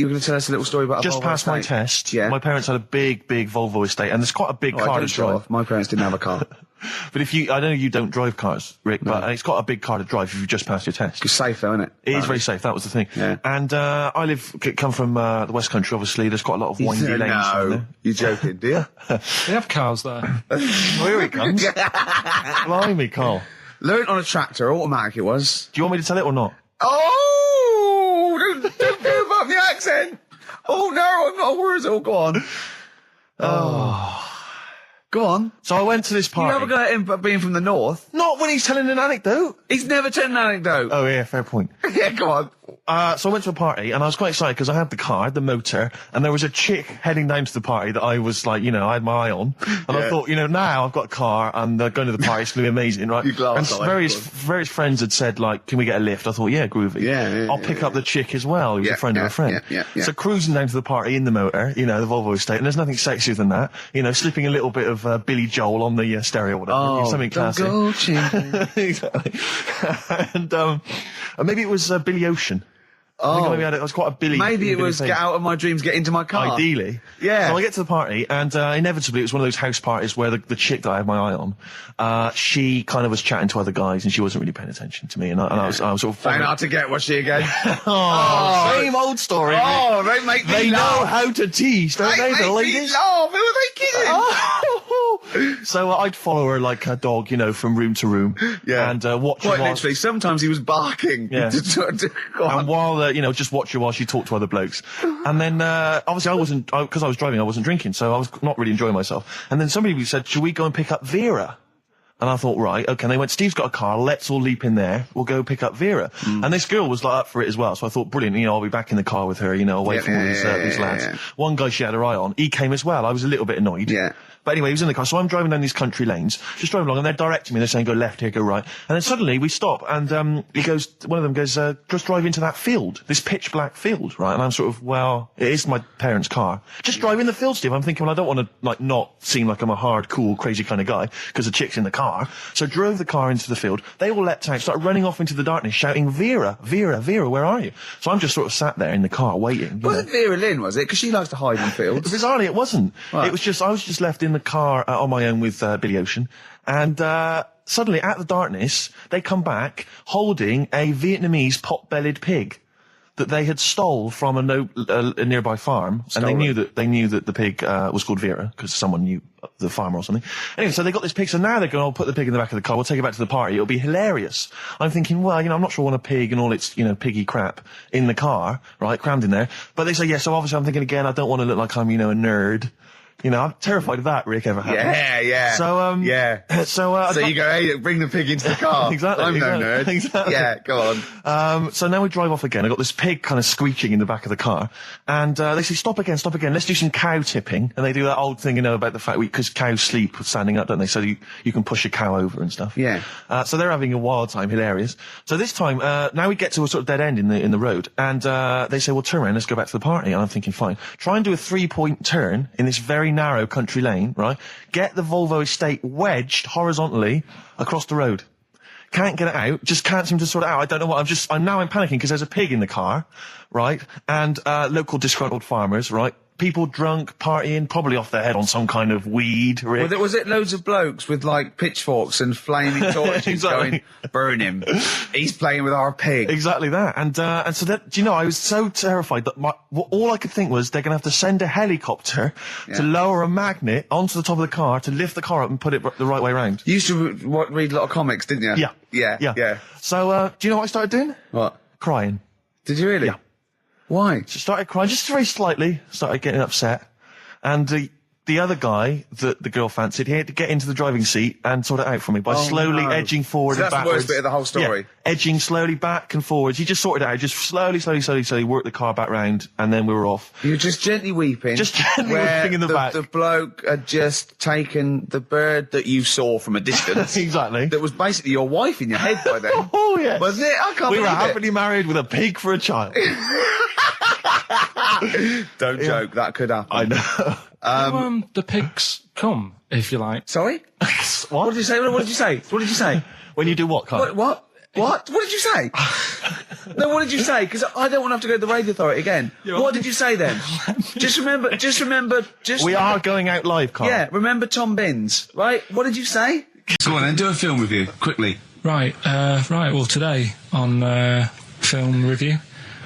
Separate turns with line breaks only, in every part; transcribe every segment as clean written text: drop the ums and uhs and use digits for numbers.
You were going to tell us a little story about
just past my test. Yeah. My parents had a big Volvo estate, and there's quite a big car to drive.
My parents didn't have a car.
But I know you don't drive cars, Rick, but it's got a big car to drive if you've just passed your test.
It's safe though, isn't it?
It is very safe, that was the thing.
Yeah.
And come from the West Country, obviously, there's quite a lot of windy lanes.
No, you're joking, do you?
They have cars there.
Well, here he comes. Blimey, Carl.
Learned on a tractor, automatic it was.
Do you want me to tell it or not?
Oh! Don't give up the accent! Oh no, I'm not worried. Oh, go on. Oh. Go on.
So I went to this party.
You never got him being from the north.
Not when he's telling an anecdote.
He's never telling an anecdote.
Oh yeah, fair point.
Yeah, go on.
So I went to a party, and I was quite excited because I had the car, the motor, and there was a chick heading down to the party that I was like, I had my eye on. And I thought, now I've got a car, and going to the party, it's going to be amazing, right? And various friends had said, like, can we get a lift? I thought, yeah, groovy.
Yeah,
I'll pick up the chick as well, who's a friend of a friend.
Yeah.
So cruising down to the party in the motor, the Volvo estate, and there's nothing sexier than that. Slipping a little bit of Billy Joel on the stereo or whatever.
Oh,
something classic. Exactly. And maybe it was Billy Ocean. I think maybe it was quite a Billy.
Maybe it was Get Out of My Dreams, Get Into My Car.
Ideally.
Yeah.
So I get to the party, and inevitably it was one of those house parties where the chick that I had my eye on, she kind of was chatting to other guys, and she wasn't really paying attention to me, and I was sort of...
Trying hard to get, was she again?
Same old story.
Oh, they make me
They
laugh.
know how to tease, don't they, the ladies?
They make me laugh. Who are they kidding?
So I'd follow her like a dog, from room to room.
Yeah.
And watch her
Quite
while...
literally. Sometimes he was barking.
Yeah. And while, just watch her while she talked to other blokes. And then, obviously because I was driving, I wasn't drinking, so I was not really enjoying myself. And then somebody said, should we go and pick up Vera? And I thought, right, okay. And they went, Steve's got a car, let's all leap in there, we'll go pick up Vera. And this girl was like up for it as well, so I thought, brilliant, I'll be back in the car with her, away from all these lads. Yeah. One guy she had her eye on, he came as well. I was a little bit annoyed.
Yeah.
But anyway, he was in the car, so I'm driving down these country lanes, just driving along, and they're directing me, they're saying, go left here, go right. And then suddenly we stop, and one of them goes, just drive into that field, this pitch black field, right? And I'm sort of, well, it is my parents' car. Just drive in the field, Steve. I'm thinking, well, I don't want to, not seem like I'm a hard, cool, crazy kind of guy, because the chick's in the car. So drove the car into the field. They all leapt out, started running off into the darkness, shouting, Vera, Vera, Vera, where are you? So I'm just sort of sat there in the car, waiting.
Wasn't Vera Lynn, was it? Because she likes to hide in fields.
Bizarrely, it wasn't.
Right.
It was just, I was just left in the car on my own with Billy Ocean, and suddenly, out of the darkness, they come back holding a Vietnamese pot-bellied pig that they had stole from a nearby farm, and they knew that the pig was called Vera because someone knew the farmer or something. Anyway, so they got this pig, so now they're going, I'll put the pig in the back of the car, we'll take it back to the party, it'll be hilarious. I'm thinking, well, I'm not sure I want a pig and all its, piggy crap in the car, right, crammed in there. But they say, yeah, so obviously I'm thinking again, I don't want to look like I'm, a nerd. I'm terrified of that, Rick, ever happened.
Yeah.
So,
So you go, hey, bring the pig into the car.
Exactly.
I'm no nerd.
Exactly.
Yeah, go on.
So now we drive off again. I got this pig kind of squeaking in the back of the car. And, they say, stop again. Let's do some cow tipping. And they do that old thing, about the fact because cows sleep standing up, don't they? So you can push a cow over and stuff.
Yeah.
So they're having a wild time, hilarious. So this time, now we get to a sort of dead end in the road. And, they say, well, turn around, let's go back to the party. And I'm thinking, fine. Try and do a 3-point turn in this very narrow country lane, right? Get the Volvo estate wedged horizontally across the road. Can't get it out, just can't seem to sort it out. I don't know what, I'm panicking because there's a pig in the car, right? And, local disgruntled farmers, right? People drunk, partying, probably off their head on some kind of weed. Rick.
Was it loads of blokes with, pitchforks and flaming torches
Exactly.
going, burn him. He's playing with our pig.
Exactly that. And so that, I was so terrified that all I could think was they're going to have to send a helicopter to lower a magnet onto the top of the car to lift the car up and put it the right way around.
You used to read a lot of comics, didn't you?
Yeah. So, do you know what I started doing?
What?
Crying.
Did you really?
Yeah.
Why?
Just started crying, just very slightly, started getting upset. And the other guy that the girl fancied, he had to get into the driving seat and sort it out for me by slowly edging forward and
that's
backwards.
That's the worst bit of the whole story.
Yeah, edging slowly back and forwards. He just sorted it out, just slowly worked the car back round, and then we were off.
You were just gently weeping.
Just gently weeping in the back.
The bloke had just taken the bird that you saw from a distance.
Exactly.
That was basically your wife in your head by then.
Oh, yeah.
Wasn't it? I can't
We were
believe
happily married with a pig for a child.
Don't joke, that could happen.
I know.
The pigs come, if you like.
Sorry? What did you say? What did you say? What did you say?
When you do what, Carl?
What did you say? No, what did you say? Because I don't want to have to go to the radio authority again. What did you say then? Just remember.
We are going out live, Carl.
Yeah, remember Tom Binns, right? What did you say?
Go on then, do a film review, quickly.
Right. Well, today on film review,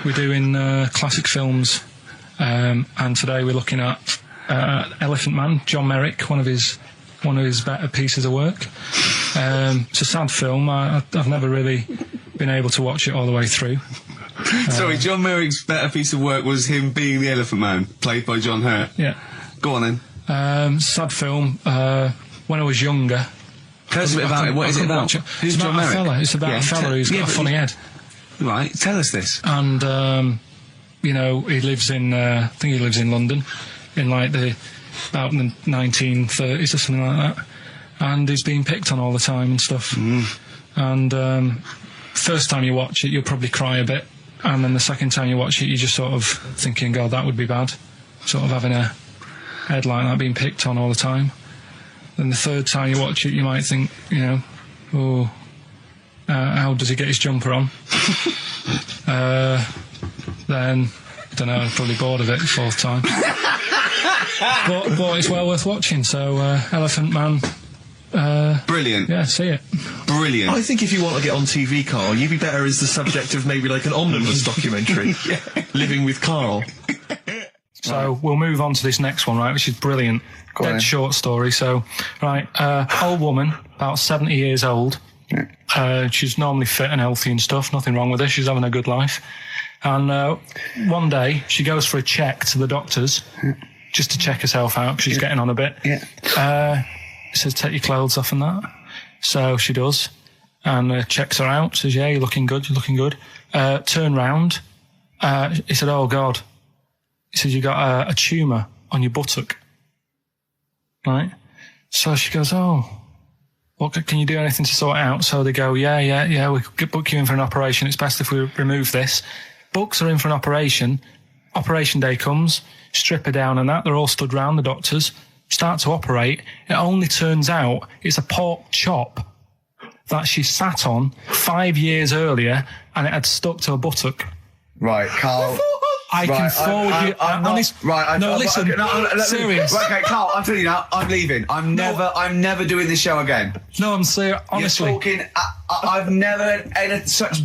we're doing classic films, and today we're looking at Elephant Man, John Merrick, one of his better pieces of work. It's a sad film. I've never really been able to watch it all the way through.
Sorry, John Merrick's better piece of work was him being the Elephant Man, played by John Hurt.
Yeah.
Go on then.
Sad film. When I was younger.
Tell us a bit about it. What is it about? Who's John Merrick?
It's about a fella who's got a funny head.
Right, tell us this.
And, he lives in, I think he lives in London, in like about the 1930s or something like that. And he's being picked on all the time and stuff. And first time you watch it, you'll probably cry a bit. And then the second time you watch it, you're just sort of thinking, God, that would be bad. Sort of having a head like that being picked on all the time. Then the third time you watch it, you might think, how does he get his jumper on? Then, I don't know, I'm probably bored of it the fourth time. but it's well worth watching, so Elephant Man.
Brilliant.
Yeah, see it.
Brilliant.
I think if you want to get on TV, Carl, you'd be better as the subject of maybe like an omnibus documentary. Living with Carl.
So we'll move on to this next one, right, which is brilliant. Dead short story. So, right, old woman, about 70 years old. She's normally fit and healthy and stuff, nothing wrong with her, she's having a good life. And one day, she goes for a check to the doctors, just to check herself out, because she's getting on a bit. He says, take your clothes off and that. So she does, and checks her out, says, yeah, you're looking good. Turn round. He said, oh, God. He says, you got a tumour on your buttock. Right? So she goes, oh, well, can you do anything to sort it out? So they go, yeah, we could book you in for an operation. It's best if we remove this. Books are in for an operation. Operation day comes, strip her down and that. They're all stood round, the doctors. Start to operate. It only turns out it's a pork chop that she sat on 5 years earlier, and it had stuck to her buttock.
Right, Carl.
I can forward you. Listen. Serious.
Right, okay, Carl, I'm telling you now, I'm leaving. I'm never doing this show again.
No, I'm serious. Honestly.
You're talking, I've never had such,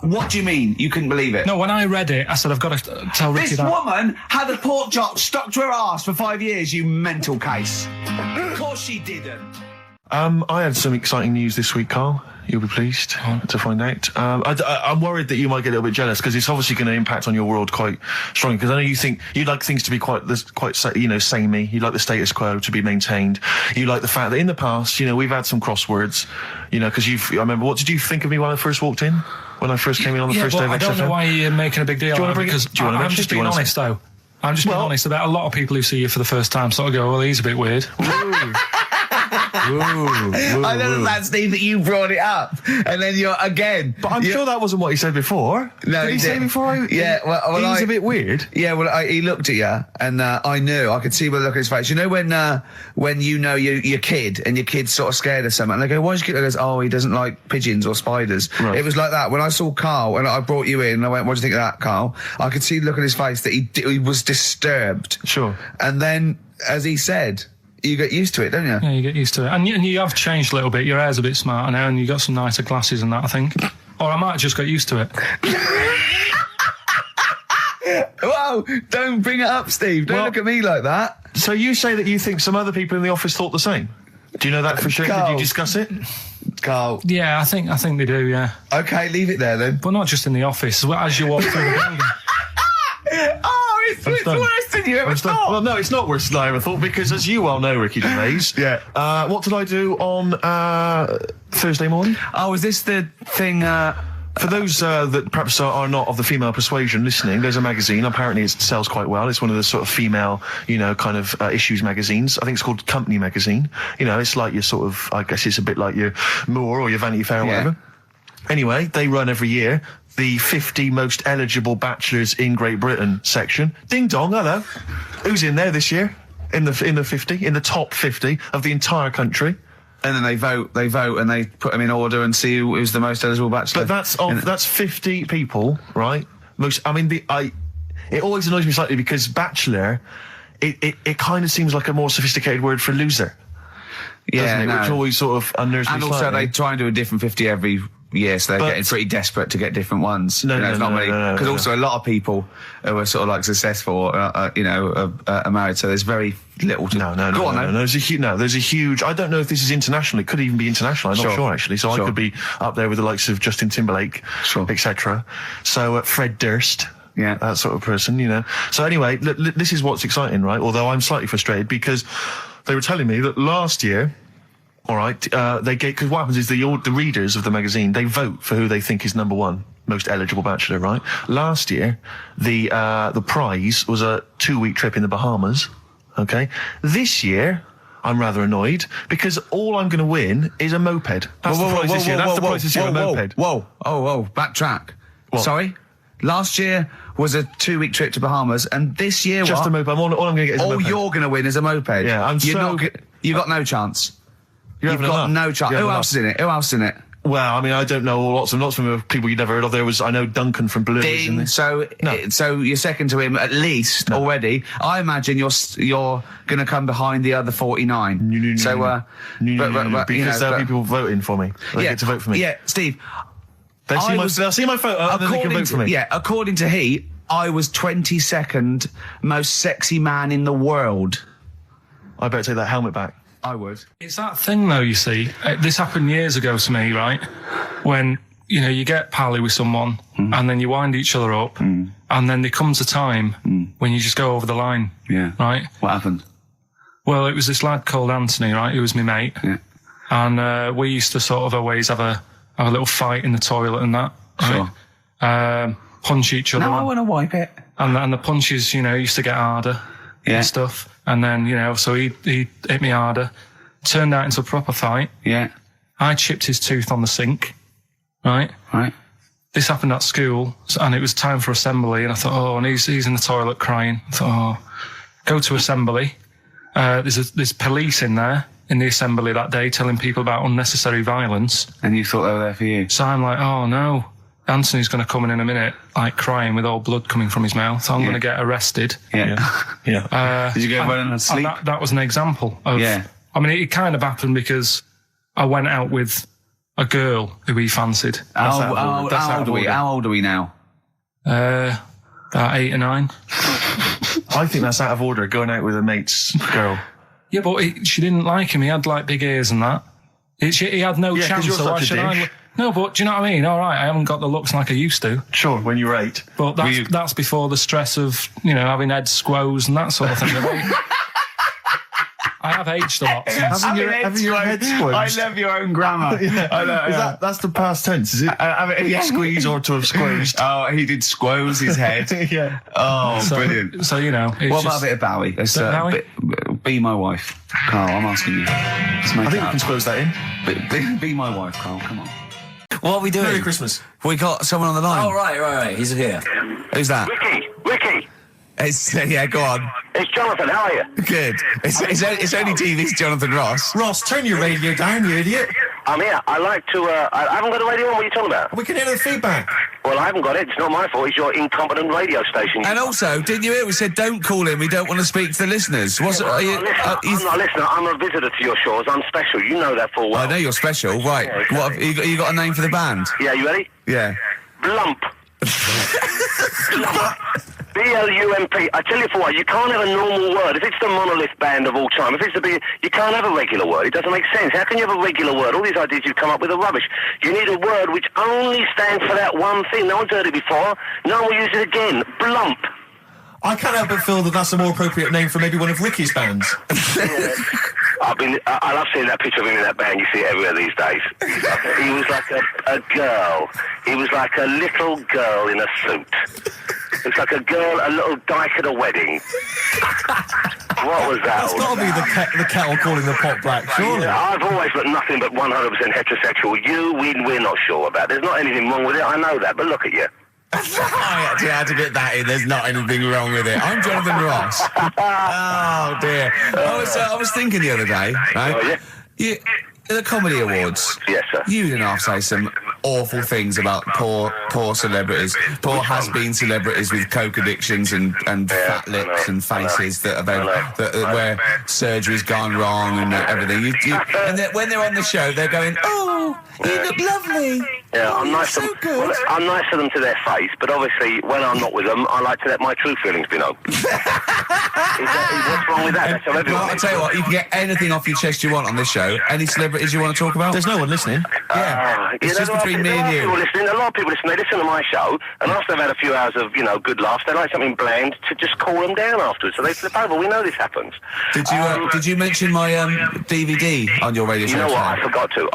what do you mean? You couldn't believe it?
No, when I read it, I said, I've got to tell Ricky
this
that.
This woman had a pork chop stuck to her arse for 5 years, you mental case. Of course she didn't.
I had some exciting news this week, Carl. You'll be pleased to find out. I'm worried that you might get a little bit jealous, because it's obviously going to impact on your world quite strongly. Because I know you think you'd like things to be quite samey. You like the status quo to be maintained. You like the fact that in the past, we've had some crosswords. Because I remember, what did you think of me when I first walked in? When I first came in on the first day of XFM?
I don't know why you're making a big deal out of it. I'm just being honest, though. I'm just being honest about a lot of people who see you for the first time sort of go, well, he's a bit weird.
I know that, Steve, that you brought it up, and then you're again.
But I'm sure that wasn't what he said before.
No,
did he say before?
Well,
he was a bit weird.
Yeah, well, he looked at you, and I knew. I could see by the look on his face. You know when you know your kid, and your kid's sort of scared of something, and they go, "Why's your kid?" He goes, "Oh, he doesn't like pigeons or spiders." Right. It was like that when I saw Carl, and I brought you in, and I went, "What do you think of that, Carl?" I could see the look on his face that he was disturbed.
Sure.
And then, as he said, you get used to it, don't you?
Yeah, you get used to it. And you have changed a little bit. Your hair's a bit smarter now, and you got some nicer glasses and that, I think. Or I might just get used to it.
Whoa, don't bring it up, Steve. Don't look at me like that.
So you say that you think some other people in the office thought the same? Do you know that for sure?
Carl.
Did you discuss it?
Carl.
Yeah, I think they do, yeah.
Okay, leave it there then.
But not just in the office, as you walk through the building.
Oh, it's worse than you ever thought.
Well, no, it's not worse than I ever thought, because as you well know, Ricky Gervais, what did I do on Thursday morning?
Oh, is this the thing...
For those that perhaps are not of the female persuasion listening, there's a magazine. Apparently it sells quite well. It's one of the sort of female, kind of issues magazines. I think it's called Company Magazine. It's like your sort of, I guess it's a bit like your Moore or your Vanity Fair or whatever. Anyway, they run every year the 50 most eligible bachelors in Great Britain section. Ding dong, hello. Who's in there this year? In the top 50 of the entire country?
And then they vote, and they put them in order and see who's the most eligible bachelor.
But that's 50 people, right? It always annoys me slightly because bachelor, it kind of seems like a more sophisticated word for loser.
Yeah,
Which always sort of unnerves me
and also
slightly.
they try and do a different 50 every year, so they're getting pretty desperate to get different ones.
No,
because also a lot of people who are sort of like successful, are married, so there's very little to...
No. There's a huge... I don't know if this is international. It could even be international. I'm not sure, actually. So I could be up there with the likes of Justin Timberlake, etc. So Fred Durst...
Yeah,
that sort of person, So anyway, this is what's exciting, right? Although I'm slightly frustrated because they were telling me that last year, all right, because what happens is the readers of the magazine, they vote for who they think is number one most eligible bachelor, right? Last year, the prize was a 2-week trip in the Bahamas. Okay, this year. I'm rather annoyed because all I'm going to win is a moped. That's the prize this year. That's the prize this year, a moped.
Whoa, backtrack.
What?
Sorry? Last year was a 2-week trip to Bahamas, and this year
just a moped. All I'm going to get is a moped.
All you're going to win is a moped.
Yeah,
you got no chance.
You've
got no chance. Who else is in it?
Well, I mean, I don't know lots from people you've never heard of. I know Duncan from Blue.
Dean, so you're second to him at least already. I imagine you're going to come behind the other 49.
Because there'll be people voting for me. They get to vote for me.
Yeah, Steve.
They'll see my photo and then they can vote for me.
Yeah, according to Heat, I was 22nd most sexy man in the world.
I better take that helmet back.
I would.
It's that thing, though, you see. This happened years ago to me, right? When, you get pally with someone and then you wind each other up and then there comes a time when you just go over the line.
Yeah.
Right?
What happened?
Well, it was this lad called Anthony, right? Who was my mate.
Yeah.
And we used to sort of always have a little fight in the toilet and that. Right?
Sure.
Punch each other.
No, I want to wipe it.
And the punches, used to get harder and stuff. And then, so he hit me harder. Turned out into a proper fight.
Yeah.
I chipped his tooth on the sink. Right?
Right.
This happened at school, and it was time for assembly, and I thought, and he's in the toilet crying. I thought, go to assembly. There's police in there in the assembly that day telling people about unnecessary violence.
And you thought they were there for you?
So I'm like, oh no, Anthony's going to come in a minute, like crying with all blood coming from his mouth. So I'm going to get arrested.
Yeah. Did you go running and sleep?
And that was an example of. Yeah. I mean, it kind of happened because I went out with a girl who he fancied.
How old are we now?
About 8 or 9.
I think that's out of order, going out with a mate's girl.
Yeah, but she didn't like him. He had like big ears and that. He had no chance.
You're
so why should I? No, but do you know what I mean? All right, I haven't got the looks like I used to.
Sure, when you were 8.
But that's before the stress of having head squoze and that sort of thing. I have aged a lot.
Having your head squeezed.
I love your own grammar. I know,
that's the past tense, is it? Squeeze or to have squeezed.
Oh, he did squoze his head.
Yeah.
Oh, brilliant.
So,
what about a bit of Bowie? Be my wife. Carl, I'm asking you.
I think we can squoze that in.
Be my wife, Carl, come on.
What are we doing?
Merry Christmas.
We got someone on the line.
Oh, right. He's here.
Who's that?
Ricky.
Go on.
It's Jonathan, how are you?
Good. It's only TV's Jonathan Ross.
Ross, turn your radio down, you idiot.
I'm here. I like to, I haven't got a radio on. What are you talking about?
We can hear the feedback.
Well, I haven't got it. It's not my fault. It's your incompetent radio station.
And also, didn't you hear? We said don't call him. We don't want to speak to the listeners.
I'm not a listener. I'm a visitor to your shores. I'm special. You know that full well.
I know you're special. Right.
Yeah,
what have you got a name for the band?
Yeah, you ready?
Yeah.
Blump. Blump. I tell you for what, you can't have a normal word. If it's the monolith band of all time, you can't have a regular word. It doesn't make sense. How can you have a regular word? All these ideas you come up with are rubbish. You need a word which only stands for that one thing. No one's heard it before. No one will use it again. Blump.
I can't help but feel that that's a more appropriate name for maybe one of Ricky's bands.
Yeah. I love seeing that picture of him in that band. You see it everywhere these days. He was like a girl. He was like a little girl in a suit. It's like a little dyke at a wedding. What was that?
That's got to be the kettle calling the pot black, surely.
Yeah, I've always looked nothing but 100% heterosexual. We're not sure about. There's not anything wrong with it. I know that, but look at you.
I actually had to get that in. There's not anything wrong with it. I'm Jonathan Ross. Oh dear. I was thinking the other day, right?
Oh, yeah?
The Comedy Awards.
Yes, sir.
You didn't have to say some awful things about poor celebrities, poor has-been celebrities with coke addictions and fat lips and faces that where surgery's gone wrong and everything. And when they're on the show, they're going, "Oh, you look lovely."
Yeah,
oh,
I'm nice to them.
good.
Well, I'm nice to them to their face, but obviously when I'm not with them, I like to let my true feelings be known. What's wrong with that? That's how everyone.
Well, I'll tell you what, you can get anything off your chest you want on this show. Any celebrities you want to talk about?
There's no one listening.
Yeah, it's just between me and you.
A lot of people listen. They listen to my show, and after they've had a few hours of good laughs, they like something bland to just cool them down afterwards. So they flip over. We know this happens.
Did you mention my DVD on your radio show?
You know what? I forgot to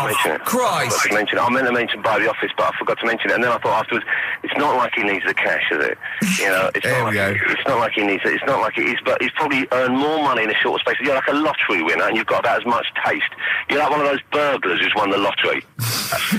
mention it.
Christ!
I meant to mention by the office, but I forgot to mention it. And then I thought afterwards, it's not like he needs the cash, is it? It's not like he needs it. It's not like it is, but he's probably earned more money in a short space. You're like a lottery winner, and you've got about as much taste. You're like one of those burglars who's won the lottery.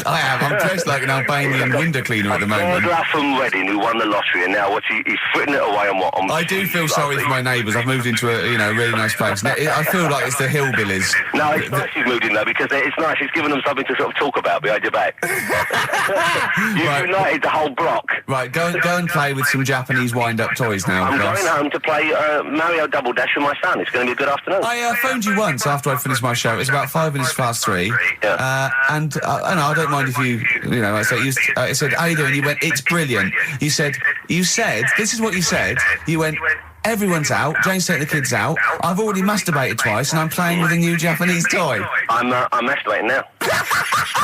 I am. I'm dressed like an Albanian window cleaner at the moment.
Burglar from Reading who won the lottery, and now he's fritting it away on what?
I do feel sorry for my neighbours. I've moved into a really nice place. I feel like it's the hillbillies.
No, it's nice he's moved in though, because it's nice. He's given them something to sort of talk about behind your back. You've united the whole block.
Right, go and play with some Japanese wind-up toys now.
I'm going home to play Mario Double Dash with my son. It's going to be a good afternoon.
I phoned you once after I finished my show. It was about 5 minutes past 3.
Yeah.
And I don't mind if I said, how you doing? You went, it's brilliant. You said, this is what you said. You went, everyone's out. Jane's taking the kids out. I've already masturbated twice, and I'm playing with a new Japanese toy.
I'm masturbating now.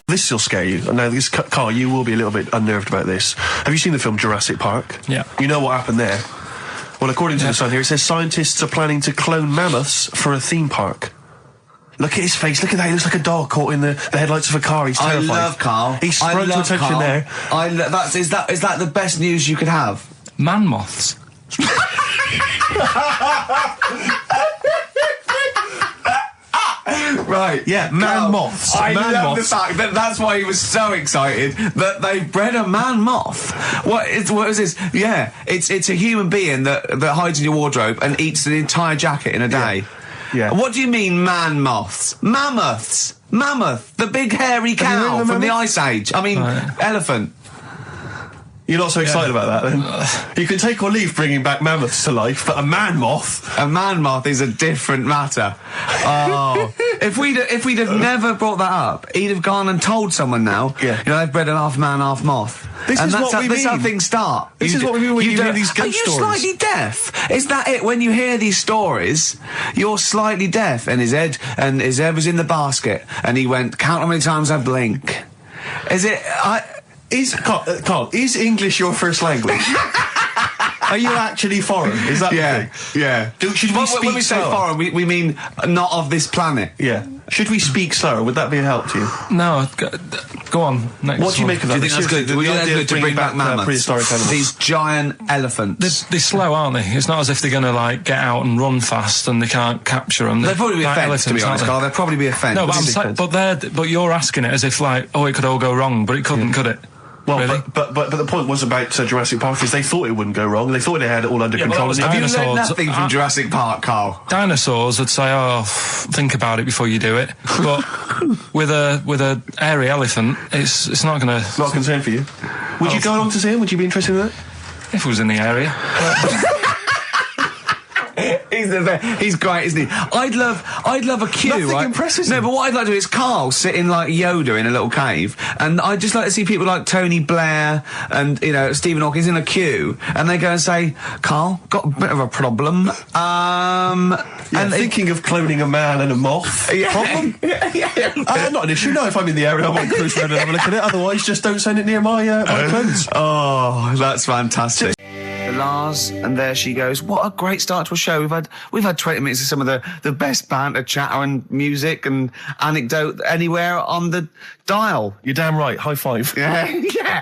This will scare you. Now, Carl, you will be a little bit unnerved about this. Have you seen the film Jurassic Park?
Yeah.
You know what happened there? Well, according to the Sun here, it says scientists are planning to clone mammoths for a theme park. Look at his face. Look at that. He looks like a dog caught in the headlights of a car. He's terrified.
I love Carl.
He's sprung to attention
Carl.
there.
Is that the best news you could have?
Man moths.
Right,
yeah, man moths.
I
man
love
moths.
the fact that that's why he was so excited that they bred a man moth. What is this? Yeah, it's a human being that hides in your wardrobe and eats an entire jacket in a day.
Yeah.
What do you mean, man moths? Mammoths. Mammoth, the big hairy cow from the Ice Age. I mean, elephant.
You're not so excited about that, then? You can take or leave bringing back mammoths to life, but a man moth...
A man moth is a different matter. Oh. If we'd have never brought that up, he'd have gone and told someone now, they've bred an half man, half moth. This is how things start.
This is what we mean when you hear these ghost stories.
Are you slightly deaf? Is that it? When you hear these stories, you're slightly deaf. And his head was in the basket, and he went, count how many times I blink. Is it...
Carl, is English your first language? Are you actually foreign? Is that the thing?
Yeah.
Should we speak
when we say
slower?
foreign, we mean not of this planet.
Yeah. Should we speak slower? Would that be a help to you?
No, go on. Next
What do you make of that?
Do you think that's good? Do you think that's good to bring back mammoths?
Prehistoric animals.
These giant elephants.
They're slow, aren't they? It's not as if they're going to get out and run fast and they can't capture them.
They'd probably be a fence, to be honest, Carl. They'd probably be a fence.
No, but you're asking it as if it could all go wrong, but it couldn't, could it?
Well,
really?
but the point was about Jurassic Park is they thought it wouldn't go wrong. They thought they had it all under control.
Have you learned nothing from Jurassic Park, Carl?
Dinosaurs would say, think about it before you do it. But with a hairy elephant, it's not going to...
Not a concern for you? Would you go along to see him? Would you be interested in that?
If it was in the area.
He's great, isn't he? I'd love a queue.
Nothing
right?
impresses
No,
him.
but what I'd like to do is Carl sitting like Yoda in a little cave, and I'd just like to see people like Tony Blair and Stephen Hawking's in a queue, and they go and say, "Carl, got a bit of a problem."
And thinking of cloning a man and a moth. Problem? Not an issue. No, if I'm in the area, I might cruise around and have a look at it. Otherwise, just don't send it near my clothes.
Oh, that's fantastic. Lars, and there she goes. What a great start to a show. We've had 20 minutes of some of the best banter, chatter and music and anecdote anywhere on the dial.
You're damn right. High five.
Yeah.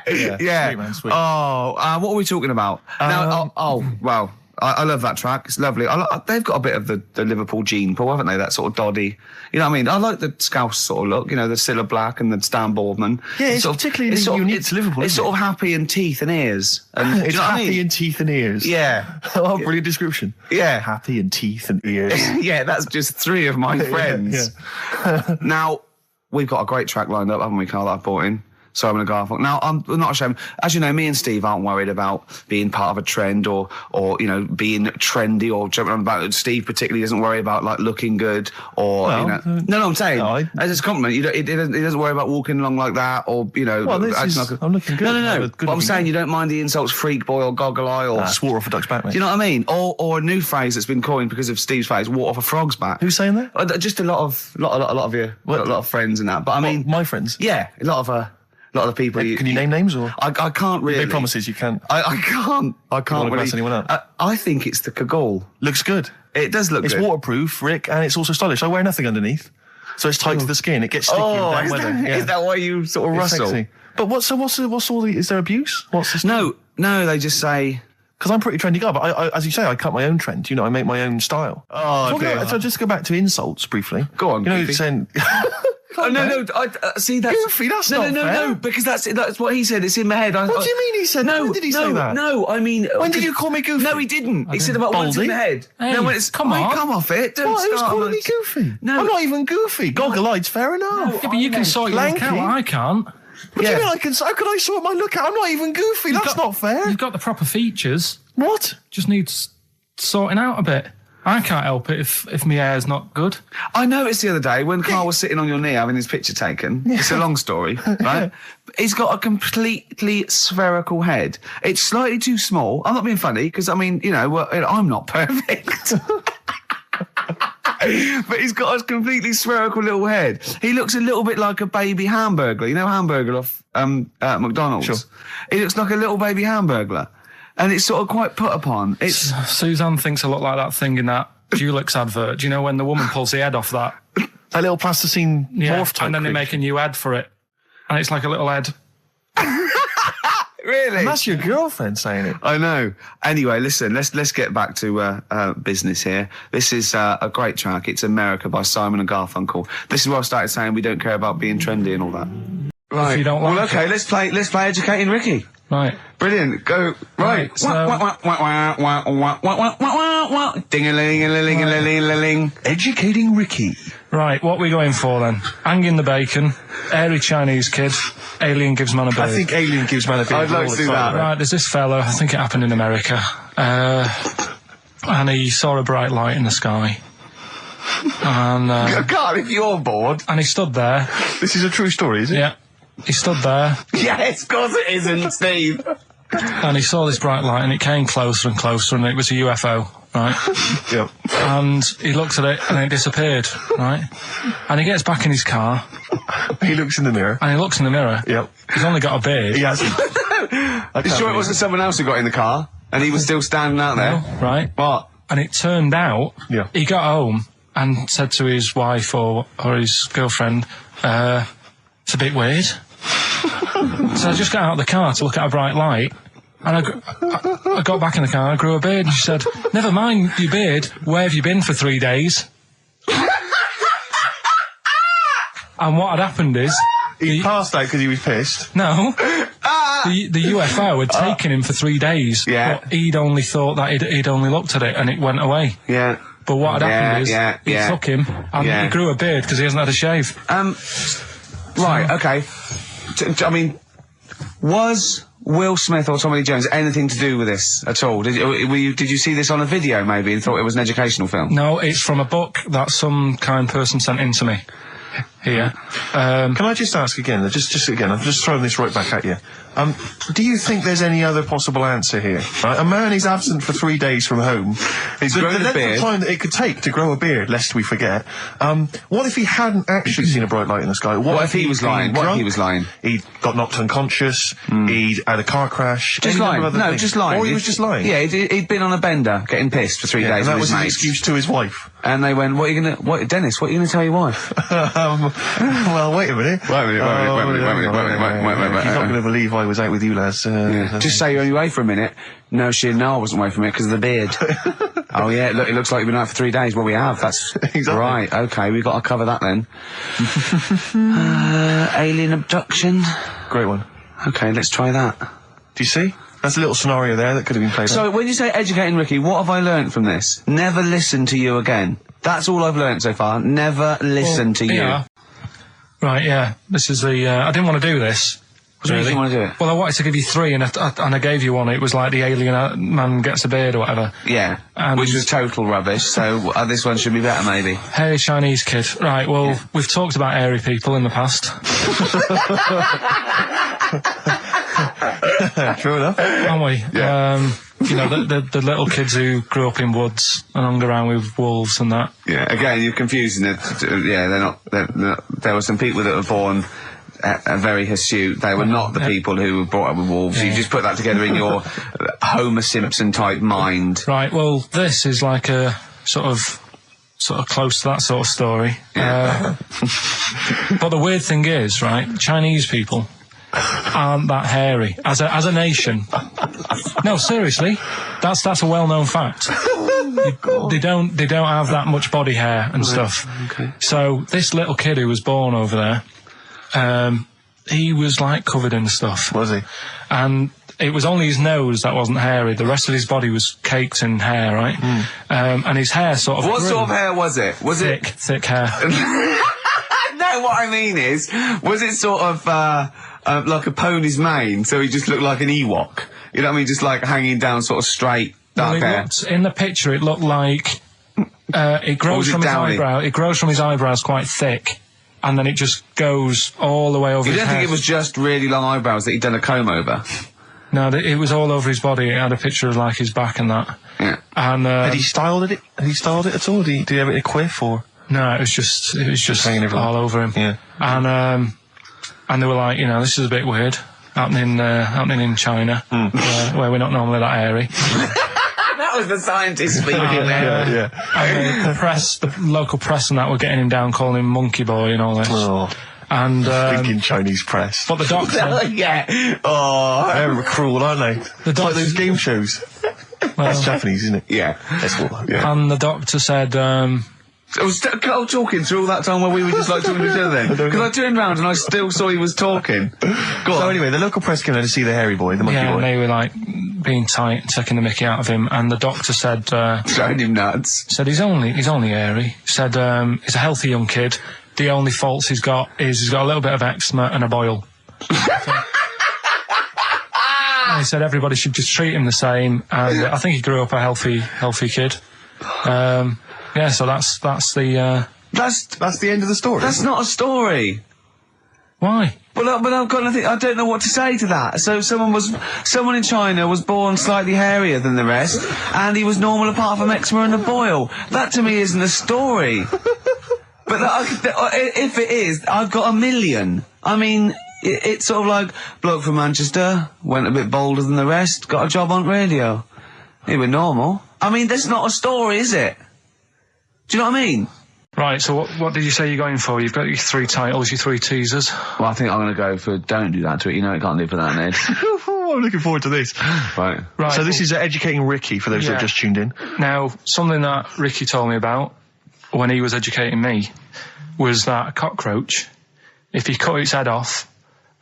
Sweet, man, sweet.
Oh, what are we talking about? Wow. I love that track. It's lovely. They've got a bit of the Liverpool gene pool, haven't they? That sort of doddy. You know what I mean? I like the Scouse sort of look. The Cilla Black and the Stan Boardman.
Yeah, it's particularly unique to Liverpool.
It's sort of happy and teeth and ears. And,
it's happy and teeth and ears.
Yeah.
Oh, brilliant description.
Yeah.
Happy and teeth and ears.
Yeah, that's just 3 of my friends.
Yeah.
Now, we've got a great track lined up, haven't we, Carl, that I brought in? Simon and Garfunkel. Now, I'm not ashamed. As you know, me and Steve aren't worried about being part of a trend or you know, being trendy or jumping on about it. Steve particularly doesn't worry about, like, looking good or,
Well,
you know. No, I'm saying,
no,
as a compliment, he doesn't worry about walking along like that or, you know.
Well, I'm looking good.
No. But I'm saying you don't mind the insults freak boy or goggle eye or...
swore off a duck's back, mate.
Do you know what I mean? Or a new phrase that's been coined because of Steve's face, walk off a frog's back.
Who's saying that?
Just a lot of you, a lot of friends and that. But I mean...
my friends?
Yeah, a lot of the people.
Can you name names or?
I can't really.
Big promises you can't.
I can't. I can't
really.
Mess
anyone up?
I think it's the Kaggle.
Looks good.
It does look
It's
good.
waterproof, Rick, and it's also stylish. I wear nothing underneath, so it's tight to the skin. It gets sticky in bad weather.
Is that why you sort of
It's
rustle?
sexy. But what's all the? Is there abuse? What's this?
No, they just say.
Because I'm a pretty trendy guy, but I, as you say, I cut my own trend. You know, I make my own style.
Oh, dear.
So just go back to insults briefly.
Go on,
You know,
Goofy.
saying.
Oh, no, I see that's...
Goofy, that's not fair.
No, because that's what he said, it's in my head.
What do you mean he said?
No,
When did he say that?
No, I mean...
When did you call me Goofy?
No, he didn't. He said about what's in
Baldy?
the head.
Hey,
no, when it's...
come on.
Come off it. Don't
What? Who's
start
calling
on
me
it.
Goofy?
No.
I'm not even goofy. Goggle-eyed's fair enough.
Yeah, but you can sort your look
lanky.
out. I can't.
What do you mean I can? How could I sort my look out? I'm not even goofy. That's not fair.
You've got the proper features.
What?
Just needs sorting out a bit. I can't help it if my hair's not good.
I noticed the other day when Carl was sitting on your knee having his picture taken. It's a long story, right? He's got a completely spherical head. It's slightly too small. I'm not being funny because, I mean, you know, I'm not perfect. But he's got a completely spherical little head. He looks a little bit like a baby hamburger. You know Hamburger off McDonald's?
Sure.
He looks like a little baby hamburger. And it's sort of quite put upon. It's
Suzanne thinks I look like that thing in that Dulux advert. Do you know when the woman pulls the head off that?
That little plasticine morph type.
And then they make a new head for it. And it's like a little head.
really.
And that's your girlfriend saying it.
I know. Anyway, listen, let's get back to business here. This is a great track. It's America by Simon and Garfunkel. This is where I started saying we don't care about being trendy and all that. Right.
If you don't like
okay,
it.
let's play Educating Ricky.
Right.
Brilliant. Go. Right.
So-
Ding-a-ling-a-ling-a-ling-a-ling.
Educating Ricky.
Right, what are we going for then? Hanging the bacon, airy Chinese kid, alien gives man a bird.
I think Alien gives man a bit.
I'd like to do that.
Right, there's this fella, I think it happened in America, and he saw a bright light in the sky. And
God, if you're bored.
and he stood there.
This is a true story, is it?
Yeah. He stood there
Yes, of course it isn't, Steve.
and he saw this bright light and it came closer and closer and it was a UFO, right?
Yep.
And he looked at it and it disappeared, right? And he gets back in his car
He looks in the mirror.
and he looks in the mirror.
Yep.
He's only got a beard.
He hasn't.
You sure it wasn't someone else who got in the car and he was still standing out there?
Right?
What?
And it turned out
Yeah.
he got home and said to his wife or his girlfriend, it's a bit weird. So I just got out of the car to look at a bright light, and I got back in the car and I grew a beard, and she said, never mind your beard, where have you been for 3 days? And what had happened is...
He passed out because he was pissed.
No. The UFO had taken him for 3 days.
Yeah.
But he'd only thought that he'd only looked at it and it went away.
Yeah.
But what had happened is he
yeah.
took him and
Yeah.
he grew a beard because he hasn't had a shave.
Right, okay. I mean, was Will Smith or Tommy Lee Jones anything to do with this at all? Did you see this on a video maybe and thought it was an educational film?
No, it's from a book that some kind person sent in to me. Here.
Can I just ask again? Just again. I'm just throwing this right back at you. Do you think there's any other possible answer here? Right? A man is absent for 3 days from home.
He's grown a
length
beard.
of time that it could take to grow a beard, lest we forget. What if he hadn't actually seen a bright light in the sky?
What if he was lying? What if he was lying?
He got knocked unconscious. He'd had a car crash.
Just
any
lying.
number of other
No,
things.
just lying.
Or he was just lying.
Yeah, he'd been on a bender, getting pissed for 3
Yeah,
days
and that
with
was
his
his
mates.
excuse to his wife.
And they went, what, Dennis, what are you going to tell your wife?
Well, wait a minute.
Wait a minute.
You're not going to believe I was out with you, lads.
Just say you're only away for a minute. No, I wasn't away from it because of the beard. Oh, yeah, look, it looks like you've been out for 3 days. Well, we have. That's
Exactly.
right. Okay, we've got to cover that then. Alien abduction.
Great one.
Okay, let's try that.
Do you see? That's a little scenario there that could have been played out.
So, when you say educating Ricky, what have I learnt from this? Never listen to you again. That's all I've learnt so far. Never listen to you.
Yeah. Right, yeah. This is the... I didn't want to do this.
What do you want to do it?
Well, I wanted to give you 3, and I gave you one. It was like the alien man gets a beard or whatever.
Yeah,
And
which was total rubbish, so this one should be better, maybe.
Hairy Chinese kid. Right, well, we've talked about hairy people in the past.
True enough.
Haven't we?
Yeah.
You know, the little kids who grew up in woods and hung around with wolves and that.
Yeah, again, you're confusing it. Yeah, they're not, there were some people that were born very hirsute. They were not the people who were brought up with wolves.
Yeah.
You just put that together in your Homer Simpson type mind.
Right, well, this is like a sort of close to that sort of story.
Yeah.
But the weird thing is, right, Chinese people aren't that hairy as a nation. No, seriously, that's a well-known fact. They don't have that much body hair and stuff.
Okay.
So this little kid who was born over there, he was like covered in stuff.
Was he?
And it was only his nose that wasn't hairy. The rest of his body was caked in hair, right? And his hair sort of
What
grew.
sort of hair was it? Was
Thick hair.
No, what I mean is, was it sort of like a pony's mane, so he just looked like an Ewok? You know what I mean? Just like hanging down sort of straight, dark hair.
In the picture, it looked like it grows from his eyebrow. It grows from his eyebrows quite thick, and then it just goes all the way over
You
his
don't
head.
think it was just really long eyebrows that he'd done a comb over?
No, it was all over his body. It had a picture of like his back and that.
Yeah.
And
Had he styled it? Had he styled it at all? Did he have it in a quiff or?
no, it was just
hanging everywhere.
all over him.
Yeah.
And they were like, you know, this is a bit weird happening in China, where we're not normally that hairy.
That was the scientist speaking there.
And the local press and that were getting him down, calling him Monkey Boy and all this.
Oh,
And
thinking Chinese press.
but the doctor,
Yeah. Oh.
They're cruel, aren't they? It's like those game shows. That's Japanese, isn't it?
Yeah.
That's what, yeah.
and the doctor said,
Was Carl talking through all that time while we were just like talking to each other then? Because I turned round and I still saw he was talking. Go on.
So anyway, the local press came in to see the hairy boy, the monkey
yeah,
boy.
and they were like being tight, and taking the mickey out of him. And the doctor said,
Showing him nuts.
he's only hairy. Said he's a healthy young kid. The only faults he's got is he's got a little bit of eczema and a boil. And he said everybody should just treat him the same. And I think he grew up a healthy kid. Yeah, so that's the.
That's
the end of the story.
That's not a story.
Why?
But I've got nothing. I don't know what to say to that. So someone in China was born slightly hairier than the rest, and he was normal apart from eczema and a boil. That to me isn't a story. But if it is, I've got a million. I mean, it's sort of like bloke from Manchester went a bit bolder than the rest, got a job on radio. He was normal. I mean, that's not a story, is it? Do you know what I mean?
Right, so what did you say you're going for? You've got your 3 titles, your 3 teasers.
Well, I think I'm going to go for don't do that to it. You know it can't live for that, Ned.
I'm looking forward to this.
Right.
So this is educating Ricky, for those that have just tuned in.
Now, something that Ricky told me about when he was educating me was that a cockroach, if you cut its head off,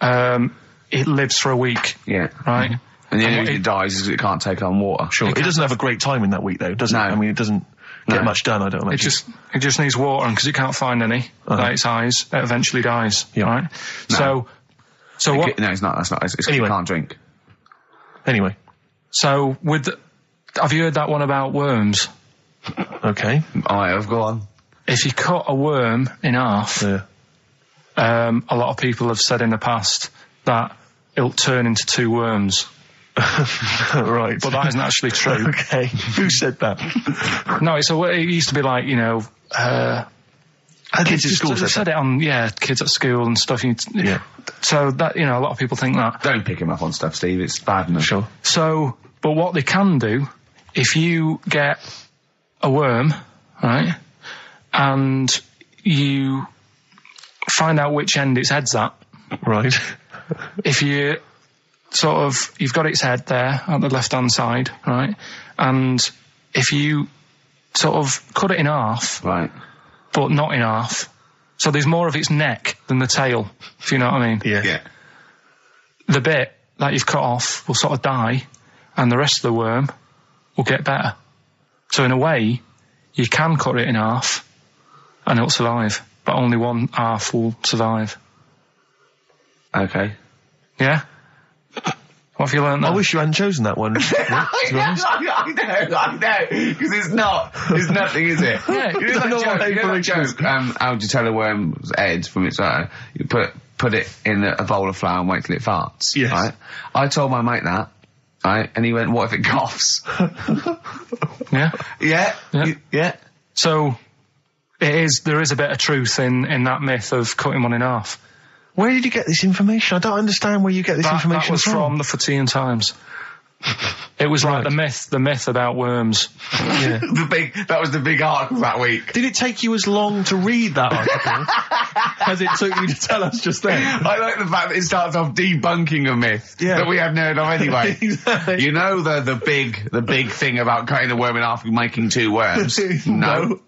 it lives for a week.
Yeah.
Right?
And the only reason it dies is because it can't take on water.
Sure. It doesn't have a great time in that week, though, does it?
No.
I mean, it doesn't get much done, I don't imagine.
It just needs water, and because it can't find any, like its eyes, it eventually dies.
Yeah.
Right?
No.
So what?
No, it's not. That's not. It's
Anyway.
you can't drink.
Anyway.
So have you heard that one about worms?
Okay.
I have. Go on.
If you cut a worm in half,
Yeah.
a lot of people have said in the past that it'll turn into 2 worms.
Right.
But that isn't actually true.
Okay. Who said that?
No, it used to be like, you know,
Kids at school
they said it on, kids at school and stuff.
Yeah.
So that, you know, a lot of people think that.
Don't pick him up on stuff, Steve. It's bad enough.
Sure.
So, but what they can do, if you get a worm, right, and you find out which end its head's at.
Right.
If you you've got its head there at the left-hand side, right, and if you sort of cut it in half,
Right.
but not in half, so there's more of its neck than the tail, if you know what I mean.
Yeah.
Yeah.
The bit that you've cut off will sort of die, and the rest of the worm will get better. So in a way, you can cut it in half, and it'll survive. but only one half will survive.
Okay.
Yeah? What have you learned there?
I wish you hadn't chosen that one.
I know, because it's not. There's nothing, is it?
Yeah,
You know that joke, how do you tell a worm's head from its eye? You put it in a bowl of flour and wait till it farts.
Yes.
Right? I told my mate that, right? And he went, what if it coughs?
Yeah?
Yeah?
Yeah.
Yeah.
So, there is a bit of truth in that myth of cutting one in half.
Where did you get this information? I don't understand where you get this information
That was from the Fortean Times. It was like the myth about worms.
Yeah.
That was the big article that week.
Did it take you as long to read that article as it took you to tell us just then?
I like the fact that it starts off debunking a myth that we hadn't heard of anyway.
Exactly.
You know the big thing about cutting a worm in half and making two worms? No.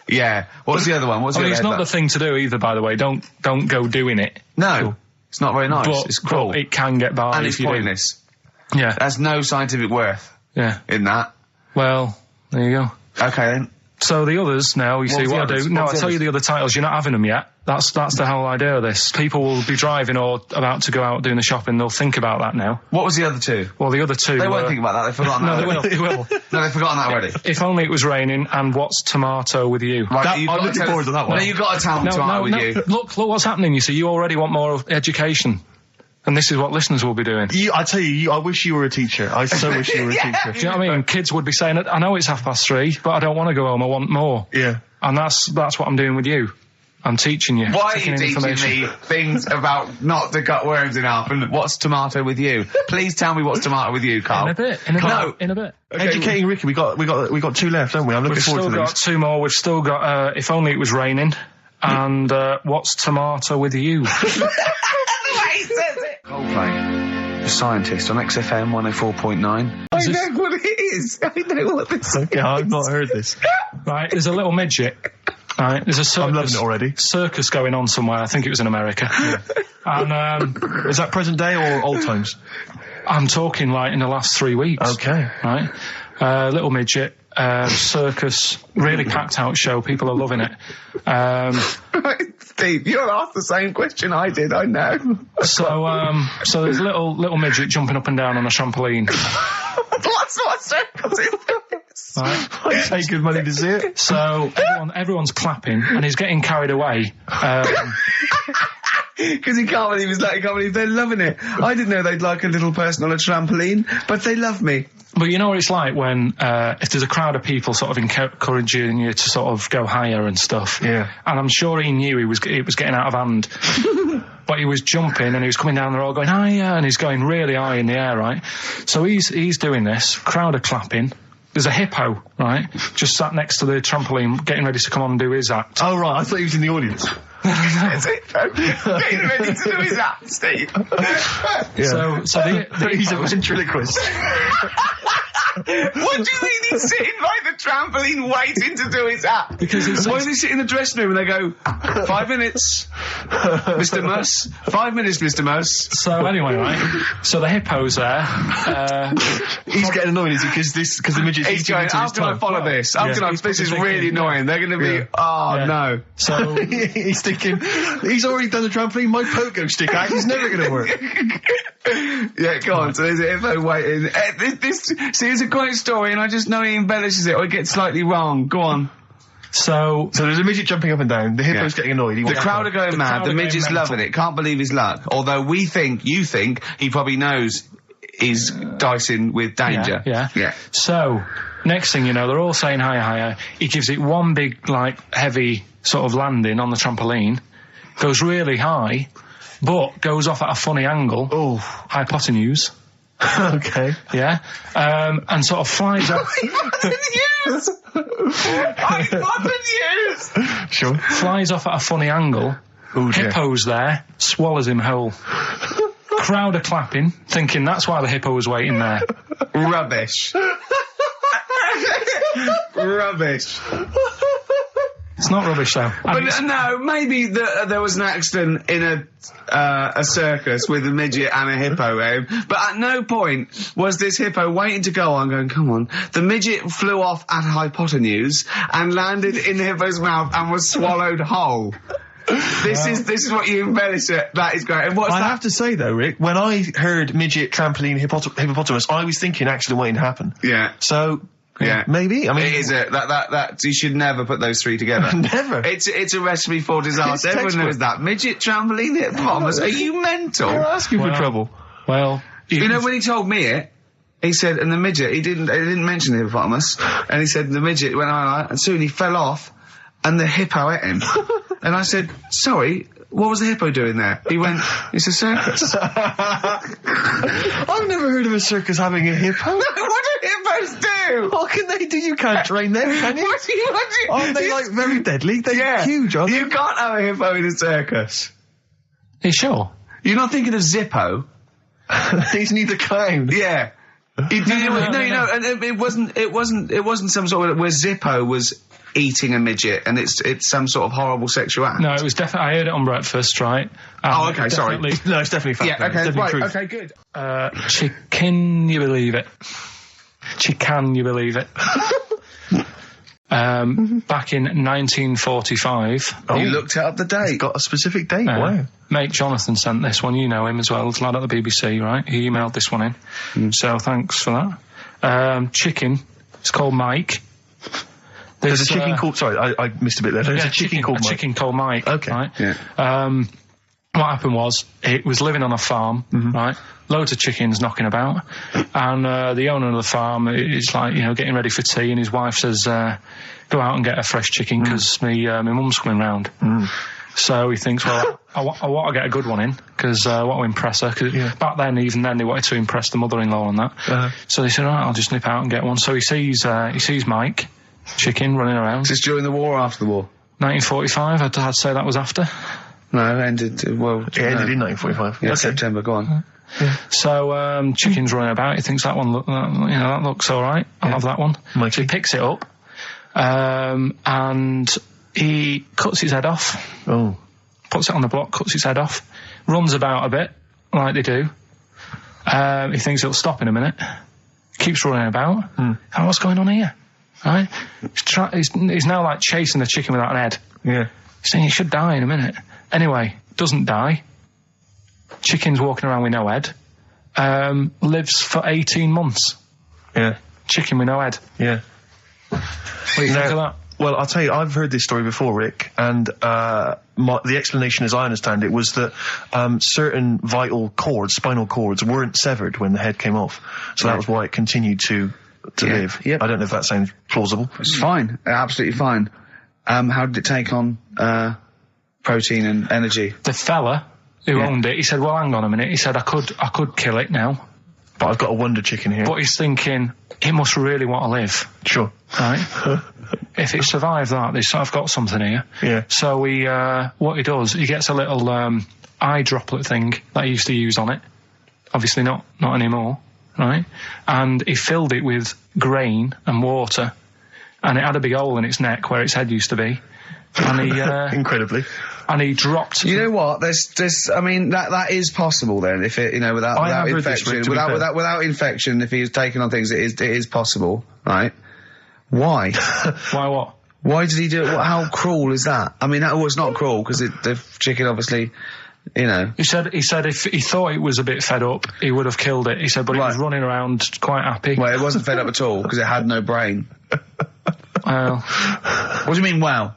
Yeah. What's the other one?
It's not the thing to do either, by the way. Don't go doing it.
No. It's not very nice.
But,
it's cruel.
But it can get by
and
if
it's
you
pointless.
do. Yeah.
There's no scientific worth in that.
Well, there you go.
Okay then.
So the others now, you see what I do. No, I'll tell you the other titles. You're not having them yet. That's the whole idea of this. People will be driving or about to go out doing the shopping. They'll think about that now.
What was the other two?
Well, the other two
They won't think about that. They've forgotten that.
No, they will.
No, they've forgotten that already.
If only it was raining and what's tomato with you.
Right,
I'm looking forward to that one.
No, you've got to tell them tomato with you.
Look what's happening. You see, you already want more education. And this is what listeners will be doing.
I tell you, I wish you were a teacher. I so wish you were a teacher.
Do you know what I mean? Kids would be saying, I know it's 3:30, but I don't want to go home, I want more.
Yeah.
And that's what I'm doing with you. I'm teaching you.
Why are you teaching me things about not to cut worms in half and what's tomato with you? Please tell me what's tomato with you, Carl.
In a bit.
Okay. Educating Ricky, we got two left, don't we? I'm looking forward to these.
We've still got two more. We've still got, if only it was raining. And, what's tomato with you? Coldplay, the scientist on XFM 104.9.
I know what it is. I know what this is.
Okay, I've not heard this.
Right, there's a little midget. Right, there's a circus.
I'm loving it already.
Circus going on somewhere. I think it was in America. And
is that present day or old times?
I'm talking like in the last 3 weeks.
Okay.
Right, little midget. Circus, really packed out show. People are loving it.
Steve, you'll ask the same question I did. I know.
So there's a little midget jumping up and down on a trampoline.
What circus is this?
Right.
I'd pay good money to see it.
So everyone's clapping and he's getting carried away.
Because he can't believe they're loving it. I didn't know they'd like a little person on a trampoline, but they love me.
But you know what it's like when, if there's a crowd of people sort of encouraging you to sort of go higher and stuff.
Yeah.
And I'm sure he knew it was getting out of hand. But he was jumping and he was coming down, they're all going higher, and he's going really high in the air, right? So he's doing this, crowd are clapping. There's a hippo, right? Just sat next to the trampoline, getting ready to come on and do his act.
Oh, right, I thought he was in the audience.
Getting ready to do his act, Steve.
Yeah. So
he's a ventriloquist.
What do you mean he's sitting by the trampoline waiting to do his act?
Because
why does he sit in the dressing room and they go, 5 minutes, Mr. Muss, 5 minutes, Mr. Muss.
So anyway, right? So the hippo's there.
He's getting annoyed, is he? Because the midget's
he's going, how can I follow this? This is really annoying. They're going to be, no.
So
he's thinking, he's already done the trampoline, my pogo stick act is never going to work.
Yeah, go on. So there's a hippo waiting. See, it's a great story, and I just know he embellishes it or it gets slightly wrong. Go on.
So
there's a midget jumping up and down. The hippo's getting annoyed.
The crowd are going mad. The midget's loving it. Can't believe his luck. Although you think he probably knows he's dicing with danger.
Yeah. So next thing you know, they're all saying higher. He gives it one big, heavy sort of landing on the trampoline. Goes really high, but goes off at a funny angle.
Oh,
hypotenuse.
Okay.
Yeah. And sort of flies up.
Hypotenuse!
Sure.
Flies off at a funny angle.
Ooh,
Hippo's there, swallows him whole. Crowd are clapping, thinking that's why the hippo was waiting there.
Rubbish. Rubbish.
It's not rubbish though.
But no, maybe there was an accident in a circus with a midget and a hippo, but at no point was this hippo waiting to go on going, come on. The midget flew off at hypotenuse and landed in the hippo's mouth and was swallowed whole.
This is what you embellish it. That is great. And what's
I
that?
have to say though, Rick, when I heard midget trampoline hippopotamus, I was thinking actually waiting to happen.
Yeah.
So.
Yeah,
maybe. I mean,
it is that you should never put those three together.
Never.
It's a recipe for disaster. Everyone
textbook.
knows that. Midget trampoline hippopotamus. Are you mental?
You're asking for trouble.
Well,
You know, when he told me it, he said, and the midget, he didn't mention the hippopotamus, and he said the midget went on, and soon he fell off, and the hippo ate him. And I said, sorry, what was the hippo doing there? He went, it's a circus.
I've never heard of a circus having a hippo.
What do hippos do?
What can they do? You can't train them, can you?
What do you?
Aren't they like very deadly? They're huge, aren't they?
You can't have a hippo in a circus.
are you sure?
You're not thinking of Zippo.
He's neither kind.
Yeah. And it wasn't some sort of where Zippo was eating a midget and it's some sort of horrible sexual act.
No, it was definitely. I heard it on breakfast, right?
Okay, sorry.
No, it's definitely fact.
Yeah, okay,
It's definitely
right,
truth.
okay, good.
Chicken, you believe it? Chicken, you believe it? Back in 1945.
You looked it up the date.
Got a specific date. Wow.
Mate Jonathan sent this one. You know him as well. It's a lad at the BBC, right? He emailed this one in. So thanks for that. Chicken. It's called Mike.
There's a chicken called. Sorry, I missed a bit there. There's a
chicken
called Mike.
chicken called Mike.
Okay.
Right?
Yeah.
What happened was, it was living on a farm, right? Loads of chickens knocking about. And the owner of the farm is like, getting ready for tea, and his wife says, go out and get a fresh chicken, because my mum's coming round. So he thinks, well, I want to get a good one in, because I want to impress her. Cause back then, even then, they wanted to impress the mother-in-law and that. So they said, all right, I'll just nip out and get one. So he sees Mike, chicken, running around.
Is this during the war or after the war?
1945, I'd say that was after.
No, it ended, well...
It ended in 1945.
Yeah,
Okay.
September, go on.
So, chicken's running about. He thinks that one, that looks all right. I'll have that one.
Mikey.
So he picks it up, and he cuts his head off.
Oh.
Puts it on the block, cuts his head off, runs about a bit, like they do. He thinks it'll stop in a minute. Keeps running about. And what's going on here? Right? He's now like chasing the chicken without an head.
Yeah.
He's saying he should die in a minute. Anyway, doesn't die. Chicken's walking around with no head. Lives for 18 months.
Yeah.
Chicken with no head.
Yeah.
What do you think of that?
Well, I'll tell you, I've heard this story before, Rick, and the explanation, as I understand it, was that certain vital cords, spinal cords, weren't severed when the head came off. So that was why it continued to live.
Yep.
I don't know if that sounds plausible.
It's fine. Absolutely fine. How did it take on protein and energy?
The fella who owned it, he said, well, hang on a minute. He said, I could kill it now.
But I've got a wonder chicken here.
But he's thinking, it must really want to live.
Sure.
Right? If it survived that, I've got something here.
Yeah.
So what he does, he gets a little eye droplet thing that he used to use on it. Obviously not anymore. Right? And he filled it with grain and water. And it had a big hole in its neck where its head used to be. And he...
Incredibly.
And he dropped...
You know what? There's I mean, that is possible then, if it, without infection. Without infection, if he was taking on things, it is possible, right? Why?
Why what?
Why did he do it? How cruel is that? I mean, that was not cruel, because the chicken obviously,
He said if he thought it was a bit fed up, he would have killed it. He said, but it was running around quite happy.
Well, it wasn't fed up at all, because it had no brain.
Well...
What do you mean, wow?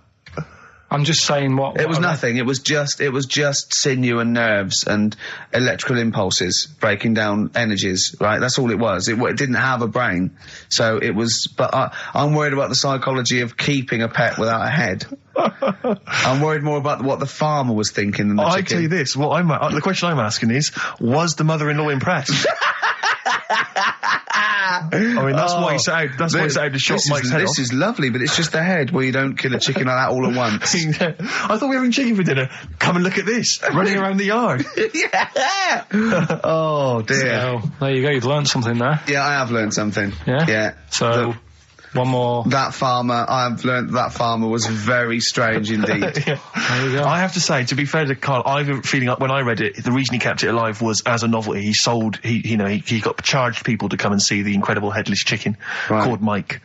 I'm just saying what...
It was nothing. It was just sinew and nerves and electrical impulses breaking down energies, right? That's all it was. It didn't have a brain. So it was... But I'm worried about the psychology of keeping a pet without a head. I'm worried more about what the farmer was thinking than the chicken.
I tell you this, the question I'm asking is, was the mother-in-law impressed? I mean, that's why he set out to shot Mike's head off.
This is lovely, but it's just the head. Well, you don't kill a chicken like that all at once.
I thought we were having chicken for dinner. Come and look at this, running around the yard.
Yeah. Oh, dear.
So, there you go, you've learned something there.
Yeah, I have learned something.
Yeah?
Yeah.
So... One more.
That farmer, I've learned that farmer was very strange indeed.
Yeah.
There you go.
I have to say, to be fair to Carl, I have a feeling like when I read it, the reason he kept it alive was as a novelty. He got charged people to come and see the incredible headless chicken called Mike.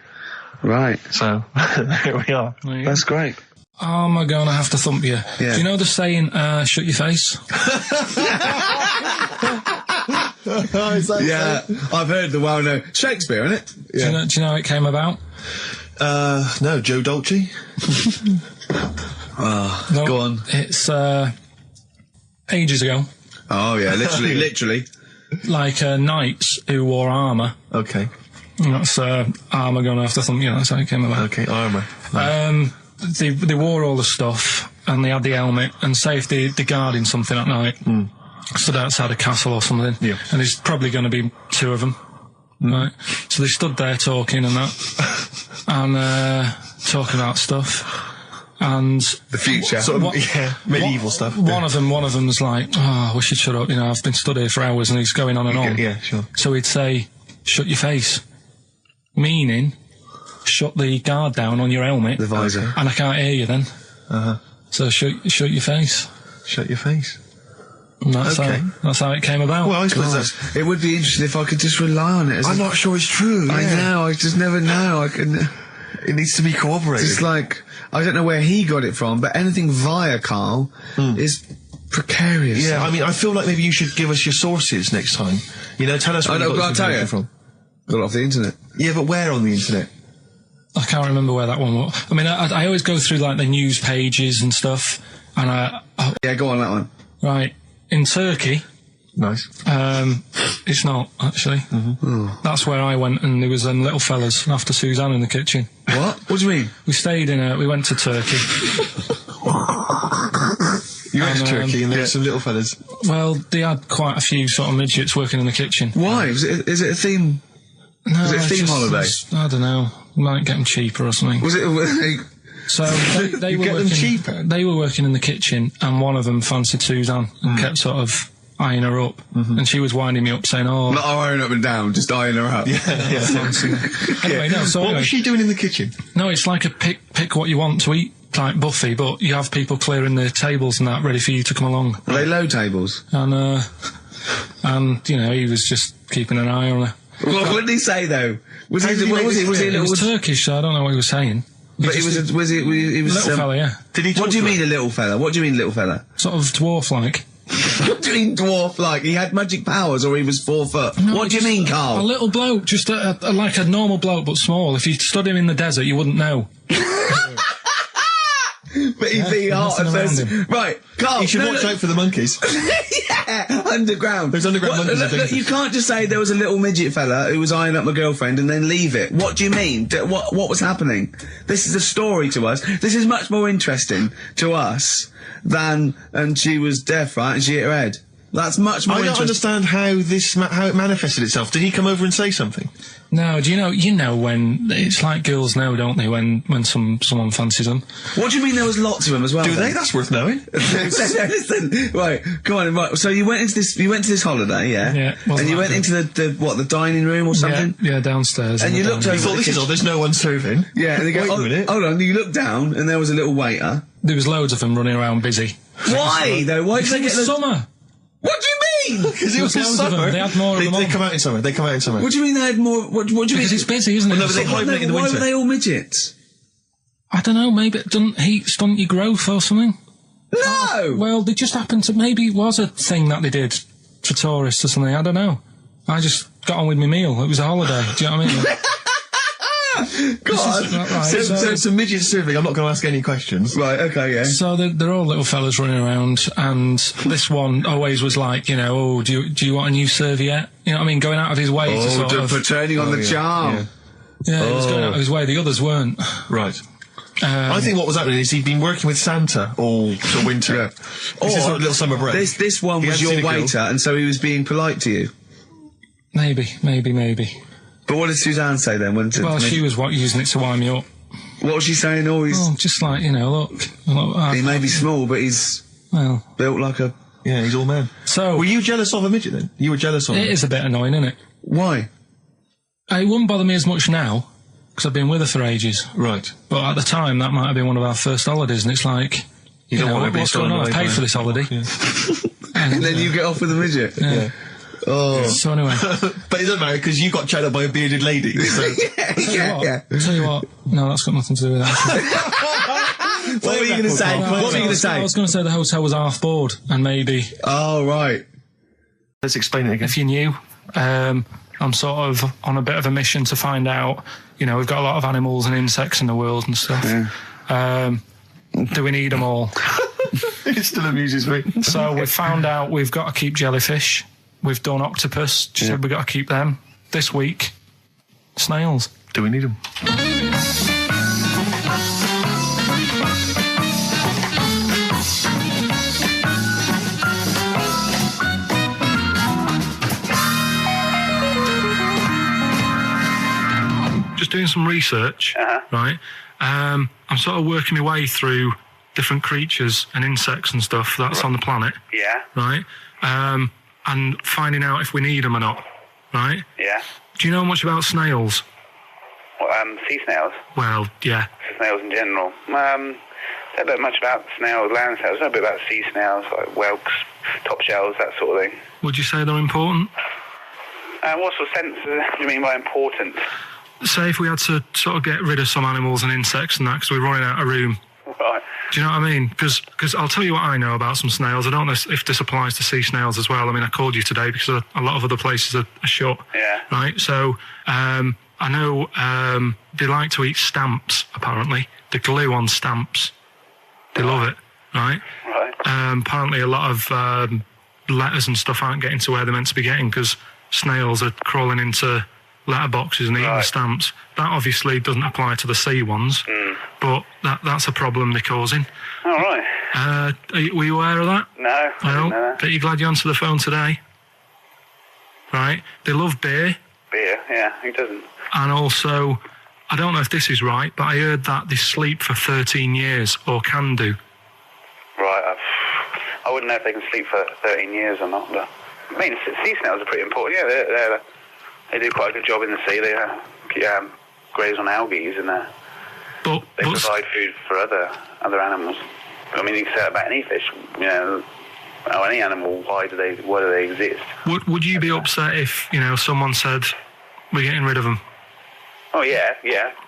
Right.
So, there we are.
That's great.
am I going to have to thump you?
Yeah.
Do you know the saying, shut your face?
Yeah, I've heard the well-known Shakespeare, innit? Yeah.
Do you know how it came about?
No, Joe Dolce.
No,
Go on.
It's ages ago.
Oh yeah, literally.
Like knights who wore armour.
Okay.
And that's armour going to have to thump you. That's how it came about.
Okay, armour.
They wore all the stuff and they had the helmet. And say if they're guarding something at night, stood outside a castle or something,
Yeah.
and there's probably going to be 2 of them. Right, so they stood there talking and that, and talking about stuff, and
The future.
Sort of, medieval stuff.
one of them's like, "Oh, we should shut up." You know, I've been stood here for hours, and he's going on and on.
Yeah, sure.
So he'd say, "Shut your face," meaning, shut the guard down on your helmet,
The visor.
and I can't hear you then. So shut your face.
Shut your face.
And that's
Okay.
that's how it came about.
Well, I suppose that's...
It would be interesting if I could just rely on it. As
I'm not sure it's true.
I know. I just never know. I can.
It needs to be corroborated.
It's like I don't know where he got it from, but anything via Carl is precarious.
Yeah, I mean, I feel like maybe you should give us your sources next time. You know, tell us where you got
I'll
this
tell you.
information from.
Got it off the internet.
Yeah, but where on the internet?
I can't remember where that one was. I mean, I always go through like the news pages and stuff, and
Yeah, go on that one.
right, in Turkey,
Nice.
it's not actually. That's where I went, and there was them little fellas after Suzanne in the kitchen.
What? What do you mean?
We went to Turkey.
You went to
And,
Turkey and there were some little fellas.
Well, they had quite a few sort of midgets working in the kitchen.
Why? Is it a theme?
No,
Was it a
it's
theme
just-
holiday?
I don't know. Might get them cheaper or something.
Was it?
So they were
get them
working,
cheaper?
They were working in the kitchen, and one of them fancied Suzanne and kept sort of eyeing her up, and she was winding me up saying, "Oh,
Not iron up and down, just eyeing her up.
anyway, no." So
What
anyway,
was she doing in the kitchen?
no, it's like a pick what you want to eat type buffet, but you have people clearing the tables and that ready for you to come along,
Are they low tables?
and you know, he was just keeping an eye on her.
What did he say though? Was he?
How did he
What
make
was he?
this
Was he a
clear?
It
little?
was Turkish, so I don't know what he was saying.
But he was. Was he? He was.
Little fella, yeah,
Did he talk
What do you
to
mean
her?
a little fella? What do you mean little fella?
sort of dwarf-like.
What do you mean dwarf like? He had magic powers or he was 4 foot? What do you mean,
A
Carl?
little bloke, just like a normal bloke, but small. If you stood him in the desert, you wouldn't know.
But he'd be hot
nothing
at
around
first.
him.
Right, Carl.
You should watch out for the monkeys.
Yeah, underground.
There's underground monkeys
Look,
are
look, you can't just say there was a little midget fella who was eyeing up my girlfriend and then leave it. What do you mean? What was happening? This is a story to us. This is much more interesting to us than, and she was deaf, right, and she hit her head. That's much more
I don't
interesting.
understand how it manifested itself. Did he come over and say something?
No, do you know when it's like girls know, don't they? When someone fancies them.
What do you mean there was lots of them as well?
Do
then?
they? That's worth knowing.
Listen, right, come on, right. So you went into this holiday, yeah?
Yeah, wasn't
And you
that
went
good?
into the dining room or something?
Yeah, downstairs.
And
in
you
the
looked
dining
over-
room.
Thought, this is odd, there's no one serving.
Yeah, and they go,
Wait a
oh,
minute.
hold on, you looked down and there was a little waiter.
There was loads of them running around busy.
Why, though? Why did
Because
they
it
get
was
the...
summer.
What do you mean?
Because it was
There was loads of
summer.
them. They had more of them
They
on.
come out in summer. They come out in summer.
What do you mean they had more... What do you mean?
Because it's busy, isn't it?
Well, no, but they
Summer.
hibernate in the
Why
winter.
were they all midgets?
I don't know, maybe it doesn't heat stunt your growth or something.
No!
Well, they just happened to, maybe it was a thing that they did for tourists or something, I don't know. I just got on with my meal. It was a holiday, do you know what I mean?
God.
Right,
So some midget serving. I'm not going to ask any questions.
Right, okay, yeah.
So they're all little fellas running around, and this one always was like, you know, oh, do you want a new serviette? You know what I mean? Going out of his way to sort of...
for turning on the charm.
Yeah, he was going out of his way. The others weren't.
Right. I think what was happening is he'd been working with Santa all the winter.
Yeah.
This is sort of little summer break.
This one
He
was
hadn't seen
your
a girl.
waiter, and so he was being polite to you.
Maybe.
But what did Suzanne say then?
Well, she was using it to wind me up.
What was she saying? Oh, he's...
Oh, just like, you know, look.
He may be small, but he's
Well,
built like a...
Yeah, he's all man.
so
Were you jealous of a midget then? You were jealous of him?
it is a bit annoying, isn't it?
Why?
It wouldn't bother me as much now, because I've been with her for ages.
Right.
But at the time, that might have been one of our first holidays, and it's like, you
don't
know,
want to be
what's going
thrown
on?
away
I paid
by
for
it.
this holiday.
Yeah.
And then you get off with a midget?
Yeah.
Oh.
So anyway,
But it doesn't matter because you got chatted up by a bearded lady. So.
yeah.
I'll tell you what, no, that's got nothing to do with that.
What were you going to say? What were you going to say?
I was going to say the hotel was half board, and maybe...
Oh, right.
Let's explain it again.
If you knew, I'm sort of on a bit of a mission to find out, we've got a lot of animals and insects in the world and stuff.
Yeah.
Do we need them all?
It still amuses me.
So we've found out we've got to keep jellyfish. We've done octopus. She said we've got to keep them. This week, snails.
Do we need them? Just doing some research, right? I'm sort of working my way through different creatures and insects and stuff that's on the planet.
Yeah.
Right? And finding out if we need them or not. Right?
Yeah.
Do you know much about snails?
Well, sea snails.
Well, yeah.
Snails in general. Don't know much about snails, land snails. I know a bit about sea snails, like whelks, top shells, that sort of thing.
Would you say they're important?
What sort of sense do you mean by important?
Say if we had to sort of get rid of some animals and insects and that because we're running out of room.
Right.
Do you know what I mean? Because I'll tell you what I know about some snails. I don't know if this applies to sea snails as well. I mean, I called you today because a lot of other places are shut.
Yeah.
Right? So I know they like to eat stamps, apparently. The glue on stamps. They love it. Right?
Right.
Apparently a lot of letters and stuff aren't getting to where they're meant to be getting because snails are crawling into letterboxes and eating the stamps. That obviously doesn't apply to the sea ones, but that's a problem they're causing.
All right.
Were you aware of that?
No, I didn't know that.
But you're glad you answered the phone today? Right? They love beer.
Beer, yeah, who doesn't?
And also, I don't know if this is right, but I heard that they sleep for 13 years, or can do.
Right, I wouldn't know if they can sleep for 13 years or not, but... I mean, sea snails are pretty important. Yeah, they do quite a good job in the sea. They graze on algae and they provide food for other animals. I mean, you can say that about any fish, or any animal. Why do they exist?
Would you be upset if someone said we're getting rid of them?
Oh yeah.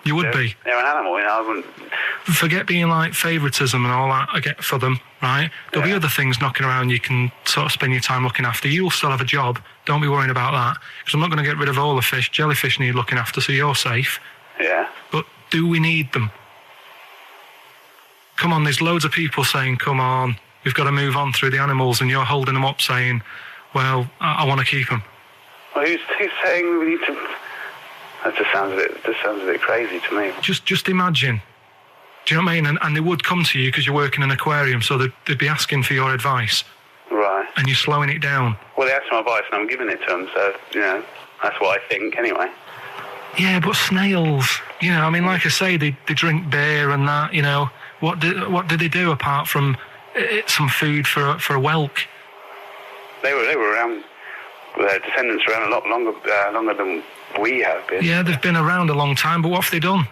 You would be.
They're an animal, I wouldn't.
Forget being like favouritism and all that I get for them, right? There'll be other things knocking around you can sort of spend your time looking after. You'll still have a job. Don't be worrying about that. Because I'm not going to get rid of all the fish. Jellyfish need looking after, so you're safe.
Yeah.
But do we need them? Come on, there's loads of people saying, come on, we've got to move on through the animals, and you're holding them up saying, well, I want to keep them.
Well, who's saying we need to... That just sounds a bit crazy to me.
Just imagine. Do you know what I mean? And they would come to you because you work in an aquarium, so they'd be asking for your advice.
Right.
And you're slowing it down.
Well, they asked my advice and I'm giving it to them, so, that's what I think anyway.
Yeah, but snails, I mean, like I say, they drink beer and that, What did they do apart from some food for a whelk?
They were around, their descendants around a lot longer than we have been.
Yeah, they've been around a long time, but what have they done?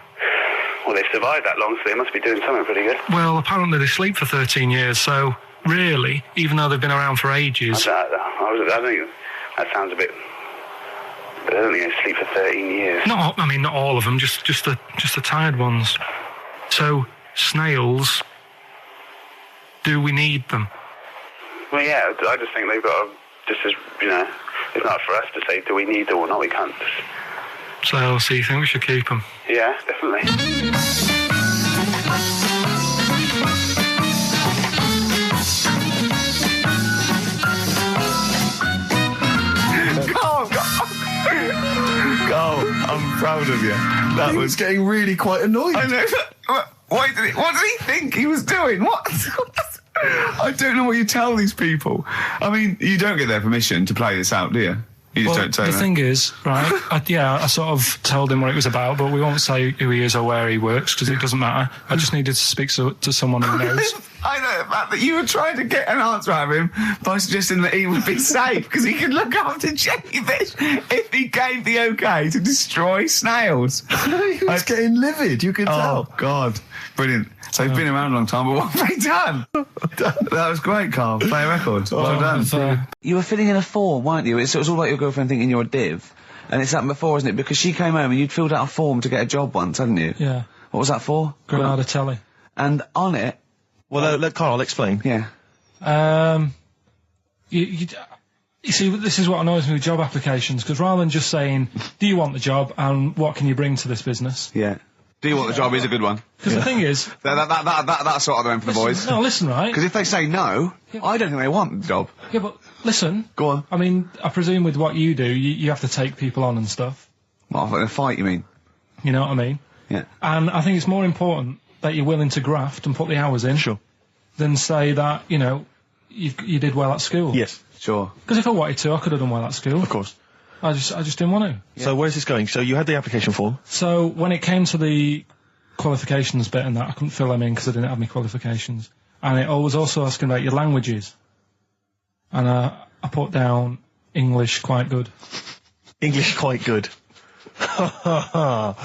Well, they've survived that long, so they must be doing something pretty good.
Well, apparently they sleep for 13 years, so really, even though they've been around for ages...
I think that sounds a bit... But I don't think they sleep for 13 years.
Not all of them, just the tired ones. So, snails, do we need them?
Well, yeah, I just think they've got to, just as, it's not for us to say, do we need them or not, we can't just...
So you think we should keep them?
Yeah, definitely.
Carl, I'm proud of you. That was
getting really quite annoyed.
I know. What did he think he was doing? What? I don't know what you tell these people. I mean, you don't get their permission to play this out, do you? You just don't say
the
that.
thing is, right, I sort of told him what it was about, but we won't say who he is or where he works, because it doesn't matter. I just needed to speak to someone who knows.
I know the fact that you were trying to get an answer out of him by suggesting that he would be safe, because he could look after jellyfish if he gave the okay to destroy snails.
He was getting livid, you could tell.
Oh, God. Brilliant. So he's been around a long time, but what have they done? That was great, Carl. Play a record. Well done.
You were filling in a form, weren't you? It was all like your girlfriend thinking you're a div. And it's happened before, isn't it? Because she came home and you'd filled out a form to get a job once, hadn't you?
Yeah.
What was that for?
Granada Telly.
and on it,
Well, let Carl explain.
yeah.
You see, this is what annoys me with job applications, because rather than just saying, do you want the job and what can you bring to this business?
Yeah. Do you want the job is a good one.
Because the thing is...
That's sort of the one for the boys.
No, listen, right?
Because if they say no, I don't think they want the job.
Yeah, but listen.
Go on.
I mean, I presume with what you do, you have to take people on and stuff.
What, in a fight, you mean?
You know what I mean?
Yeah.
And I think it's more important that you're willing to graft and put the hours in.
Sure.
Than say that, you know, you did well at school.
Yes.
Sure.
Because if I wanted to, I could have done well at school.
Of course.
I just didn't want to.
Yeah. So where's this going? So you had the application form.
So when it came to the qualifications bit and that, I couldn't fill them in because I didn't have my qualifications. And it was also asking about your languages. And I put down English quite good.
English quite good.
And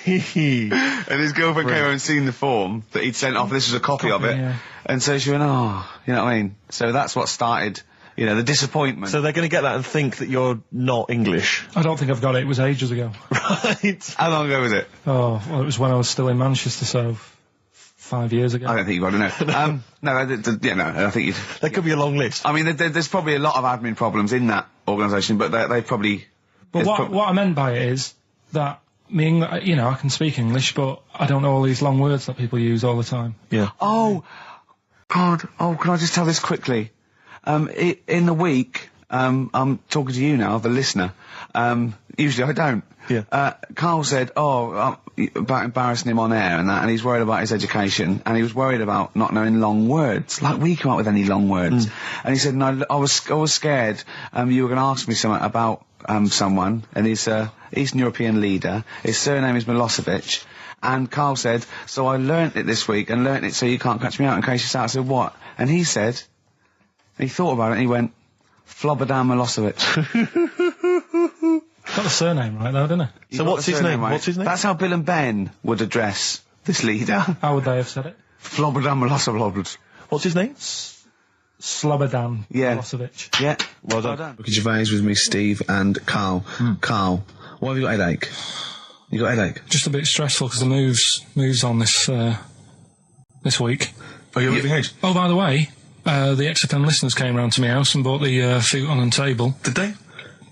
his girlfriend came over and seen the form that he'd sent off. This was a copy of it.
Yeah.
And so she went, oh, you know what I mean? So that's what started, you know, the disappointment.
So they're going to get that and think that you're not English.
I don't think I've got it. It was ages ago.
Right.
How long ago was it?
Oh, well, it was when I was still in Manchester, so 5 years ago.
I don't think you've got to know. No, I think you'd...
There could be a long list.
I mean, there's probably a lot of admin problems in that organisation, but they probably...
But what I meant by it is that you know, I can speak English, but I don't know all these long words that people use all the time.
Yeah.
Oh, God. Oh, can I just tell this quickly? In the week, I'm talking to you now, the listener. Usually I don't.
Yeah.
Carl said, about embarrassing him on air and that, and he's worried about his education, and he was worried about not knowing long words. Like, we come up with any long words. And he said, no, I was scared, you were going to ask me something about, someone, and he's Eastern European leader. His surname is Milosevic. And Carl said, so I learnt it this week, and learnt it so you can't catch me out in case you say. I said, what? And he said, he thought about it, and he went, Flobodan Milosevic.
Got the surname right, though, didn't he?
So what's his name?
Right?
What's his name?
That's how Bill and Ben would address this leader.
How would they have said it?
Flobodan Milosevic.
What's his name?
Slobodan Milosevic.
Yeah.
Well done.
Ricky Gervais with me, Steve and Carl. Carl, why have you got a headache? You got a headache?
Just a bit stressful because the moves on this week.
Are you moving house?
Oh, by the way, the XFM listeners came round to my house and bought the futon and table.
Did they?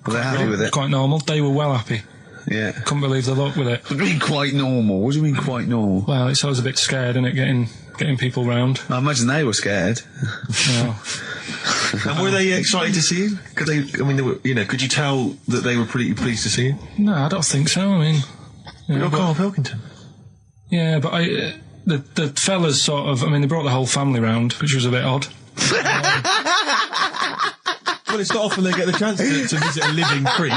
Well, they're happy with it.
Quite normal. They were well happy.
Yeah.
Couldn't believe the luck with it.
What do you mean quite normal? What do you mean quite normal?
Well, it's always a bit scared, isn't it, getting people round.
I imagine they were scared.
Yeah.
And were they excited to see you? Could you tell that they were pretty pleased to see you?
No, I don't think so. I mean...
You're Karl Pilkington.
Yeah, but the fellas sort of... I mean, they brought the whole family round, which was a bit odd.
Well, it's not often they get the chance to visit a living creek.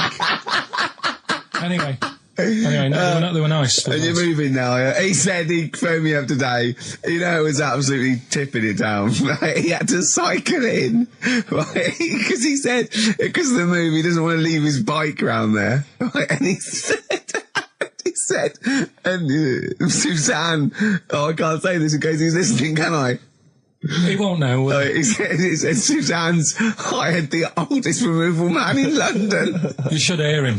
Anyway, no, they were nice.
And you're moving now, yeah? He said he phoned me up today. You know, it was absolutely tipping it down. Right? He had to cycle in. Right? Because he said, because of the move, he doesn't want to leave his bike round there. Right? And he said, and Suzanne, I can't say this in case he's listening, can I?
He won't know.
He said Suzanne's hired the oldest removal man in London.
You should hear him.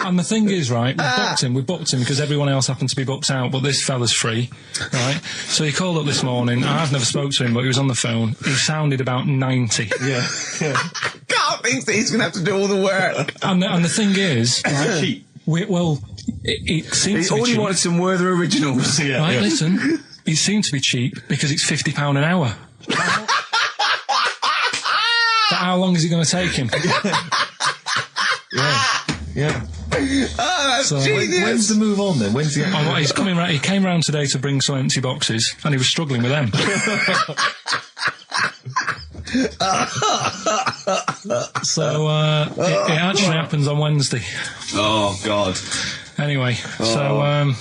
And the thing is, right, we booked him because everyone else happened to be booked out, but this fella's free, right? So he called up this morning. I've never spoke to him, but he was on the phone. He sounded about 90.
Yeah.
Carl thinks that he's going to have to do all the work.
And the thing is, right,
cheap.
It seems to be
All he
cheap.
wanted some Werther originals.
Yeah,
Right,
yeah.
listen, it seemed to be cheap because it's £50 an hour. But how long is it going to take him?
Yeah.
Oh, that's
So-
genius.
When's the move on then? When's the...
Oh, he's coming round. He came round today to bring some empty boxes, and he was struggling with them. So it actually happens on Wednesday.
Oh, God.
Anyway, so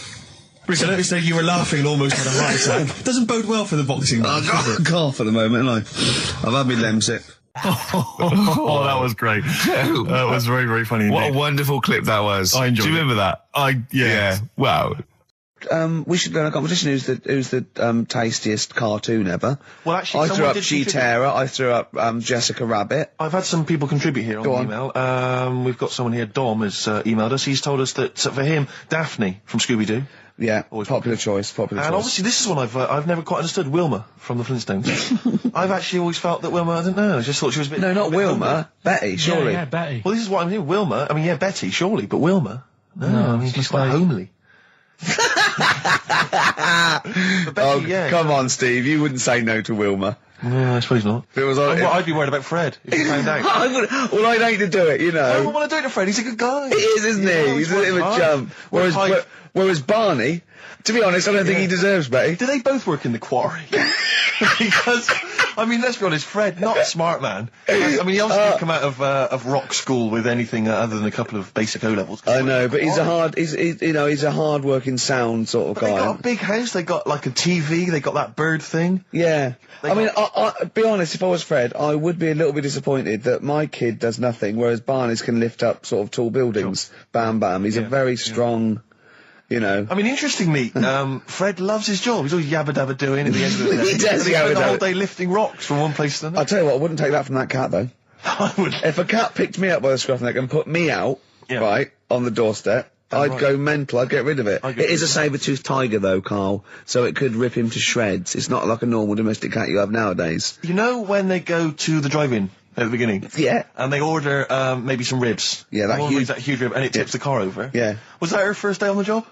Richard, let me say you were laughing and almost had a heart attack. Doesn't bode well for the boxing match, does it?
Cough at the moment, and I've had my lemsip.
Oh, that was great. That was very, very funny indeed.
What a wonderful clip that was.
I enjoyed
Do you
it.
remember that? Yeah. Wow.
We should go in a competition. Who's the tastiest cartoon ever?
Well, actually,
I threw
someone
up
did
Cheetara. I threw up Jessica Rabbit.
I've had some people contribute here on
Go
the
on.
email. We've got someone here, Dom, has emailed us. He's told us that for him, Daphne from Scooby-Doo.
Yeah,
Always
popular choice.
And obviously, this is one I've never quite understood. Wilma from the Flintstones. I've actually always felt that Wilma. I don't know. I just thought she was a bit.
No, not
a bit
Wilma.
homely.
Betty, surely.
Yeah, Betty.
Well, this is what I'm hearing. Wilma. I mean, yeah, Betty, surely, but Wilma. No, I mean, she's quite homely. But Betty, yeah.
Come on, Steve. You wouldn't say no to Wilma.
No, I suppose not.
If it was on,
I'd be worried about Fred if he found out.
I'd hate to do it, you know.
I don't want to do it to Fred. He's a good guy.
He is, isn't he? He's a bit of a chump. Whereas Barney, to be honest, I don't think he deserves Betty.
Do they both work in the quarry? Because, I mean, let's be honest, Fred, not a smart man. I mean, he obviously didn't come out of rock school with anything other than a couple of basic O-levels.
I know, but he's a hard-working, sound sort of guy.
They got a big house, they got like a TV, they got that bird thing.
Yeah. I be honest, if I was Fred, I would be a little bit disappointed that my kid does nothing, whereas Barney's can lift up sort of tall buildings. Sure. Bam, bam. He's a very strong... You know.
I mean, interestingly, Fred loves his job. He's always yabba-dabba doing at the end of the day.
He does
the whole day lifting rocks from one place to another.
I'll tell you what, I wouldn't take that from that cat, though.
I would.
If a cat picked me up by the scruff neck and put me out, right, on the doorstep, I'd go mental. I'd get rid of it. It is a saber-toothed tiger, though, Carl, so it could rip him to shreds. It's not like a normal domestic cat you have nowadays.
You know when they go to the drive-in at the beginning?
Yeah.
And they order, maybe some ribs.
Yeah, that
huge rib, and it tips the car over.
Yeah.
Was that her first day on the job?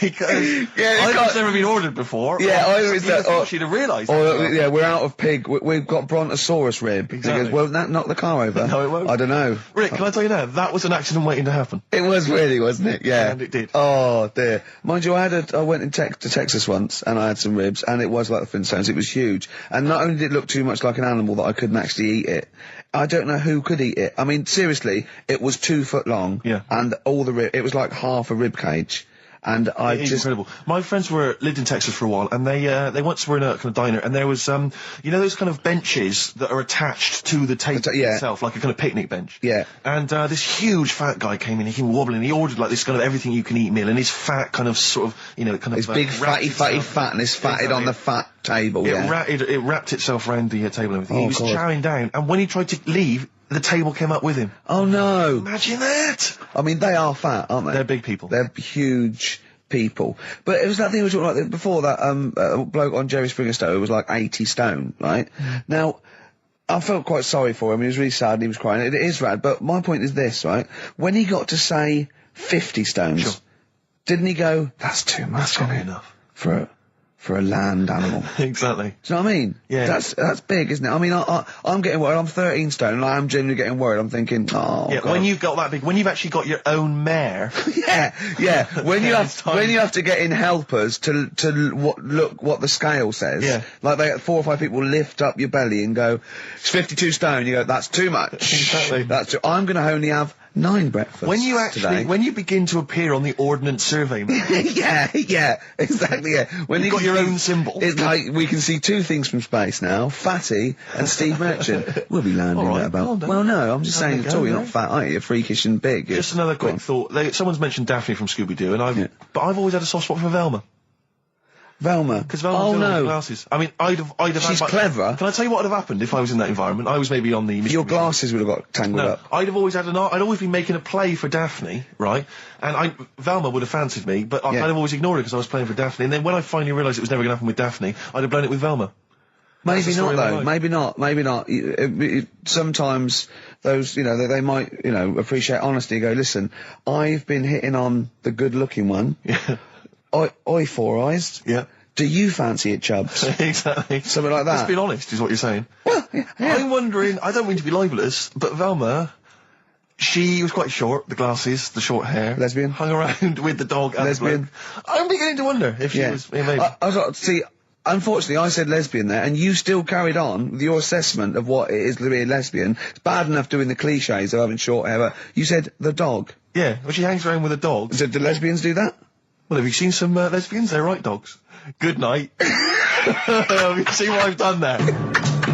Because I've never been ordered before.
Yeah,
she'd have realised.
Yeah, we're out of pig. We've got Brontosaurus rib.
Exactly.
He goes, well, that knock the car over.
No, it won't.
I don't know.
Rick, can I tell you now? That was an accident waiting to happen.
It was really, wasn't it? Yeah.
And it did.
Oh, dear. Mind you, I went to Texas once, and I had some ribs, and it was like the Flintstones. It was huge. And not only did it look too much like an animal that I couldn't actually eat it, I don't know who could eat it. I mean, seriously, it was 2 foot long.
Yeah.
And all the it was like half a rib cage. And
it's incredible. My friends lived in Texas for a while, and they once were in a kind of diner, and there was you know those kind of benches that are attached to the table itself, like a kind of picnic bench.
Yeah.
And this huge fat guy came in, he came wobbling, he ordered like this kind of everything you can eat meal, and his fat kind of sort of
his big fatty fatness fatted on the fat table.
It wrapped itself around the table and everything. He was chowing down, and when he tried to leave, the table came up with him.
Oh no!
Imagine that!
I mean, they are fat, aren't they?
They're big people.
They're huge people. But it was that thing we were talking about before, that bloke on Jerry Springer Show who was like 80 stone, right? Now, I felt quite sorry for him. He was really sad and he was crying. It is rad, but my point is this, right? When he got to say 50 stones, didn't he go, that's too much,
That's not enough.
For a land animal.
Exactly.
Do you know what I mean?
Yeah.
That's big, isn't it? I mean, I'm getting worried. I'm 13 stone, and I am genuinely getting worried. I'm thinking, oh,
yeah.
God.
When you've got that big, when you've actually got your own mare.
yeah. When you have to get in helpers to look what the scale says.
Yeah.
Like 4 or 5 people lift up your belly and go, it's 52 stone. You go, that's too much.
Exactly.
I'm going to only have 9 breakfasts
when you begin to appear on the Ordnance Survey map.
yeah, exactly, yeah. When
you've got your own symbol.
It's like, we can see 2 things from space now, Fatty and Steve Merchant. We'll be landing at about... Well, no, I'm just saying at all, you're not fat, are you? You're freakish and big.
Just another quick thought. Someone's mentioned Daphne from Scooby-Doo, but I've always had a soft spot for Velma.
Velma?
Because Velma glasses. I mean, I'd have
She's clever.
Can I tell you what would have happened if I was in that environment? I was maybe on the...
Your glasses would have got tangled up.
I'd have always had I'd always been making a play for Daphne, right? And Velma would have fancied me, but I'd have always ignored it because I was playing for Daphne. And then when I finally realised it was never going to happen with Daphne, I'd have blown it with Velma.
Maybe not, though. Maybe not. Sometimes those, they might, appreciate honesty and go, listen, I've been hitting on the good-looking one.
Yeah.
Oi, Four Eyes.
Yeah.
Do you fancy it, Chubbs?
Exactly.
Something like that.
Let's be honest, is what you're saying.
Well, yeah.
I'm wondering, I don't mean to be libelous, but Velma, she was quite short, the glasses, the short hair.
Lesbian.
Hung around with the dog and
lesbian.
The bloke. I'm beginning to wonder if she was... Yeah, maybe.
I was like, see... Unfortunately, I said lesbian there, and you still carried on with your assessment of what it is to be a lesbian. It's bad enough doing the cliches of having short hair, but you said the dog.
Yeah, well, she hangs around with a dog.
So do lesbians do that?
Well, have you seen some lesbians? They're right dogs. Good night. Have you seen what I've done there?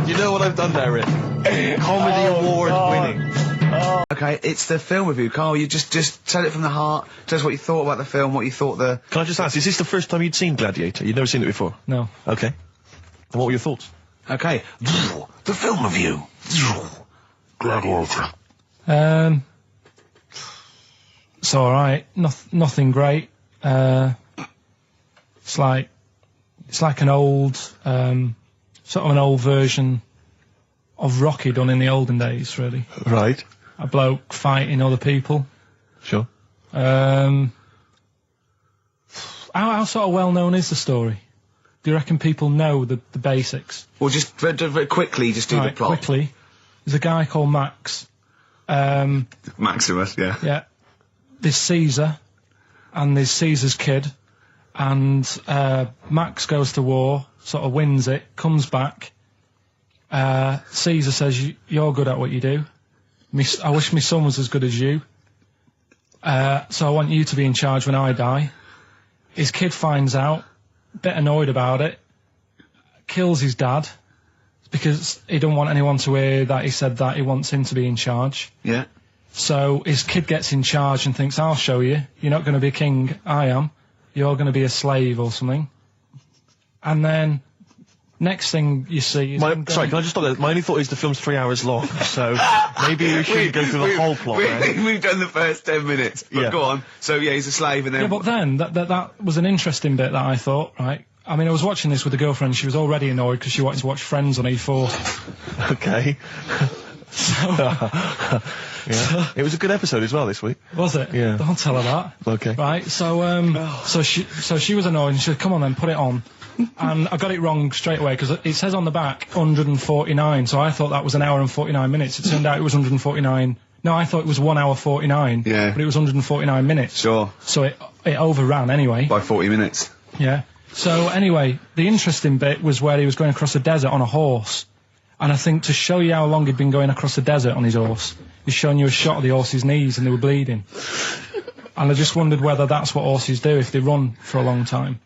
You know what I've done there, Rick? Comedy award winning.
Okay, it's the film review. Carl, you just tell it from the heart. Tell us what you thought about the film, what you thought the...
Can I just ask, is this the first time you'd seen Gladiator? You'd never seen it before?
No.
Okay. And what were your thoughts?
Okay. The film review. Gladiator.
it's all right. Nothing great. It's like an old, sort of an old version of Rocky done in the olden days, really.
Right.
A bloke fighting other people.
Sure.
How sort of well known is the story? Do you reckon people know the basics?
Well, just very quickly, just do the plot.
Quickly. There's a guy called Max.
Maximus, yeah.
Yeah. There's Caesar, and there's Caesar's kid, and Max goes to war, sort of wins it, comes back. Caesar says, "You're good at what you do. I wish my son was as good as you. So I want you to be in charge when I die." His kid finds out, a bit annoyed about it, kills his dad, because he don't want anyone to hear that he said that he wants him to be in charge.
Yeah.
So his kid gets in charge and thinks, "I'll show you. You're not going to be king. I am. You're going to be a slave or something." And then next thing you see is...
Sorry, can I just stop there? My only thought is the film's 3 hours long, so maybe we shouldn't go through the whole plot.
We've done the first 10 minutes, but go on. So, yeah, he's a slave and then...
Yeah, but then, that was an interesting bit that I thought, right? I mean, I was watching this with a girlfriend, she was already annoyed because she wanted to watch Friends on E4.
Okay. Yeah. It was a good episode as well this week.
Was it?
Yeah.
Don't tell her that.
Okay.
Right, so she was annoyed and she said, "Come on then, put it on." And I got it wrong straight away because it says on the back 149, so I thought that was an hour and 49 minutes. It turned out it was 149. No, I thought it was 1 hour 49.
Yeah.
But it was 149 minutes.
Sure.
So it overran anyway.
By 40 minutes.
Yeah. So anyway, the interesting bit was where he was going across the desert on a horse. And I think to show you how long he'd been going across the desert on his horse, he's showing you a shot of the horse's knees and they were bleeding. And I just wondered whether that's what horses do if they run for a long time.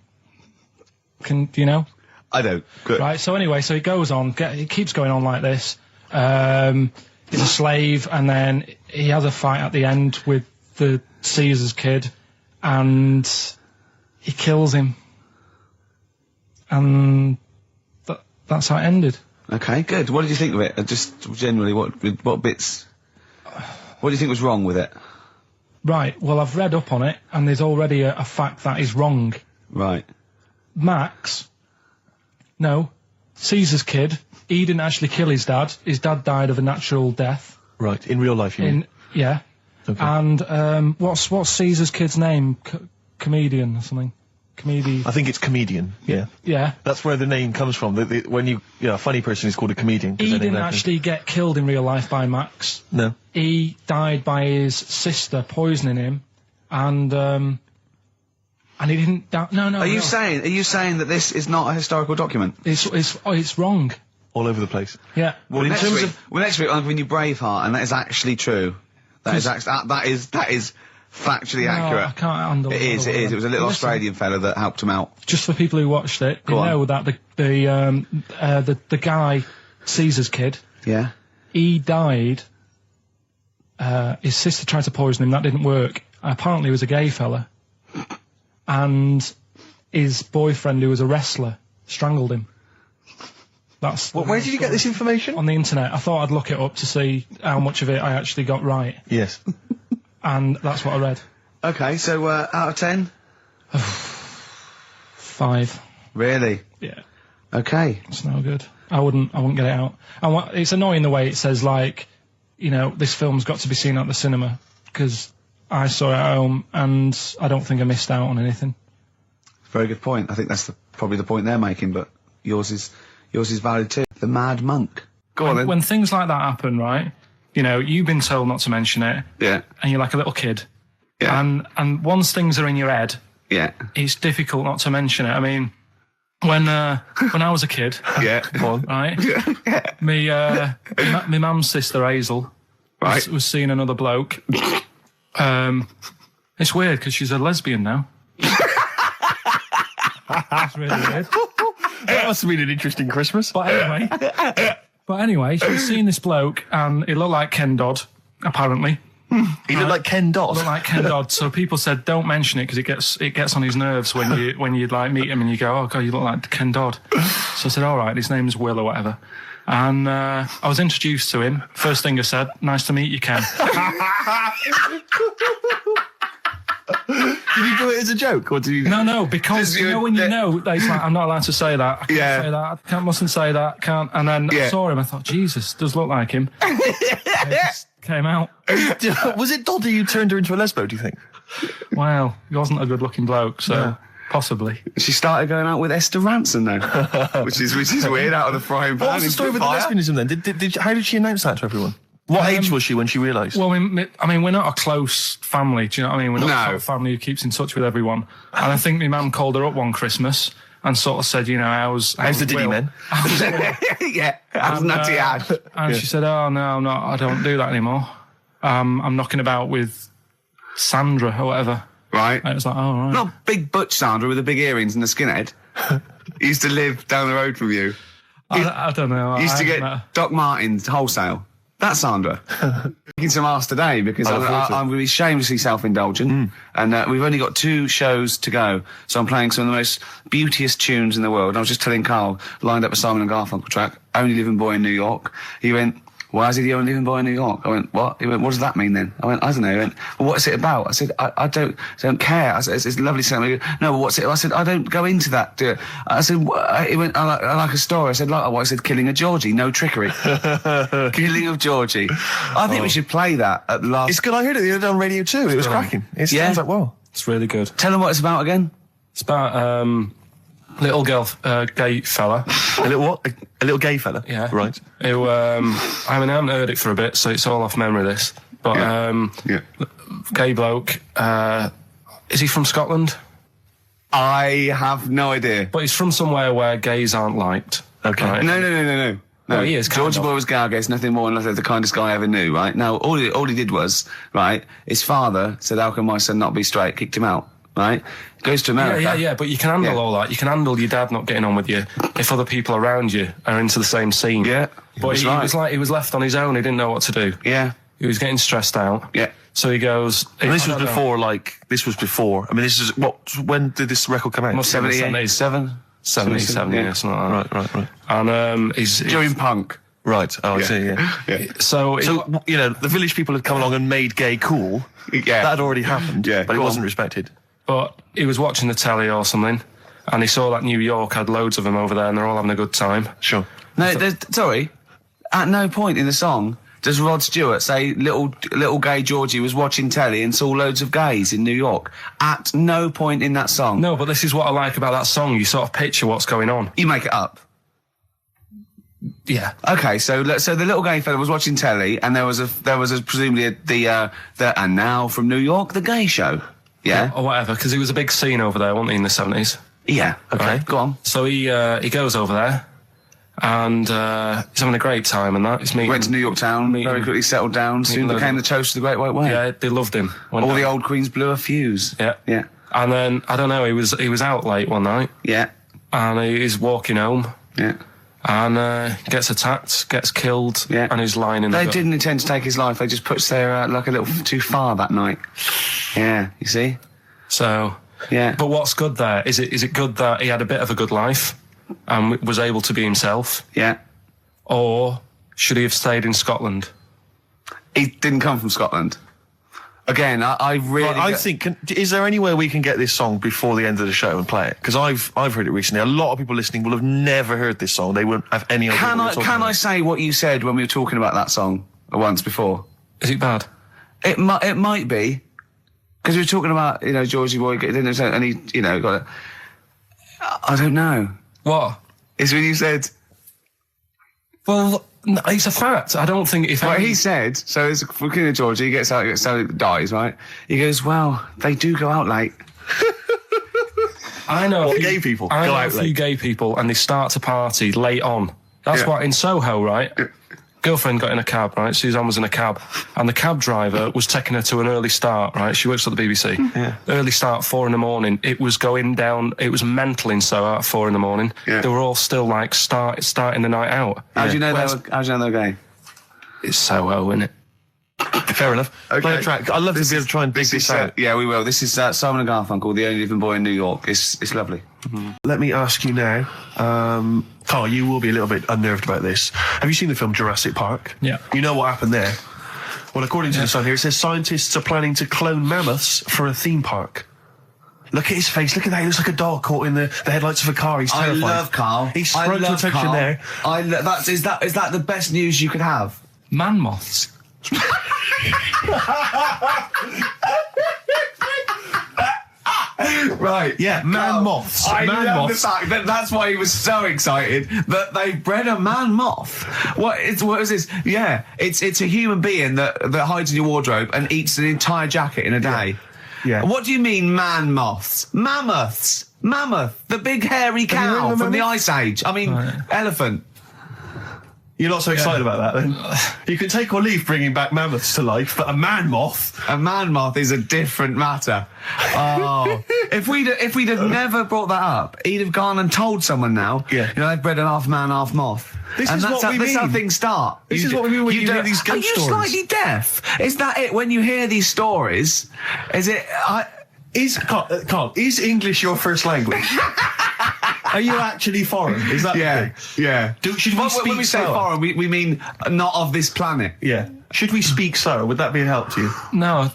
Do you know?
I don't. Good.
Right, so anyway, so he goes on, he keeps going on like this. He's a slave, and then he has a fight at the end with the Caesar's kid, and he kills him. And that's how it ended.
Okay, good. What did you think of it? Just generally, what bits... What do you think was wrong with it?
Right, well, I've read up on it, and there's already a fact that is wrong.
Right.
Caesar's kid, he didn't actually kill his dad. His dad died of a natural death.
Right, in real life, you mean?
Yeah.
Okay.
And what's Caesar's kid's name? Comedian or something?
I think it's comedian. Yeah.
Yeah.
That's where the name comes from. When a funny person is called a comedian.
He didn't actually get killed in real life by Max.
No.
He died by his sister poisoning him, and he didn't. No.
Are you saying that this is not a historical document?
It's wrong.
All over the place.
Yeah.
Well, next week I'm giving you Braveheart, and that is actually true. That is factually accurate.
I can't handle it.
It is. It was a little Australian fella that helped him out.
Just for people who watched it, you know that the guy, Caesar's kid.
Yeah.
He died. His sister tried to poison him. That didn't work. Apparently, he was a gay fella, and his boyfriend, who was a wrestler, strangled him.
Where did you get this information?
On the internet. I thought I'd look it up to see how much of it I actually got right.
Yes.
And that's what I read.
Okay, so out of 10?
5.
Really?
Yeah.
Okay.
It's no good. I wouldn't get it out. It's annoying the way it says, like, you know, this film's got to be seen at the cinema, because I saw it at home and I don't think I missed out on anything.
Very good point. I think that's probably the point they're making, but yours is valid too. The Mad Monk. Go on then.
When things like that happen, right, you know, you've been told not to mention it.
Yeah.
And you're like a little kid.
Yeah.
And once things are in your head,
yeah,
it's difficult not to mention it. I mean, when I was a kid,
yeah,
right,
yeah,
my mum's sister Hazel,
right,
was seeing another bloke. It's weird because she's a lesbian now. That's really weird.
That must have been an interesting Christmas.
But anyway, she was seeing this bloke, and he looked like Ken Dodd, apparently.
He looked like Ken Dodd.
Looked like Ken Dodd. So people said, don't mention it because it gets on his nerves when you like meet him and you go, oh god, you look like Ken Dodd. So I said, all right, his name's Will or whatever. And I was introduced to him. First thing I said, nice to meet you, Ken.
Did you do it as a joke, or did you?
No, because you know when you know, it's like, I'm not allowed to say that. I can't say that. I mustn't say that. Can't. And then I saw him. I thought, Jesus, does look like him. It just came out.
Was it Doddy who turned her into a lesbo? Do you think?
Well, he wasn't a good-looking bloke, so possibly.
She started going out with Esther Ranson then, which is weird. Out of the frying pan.
What was the story with the lesbianism then? How did she announce that to everyone? What age was she when she realised?
Well, I mean, we're not a close family. Do you know what I mean? We're not a sort of family who keeps in touch with everyone. And I think my mum called her up one Christmas and sort of said, you know, how's
the Diddy men?
How's Nutty Ash?
And she said, oh, no, I don't do that anymore. I'm knocking about with Sandra or whatever.
Right.
And it was like, oh, right.
Not big butch Sandra with the big earrings and the skinhead. He used to live down the road from you.
I don't know.
He used to get Doc Martens wholesale. That's Sandra. Making some ass today because I'm going to be shamelessly self-indulgent, and we've only got 2 shows to go, so I'm playing some of the most beauteous tunes in the world. And I was just telling Carl, lined up a Simon and Garfunkel track, Only Living Boy in New York. He went, why is he the only living boy in New York? I went, what? He went, what does that mean then? I went, I don't know. He went, well, what's it about? I said, I don't care. I said, it's a lovely song. He went, no, but what's it? I said, I don't go into that. I said, he went, I like a story. I said, like what? I said, killing of Georgie, no trickery. Killing of Georgie. I think we should play that at the last.
It's good. I heard it the other day on Radio 2. It was cracking. It sounds like, well.
It's really good.
Tell them what it's about again.
It's about little gay fella.
A little what? A little gay fella?
Yeah.
Right.
Who, I mean, I haven't heard it for a bit, so it's all off memory, this. But, gay bloke. Is he from Scotland?
I have no idea.
But he's from somewhere where gays aren't liked.
Okay.
Right?
No.
No, he is.
George Boy was gay, I guess, nothing more than the kindest guy I ever knew, right? Now, all he did was, right, his father said, how can my son not be straight? Kicked him out, right? Goes to America.
Yeah, but you can handle all that. You can handle your dad not getting on with you if other people around you are into the same scene.
Yeah.
But he was like, he was left on his own. He didn't know what to do.
Yeah.
He was getting stressed out.
Yeah.
So he goes...
And this was before. I mean, this is... when did this record come out?
77?
77, yeah, something like that.
Right.
And he's...
During punk.
Right, I see, yeah.
So,
you know, the village people had come along and made gay cool.
Yeah.
That had already happened, but it wasn't respected.
But he was watching the telly or something, and he saw that New York had loads of them over there, and they're all having a good time.
Sure.
No, sorry. At no point in the song does Rod Stewart say little gay Georgie was watching telly and saw loads of gays in New York. At no point in that song.
No, but this is what I like about that song. You sort of picture what's going on.
You make it up.
Yeah.
Okay, so the little gay fella was watching telly, and there was presumably the and now from New York, the gay show. Yeah.
Or whatever, because it was a big scene over there, wasn't he, in the 70s?
Yeah. Okay.
Right?
Go on.
So he goes over there, and he's having a great time and that. He's meeting...
Went to New York town, very quickly settled down, soon became the toast of the Great White Way.
Yeah, they loved him.
All the old queens blew a fuse.
Yeah.
Yeah.
And then, I don't know, he was out late one night.
Yeah.
And he's walking home.
Yeah.
And gets attacked, gets killed, and he's lying in the...
They didn't intend to take his life, they just pushed their luck a little too far that night. Yeah, you see?
So...
Yeah.
But what's good there? Is it good that he had a bit of a good life and was able to be himself?
Yeah.
Or should he have stayed in Scotland?
He didn't come from Scotland. Again, I really...
Right, I think... is there any way we can get this song before the end of the show and play it? Because I've heard it recently. A lot of people listening will have never heard this song. They won't have any idea what we're talking about.
Can I say what you said when we were talking about that song once before?
Is it bad?
It might be. Because we were talking about, Georgie Boy, and he, got it. I don't know.
What?
It's when you said...
Well, no, it's a fact. I don't think if...
Right, he said, so it's looking at Georgie, he gets out, so dies, right? He goes, well, they do go out late.
I know. Gay people
I
go
know
out
a few
late.
gay people, and they start to party late on. That's why in Soho, right? Girlfriend got in a cab, right? Suzanne was in a cab, and the cab driver was taking her to an early start, right? She works at the BBC.
Yeah.
Early start, 4 a.m. It was going down. It was mental in Soho at 4 a.m.
Yeah.
They were all still like starting the night out.
How do you know they're gay?
It's Soho, isn't it?
Fair enough.
Okay.
Play a track. I'd love to be able to try and dig this out.
Yeah, we will. This is Simon and Garfunkel, The Only Living Boy in New York. It's lovely.
Mm-hmm. Let me ask you now, Carl, you will be a little bit unnerved about this. Have you seen the film Jurassic Park?
Yeah.
You know what happened there? Well, according to the Sun here, it says scientists are planning to clone mammoths for a theme park. Look at his face. Look at that. He looks like a dog caught in the headlights of a car. He's terrified.
I love Carl.
He's sprung to attention
Carl.
there.
Is that the best news you could have?
Man moths.
Right.
Yeah, man moths.
I
Man
love
moths.
the fact that that's why he was so excited that they bred a man moth. What is this? Yeah, it's a human being that hides in your wardrobe and eats an entire jacket in a day.
Yeah.
What do you mean, man moths? Mammoths. Mammoth, the big hairy cow from the Ice Age. I mean, elephant.
You're not so excited about that, then? You can take or leave bringing back mammoths to life, but a man moth...
A man moth is a different matter. Oh, if we'd have never brought that up, he'd have gone and told someone now.
Yeah.
You know, they've bred an half man, half moth.
This is what we
That's how
mean.
things start.
This is what we mean when you hear these ghost
Are you
stories.
slightly deaf? Is that it? When you hear these stories, is it?
Carl, is English your first language? Are you actually foreign? Is that the thing?
Yeah.
Should we speak
when we say
sour?
foreign, we mean not of this planet.
Yeah. Should we speak sour? Would that be a help to you?
No,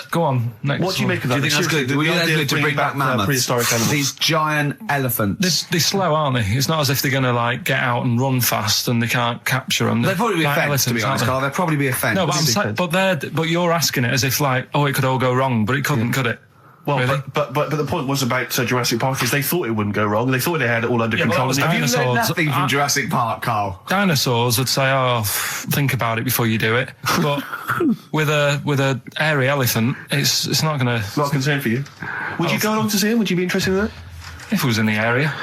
go on. Next
What do you
one.
make of that?
Do you think that's good? Do you think that's good to bring back mammoths?
Prehistoric animals.
These giant elephants.
They're slow, aren't they? It's not as if they're going to like get out and run fast and they can't capture them.
They'd probably be a
like
fence, to be
elephants,
honest,
aren't
Carl. They'd probably be a fence.
they? No, but I'm saying, but you're asking it as if like, oh, it could all go wrong, but it couldn't, could it?
Well,
Really?
but the point was about Jurassic Park is they thought it wouldn't go wrong. They thought they had it all under
Yeah, but
control.
that was
And
Have you learned
dinosaurs.
nothing from Jurassic Park, Carl?
Dinosaurs would say, "Oh, think about it before you do it." But with a hairy elephant, it's not going to.
not a concern for you. Would you go along to see him? Would you be interested in that?
If it was in the area,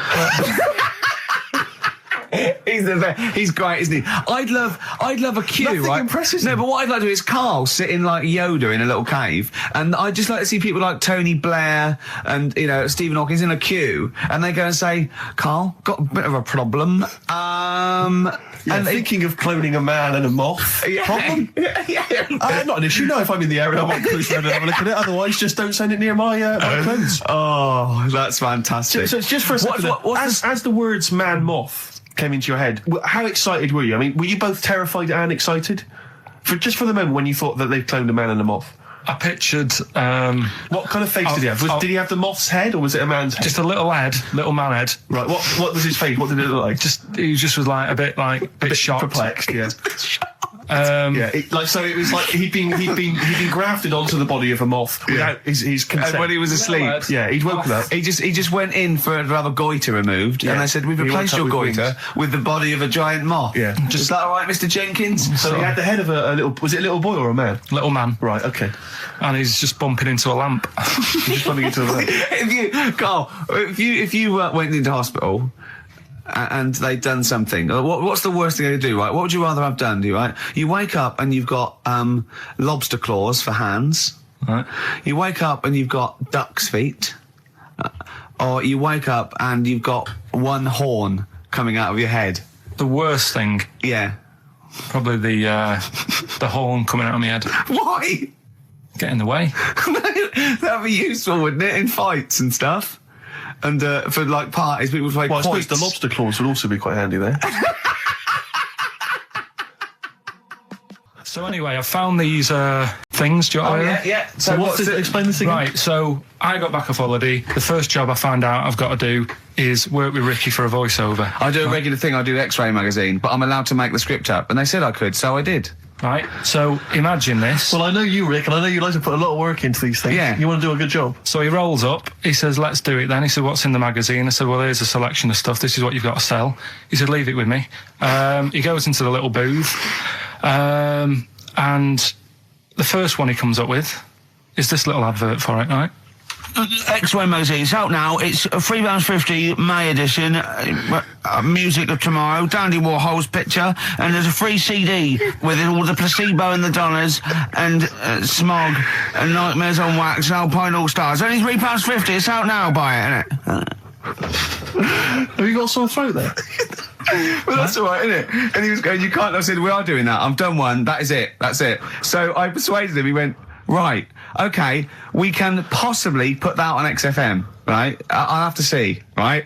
He's great, isn't he? I'd love a queue,
Nothing
right?
impresses
No,
him.
but what I'd like to do is Carl sitting like Yoda in a little cave, and I'd just like to see people like Tony Blair and Stephen Hawking's in a queue, and they go and say, "Carl, got a bit of a problem."
And thinking of cloning a man and a moth. Problem? Not an issue. No, if I'm in the area, I might cruise around and have a look at it. Otherwise, just don't send it near my clothes.
Oh, that's fantastic.
So it's just for a second. As the words "man moth" came into your head, how excited were you? I mean, were you both terrified and excited? Just for the moment when you thought that they'd cloned a man and a moth.
I pictured
What kind of face did he have? Did he have the moth's head or was it a man's head?
just a little man head.
Right. What was his face? What did it look like?
He just was like a bit shocked,
perplexed. Yeah.
Yeah,
It was like he'd been grafted onto the body of a moth without his consent.
And when he was asleep,
He'd woken up.
he just went in to have a goiter removed, and they said, "We've
He
replaced
woke
your
up with
goiter with the body of a giant moth."
Yeah.
Is that all right, Mr. Jenkins?
So he had the head of a little. Was it a little boy or a man?
little man,
Right. Okay.
and he's just bumping into a lamp.
Just running into a lamp.
if you went into hospital and they'd done something, what's the worst thing they do, right? What would you rather have done, right? You wake up and you've got lobster claws for hands.
Right.
You wake up and you've got duck's feet. Or you wake up and you've got one horn coming out of your head.
The worst thing,
Yeah.
probably the horn coming out of my head.
Why?
Get in the way.
That'd be useful, wouldn't it, in fights and stuff? And for like parties, people would play
Well, I suppose
quoits.
the lobster claws would also be quite handy there.
So anyway, I found these things. Do you want to hear?
yeah.
So explain this again.
Right, so I got back off holiday. The first job I found out I've got to do is work with Ricky for a voiceover.
I do a regular thing. I do X-Ray magazine, but I'm allowed to make the script up, and they said I could, so I did.
Right, so imagine this.
Well, I know you, Rick, and I know you like to put a lot of work into these things.
Yeah.
You want to do a good job.
So he rolls up, he says, "Let's do it then." He said, "What's in the magazine?" I said, "Well, here's a selection of stuff. This is what you've got to sell." He said, "Leave it with me." He goes into the little booth, and the first one he comes up with is this little advert for it, right?
X-Ray magazine. It's out now. It's £3.50 May edition. Music of Tomorrow. Dandy Warhol's picture, and there's a free CD with all the Placebo and the Donners and Smog and Nightmares on Wax and Alpine All Stars. Only £3.50. It's out now. Buy it, innit?
Have you got a sore throat there?
Well, that's all right, isn't it? And he was going, "You can't." I said, "We are doing that. I've done one. That is it. That's it." So I persuaded him. He went, "Right, okay, we can possibly put that on XFM, right? I'll have to see, right?"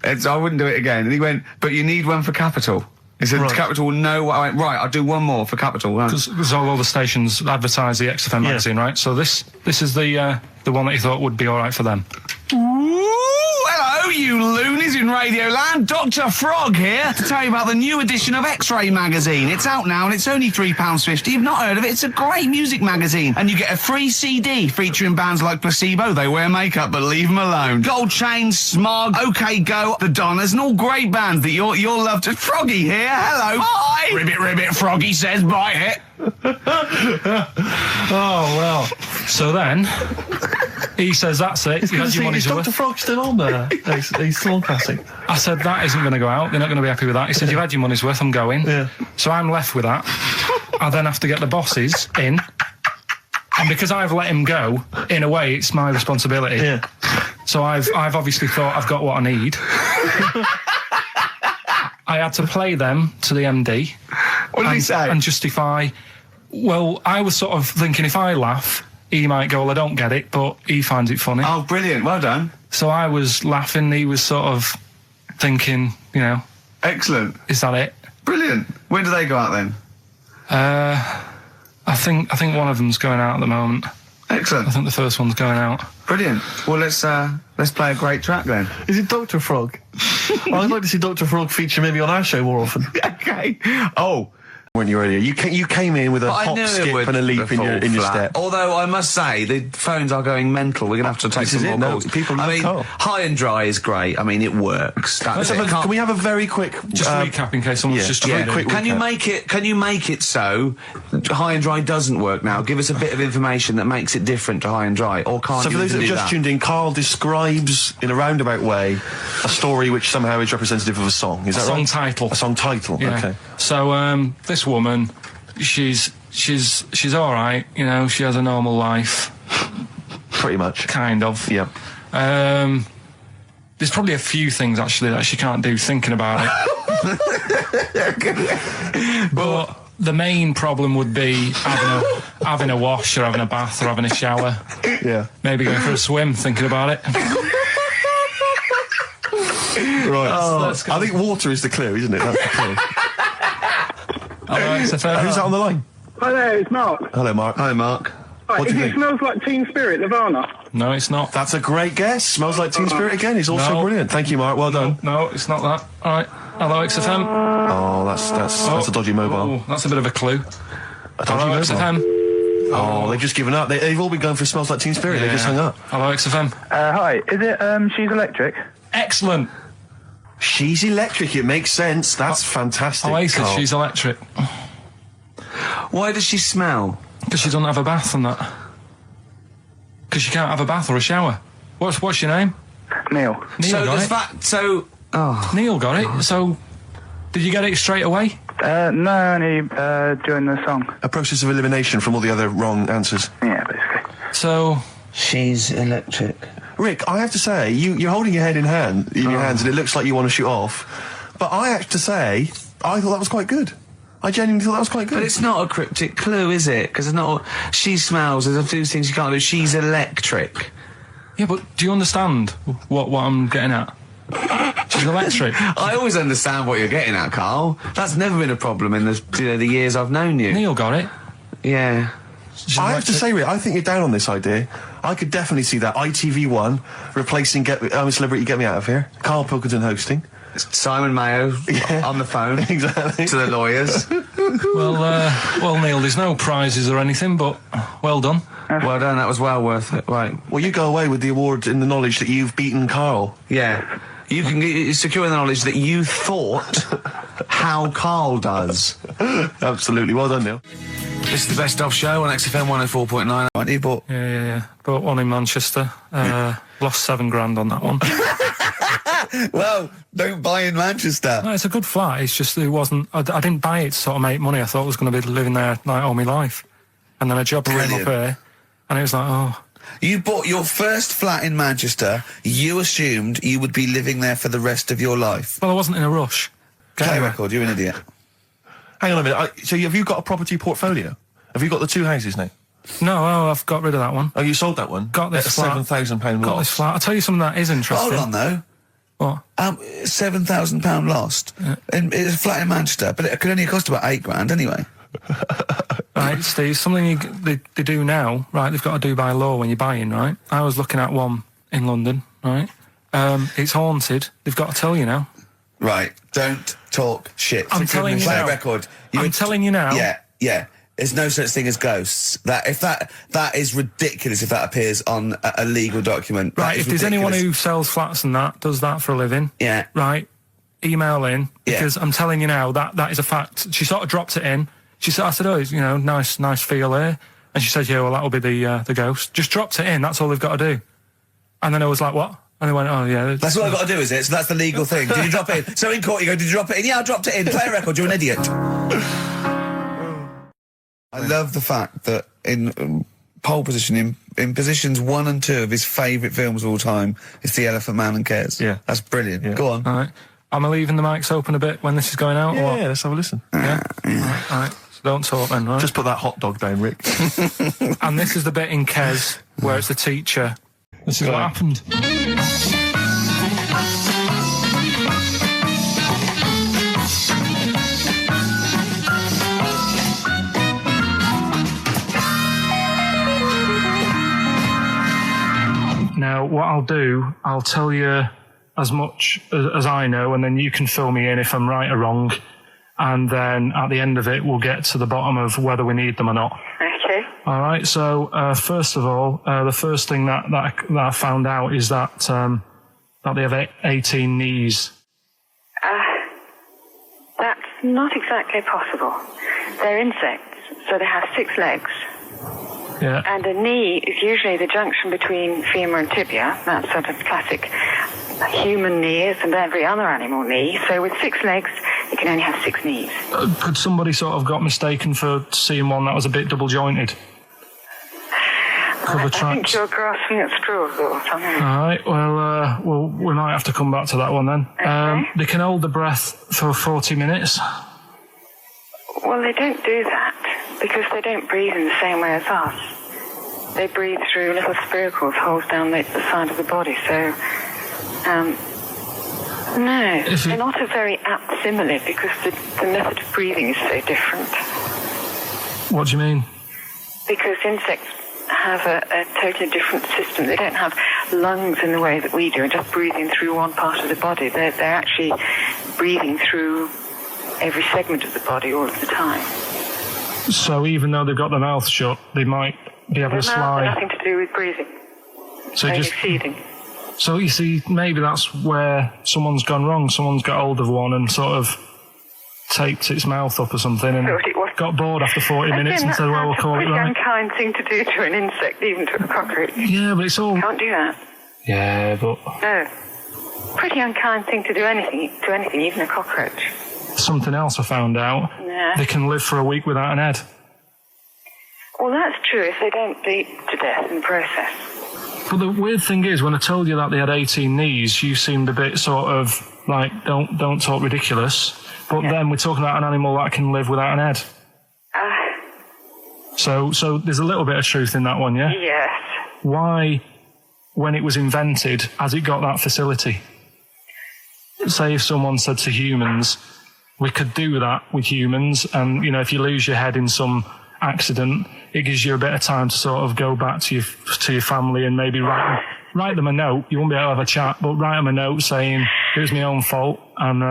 And so I wouldn't do it again. And he went, "But you need one for Capital." He said
Right.
Capital, no. I went, right, I'll do one more for Capital. Right.
Because all the stations advertise the XFM magazine, right? So this is the one that you thought would be all right for them.
Ooh, hello, you loonies in Radioland. Dr. Frog here to tell you about the new edition of X-Ray magazine. It's out now and it's only £3.50. You've not heard of it? It's a great music magazine. And you get a free CD featuring bands like Placebo, They Wear Makeup But Leave 'Em Alone, Gold Chain, Smog, OK Go, The Donners, and all great bands that you'll love to... Froggy here, hello. Bye. Ribbit, ribbit, Froggy says bye it.
Oh, well. So then, he says, that's it. You had your money's
Is
worth.
Dr. Frog still on there? he's still on Classic.
I said, that isn't going to go out. They're not going to be happy with that. He said, you've had your money's worth. I'm going.
Yeah.
So I'm left with that. I then have to get the bosses in. And because I've let him go, in a way, it's my responsibility.
Yeah.
So I've obviously thought I've got what I need. I had to play them to the MD.
What did he say?
And justify... Well, I was sort of thinking if I laugh, he might go, well, I don't get it, but he finds it funny.
Oh, brilliant. Well done.
So I was laughing, he was sort of thinking, you know...
Excellent.
Is that it?
Brilliant. When do they go out then?
I think one of them's going out at the moment.
Excellent.
I think the first one's going out.
Brilliant. Well, let's play a great track then.
Is it Dr. Frog? I'd like to see Dr. Frog feature maybe on our show more often.
Okay. Oh.
When you were earlier, you came in with a hop, skip and a leap in your step.
Although I must say the phones are going mental. We're gonna have to take some more calls.
People love Carl.
High and Dry is great. I mean, it works. That's it.
Can we have a very quick
Just recap in case someone's just
very
tuned in.
quick
Can you
recap.
make it so High and Dry doesn't work now? Give us a bit of information that makes it different to High and Dry, or can't
So
you
for those that
do
have just
that?
tuned in, Carl describes in a roundabout way a story which somehow is representative of a song. Is that
Song
right?
title.
A song title.
Yeah.
Okay.
So this woman, she's all right. You know, she has a normal life,
Pretty much.
kind of.
Yeah.
There's probably a few things actually that she can't do thinking about it. But the main problem would be having a wash or having a bath or having a shower.
Yeah.
Maybe going for a swim, thinking about it.
Right.
Let's go.
I think water is the clue, isn't it? That's the clue.
All right, so
Who's that on the line?
Hi there, it's Mark.
Hello, Mark.
Hi, Mark.
Right,
What do you
it
think?
smells like Teen Spirit, Nirvana.
No, it's not.
That's a great guess. Smells like Teen Spirit again. He's also
No.
brilliant. Thank you, Mark. Well done.
No, it's not that. All right. Hello, XFM.
Oh, that's a dodgy mobile.
Oh, that's a bit of a clue.
A dodgy
Hello,
mobile.
XFM.
Oh, they've just given up. They've all been going for Smells Like Teen Spirit. They just hung up.
Hello, XFM.
Hi, is it She's Electric?
Excellent.
She's electric. It makes sense. That's fantastic.
Oasis,
Carl.
she's electric.
Why does she smell?
Because she doesn't have a bath and that. Because she can't have a bath or a shower. What's your name?
Neil.
Neil
So
got
does
it.
that? So. Oh.
Neil got it. So, did you get it straight away?
No, only during the song.
A process of elimination from all the other wrong answers.
Yeah, basically.
So,
She's electric.
Rick, I have to say, you're holding your head in your hands, and it looks like you want to shoot off. But I have to say, I thought that was quite good. I genuinely thought that was quite good.
But it's not a cryptic clue, is it? Because it's not. She smells. There's a few things you can't do. She's electric.
yeah, but do you understand what I'm getting at? She's electric.
I always understand what you're getting at, Carl. That's never been a problem in the years I've known you.
Neil got it.
Yeah.
She's
I have to
electric.
say, Rick, I think you're down on this idea. I could definitely see that ITV1 replacing I'm a Celebrity, Get Me Out of Here. Karl Pilkington hosting.
Simon Mayo on the phone
Exactly.
to the lawyers.
Well, Neil, there's no prizes or anything, but well done.
Well done. That was well worth it. Right.
Well, you go away with the award in the knowledge that you've beaten Carl.
Yeah. You can secure the knowledge that you thought how Carl does.
Absolutely. Well done, Neil.
This is the Best Of Show on XFM 104.9. Aren't you? But
Yeah. Bought one in Manchester. Lost $7,000 on that one.
well, don't buy in Manchester.
No, it's a good flat. It's just it wasn't. I didn't buy it to sort of make money. I thought I was going to be living there like all my life, and then a job came up here, and it was like, oh.
You bought your first flat in Manchester. You assumed you would be living there for the rest of your life.
Well, I wasn't in a rush.
Play record. You're an idiot.
Hang on a minute. So have you got a property portfolio? Have you got the two houses now?
No, I've got rid of that one.
Oh, you sold that one?
Got this
At
flat.
£7,000
Got
loss.
this flat. I'll tell you something that is interesting.
Hold on, though.
What?
£7,000 lost. And it's a flat in Manchester, but it could only cost about £8,000 anyway.
Right, Steve, something they do now, right, they've got to do by law when you're buying, right? I was looking at one in London, right? It's haunted. They've got to tell you now.
Right, don't talk shit.
I'm telling you now.
Play a record.
I'm telling you now.
Yeah. There's no such thing as ghosts. That is ridiculous if that appears on a legal document.
Right, if there's anyone who sells flats and does that for a living, right, email in, because I'm telling you now, that is a fact. She sort of dropped it in. I said, oh, nice feel here. And she said, yeah, well, that'll be the ghost. Just dropped it in, that's all they've got to do. And then I was like, what? And they went, oh, yeah.
That's what I've got to do, is it? So that's the legal thing. Did you drop it in? So in court you go, did you drop it in? Yeah, I dropped it in. Play a record, you're an idiot. I love the fact that in pole position, in positions 1 and 2 of his favourite films of all time, it's The Elephant Man and Kes.
Yeah.
That's brilliant.
Yeah.
Go on.
All right. Am I leaving the mics open a bit when this is going out?
Yeah,
or what?
let's have a listen.
Yeah? All right. So don't talk then, right?
Just put that hot dog down, Rick.
And this is the bit in Kes where it's the teacher. This is what happened. Now, what I'll do, I'll tell you as much as I know, and then you can fill me in if I'm right or wrong. And then at the end of it, we'll get to the bottom of whether we need them or not.
Okay.
All right. So, first of all, the first thing that I found out is that they have 18 knees.
That's not exactly possible. They're insects, so they have 6 legs.
Yeah.
And a knee is usually the junction between femur and tibia. That's sort of classic human knees and every other animal knee. So with 6 legs, you can only have 6 knees.
Could somebody sort of got mistaken for seeing one that was a bit double jointed?
I think you're grasping at straws or something.
All right. Well, we might have to come back to that one then.
Okay.
They can hold the breath for 40 minutes.
Well, they don't do that because they don't breathe in the same way as us. They breathe through little spiracles, holes down the side of the body. So, no, they're not a very apt simile because the method of breathing is so different.
What do you mean?
Because insects have a totally different system. They don't have lungs in the way that we do and just breathing through one part of the body. They're actually breathing through every segment of the body all of the time.
So even though they've got their mouth shut, they might be able to slide.
Nothing to do with breathing.
So
only
just
feeding.
So you see, maybe that's where someone's gone wrong. Someone's got hold of one and sort of taped its mouth up or something and got bored after 40 minutes and said, well, we'll call it right.
It's a pretty unkind thing to do to an insect, even to a cockroach.
Yeah, but it's all...
Can't do that.
Yeah, but...
No. Pretty unkind thing to do to anything, even a cockroach.
Something else I found out.
Yeah.
They can live for a week without an head.
Well, that's true if they don't bleed to death in the process.
But the weird thing is, when I told you that they had 18 knees, you seemed a bit sort of like, don't talk ridiculous. But then we're talking about an animal that can live without an head. So there's a little bit of truth in that one, yeah?
Yes.
Why, when it was invented, has it got that facility? Say if someone said to humans, we could do that with humans, and, you know, if you lose your head in some accident, it gives you a bit of time to sort of go back to your family and maybe write them a note. You won't be able to have a chat, but write them a note saying it was my own fault and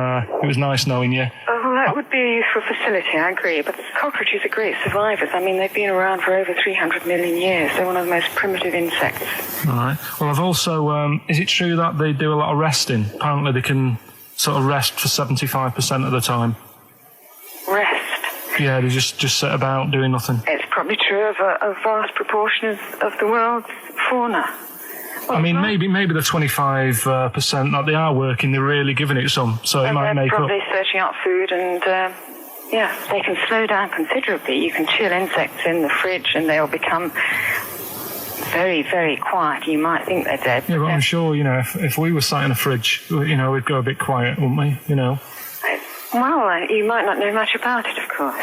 it was nice knowing you.
Well, that would be a useful facility, I agree. But cockroaches are great survivors. I mean, they've been around for over 300 million years. They're one of the most primitive insects.
All right. Well, I've also... is it true that they do a lot of resting? Apparently they can sort of rest for 75% of the time.
Rest?
Yeah, they just sit about doing nothing.
It's probably true of a vast proportion of the world's fauna.
I mean, maybe the 25% that they are working, they're really giving it some, so it might make up.
They're probably searching out food and, they can slow down considerably. You can chill insects in the fridge and they'll become very, very quiet. You might think they're dead.
Yeah, but I'm sure, you know, if we were sat in a fridge, you know, we'd go a bit quiet, wouldn't we, you know?
Well, you might not know much about it, of course.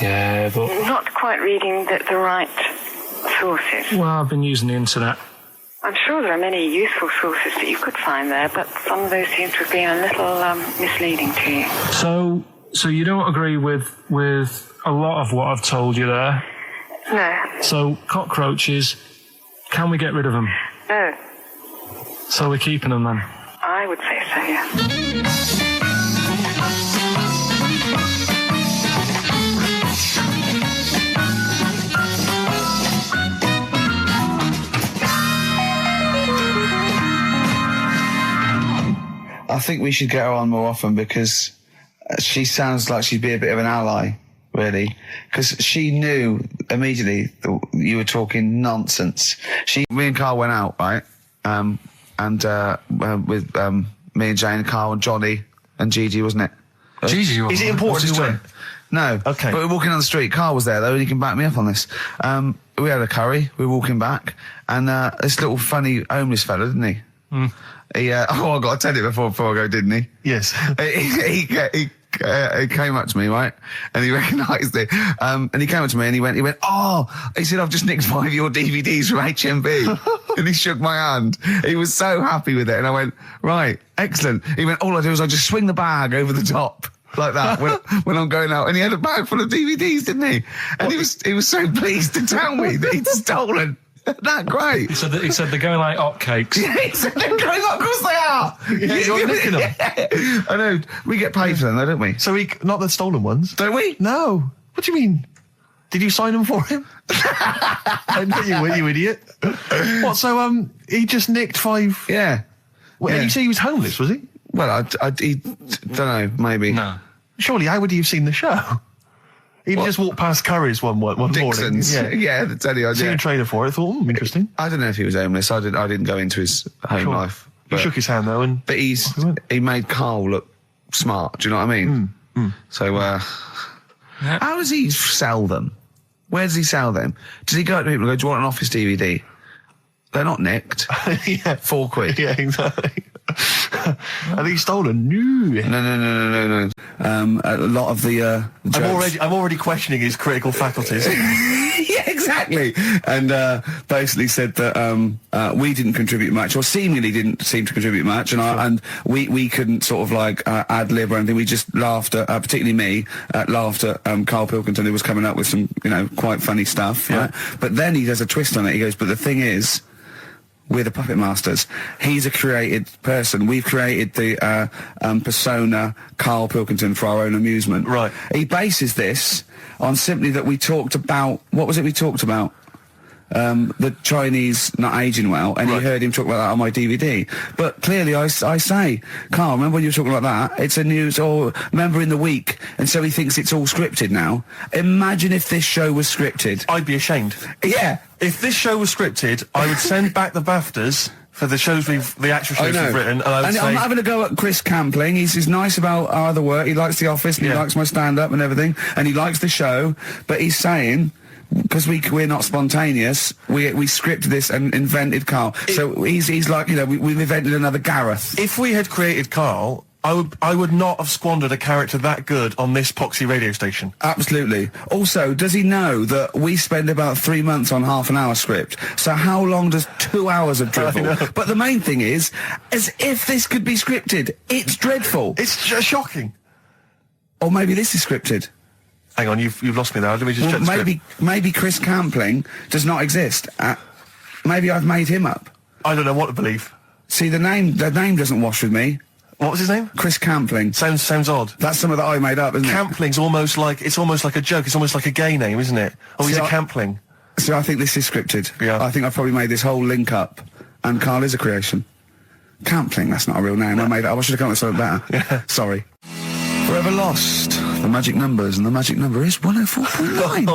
Yeah, but...
Not quite reading the right sources.
Well, I've been using the internet.
I'm sure there are many useful sources that you could find there, but some of those seem to have been a little misleading to you.
So you don't agree with a lot of what I've told you there?
No.
So cockroaches, can we get rid of them?
No.
So we're keeping them then?
I would say so, yeah.
I think we should get her on more often because she sounds like she'd be a bit of an ally, really. Because she knew immediately that you were talking nonsense. Me and Carl went out, right? With me and Jane, Carl and Johnny and Gigi, wasn't it?
Gigi, is it important who went?
No.
Okay.
But we're walking down the street. Carl was there, though, and he can back me up on this. We had a curry. We were walking back, and this little funny homeless fella, didn't he?
Mm.
He, I got to tell it before I go, didn't he?
Yes.
He came up to me, right? And he recognised it. And he came up to me and he went, he said, I've just nicked 5 of your DVDs from HMV. And he shook my hand. He was so happy with it. And I went, right, excellent. He went, all I do is I just swing the bag over the top. Like that when I'm going out. And he had a bag full of DVDs, didn't he? And he was so pleased to tell me that he'd stolen. That great.
He said they're going like hotcakes.
Yeah, he said they're going up. Of course they are.
Yeah, you're nicking them.
Yeah. I know. We get paid for them, though, don't we?
So not the stolen ones.
Don't we?
No. What do you mean? Did you sign them for him? I know you were, you idiot. What? So he just nicked 5.
Yeah.
Well,
yeah.
You say he was homeless, was he?
Well, he don't know. Maybe.
No.
Surely, how would he have seen the show? He just walked past Curry's one
Dixon's.
morning.
Yeah, that's any idea.
Seen a trailer for it. I thought, interesting.
I don't know if he was homeless. I didn't go into his home life.
He shook his hand though,
but he made Carl look smart. Do you know what I mean? So, how does he sell them? Where does he sell them? Does he go to people and go, "Do you want an Office DVD?" They're not nicked.
Yeah,
£4.
Yeah, exactly. Are these stolen? No.
A lot of the
I'm already questioning his critical faculties.
Yeah, exactly. And basically said that we didn't contribute much, or seemingly didn't seem to contribute much, and we couldn't sort of like ad lib or anything. We just laughed at, particularly me, laughed at Karl Pilkington, who was coming up with some, quite funny stuff.
Yeah.
Right? But then he does a twist on it. He goes, "But the thing is, we're the puppet masters. He's a created person. We've created the persona Karl Pilkington for our own amusement."
Right.
He bases this on simply that we talked about, what was it we talked about? The Chinese not aging well, and he heard him talk about that on my DVD. But clearly I say, Carl, remember when you were talking about that? It's a news, or remember in the week, and so he thinks it's all scripted now. Imagine if this show was scripted.
I'd be ashamed.
Yeah.
If this show was scripted, I would send back the BAFTAs for the actual shows we've written, and I would say...
I'm not having a go at Chris Campling. He's nice about our other work. He likes The Office, and he likes my stand-up and everything, and he likes the show, but he's saying... Because we're not spontaneous, we scripted this and invented Carl. So he's like, we've invented another Gareth.
If we had created Carl, I would not have squandered a character that good on this poxy radio station.
Absolutely. Also, does he know that we spend about 3 months on half an hour script? So how long does 2 hours of drivel? But the main thing is, as if this could be scripted, it's dreadful.
It's shocking.
Or maybe this is scripted.
Hang on, you've lost me there. Let me just check the script.
Maybe Chris Campling does not exist. Maybe I've made him up.
I don't know what to believe.
See, the name doesn't wash with me.
What was his name?
Chris Campling.
Sounds odd.
That's something that I made up, isn't it?
Campling's almost like a joke. It's almost like a gay name, isn't it? Oh, he's a Campling.
So I think this is scripted.
Yeah.
I think I've probably made this whole link up, and Carl is a creation. Campling, that's not a real name. I made it up. I should have come up with something better.
Yeah.
Sorry. Forever Lost, the magic numbers, and the magic number is 104.9.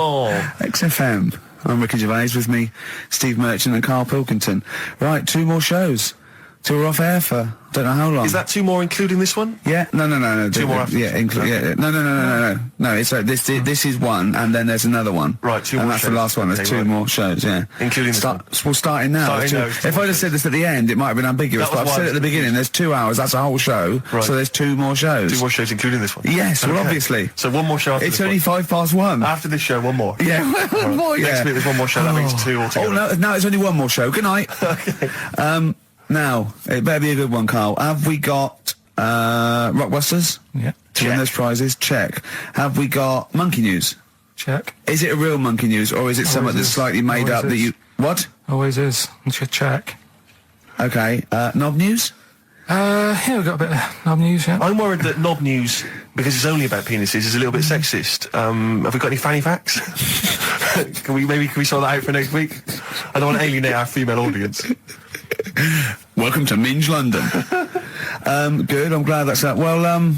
XFM. I'm Ricky Gervais, with me, Steve Merchant and Karl Pilkington. Right, 2 more shows. So we're off air for don't know how long.
Is that 2 more including this one?
Yeah, no.
2 more after
yeah,
this one.
yeah. No. It's this is one, and then there's another one.
Right, 2 more.
And that's
shows.
the last one. There's
Okay,
2
right.
more shows. Yeah,
including this one.
We're starting now. If I'd have said this at the end, it might have been ambiguous.
That was
But I've said it at the beginning. There's 2 hours. That's a whole show.
Right.
So there's 2 more shows.
2 more shows, including this one.
Yes, well,
Okay.
obviously.
So 1 more show. After
It's
this
only
one.
1:05.
After this show, 1 more.
Yeah, one more. Yeah.
Next week there's 1 more show. That means 2 altogether.
Oh no, now it's only 1 more show. Good night.
Okay.
Now it better be a good one, Carl. Have we got Rockbusters?
Yeah.
To win those prizes? Check. Have we got Monkey News?
Check.
Is it a real Monkey News, or is it something that's
is.
slightly made
Always
up that
is.
you... What?
Always is. Check.
Okay. Knob News?
Yeah, we've got a bit of knob news, yeah.
I'm worried that knob news, because it's only about penises, is a little bit sexist. Have we got any fanny facts? Can we sort that out for next week? I don't want to alienate our female audience.
Welcome to Minge London. Good, I'm glad that's that. Well,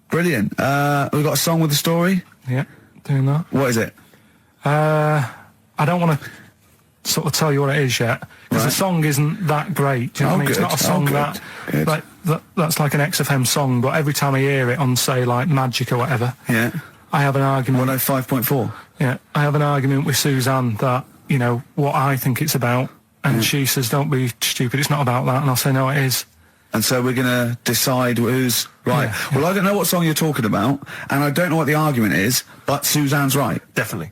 brilliant. We've got a song with a story?
Yeah, doing that.
What is it?
I don't want to sort of tell you what it is yet, because the song isn't that great. Do you know what I mean? It's not a song that's like an XFM song, but every time I hear it on, say, like Magic or whatever,
Yeah.
I have an argument.
105.4.
Yeah, I have an argument with Suzanne that, you know, what I think it's about, and she says, don't be stupid, it's not about that, and I'll say, no, it is.
And so we're going to decide who's right.
Yeah.
Well, I don't know what song you're talking about, and I don't know what the argument is, but Suzanne's right.
Definitely.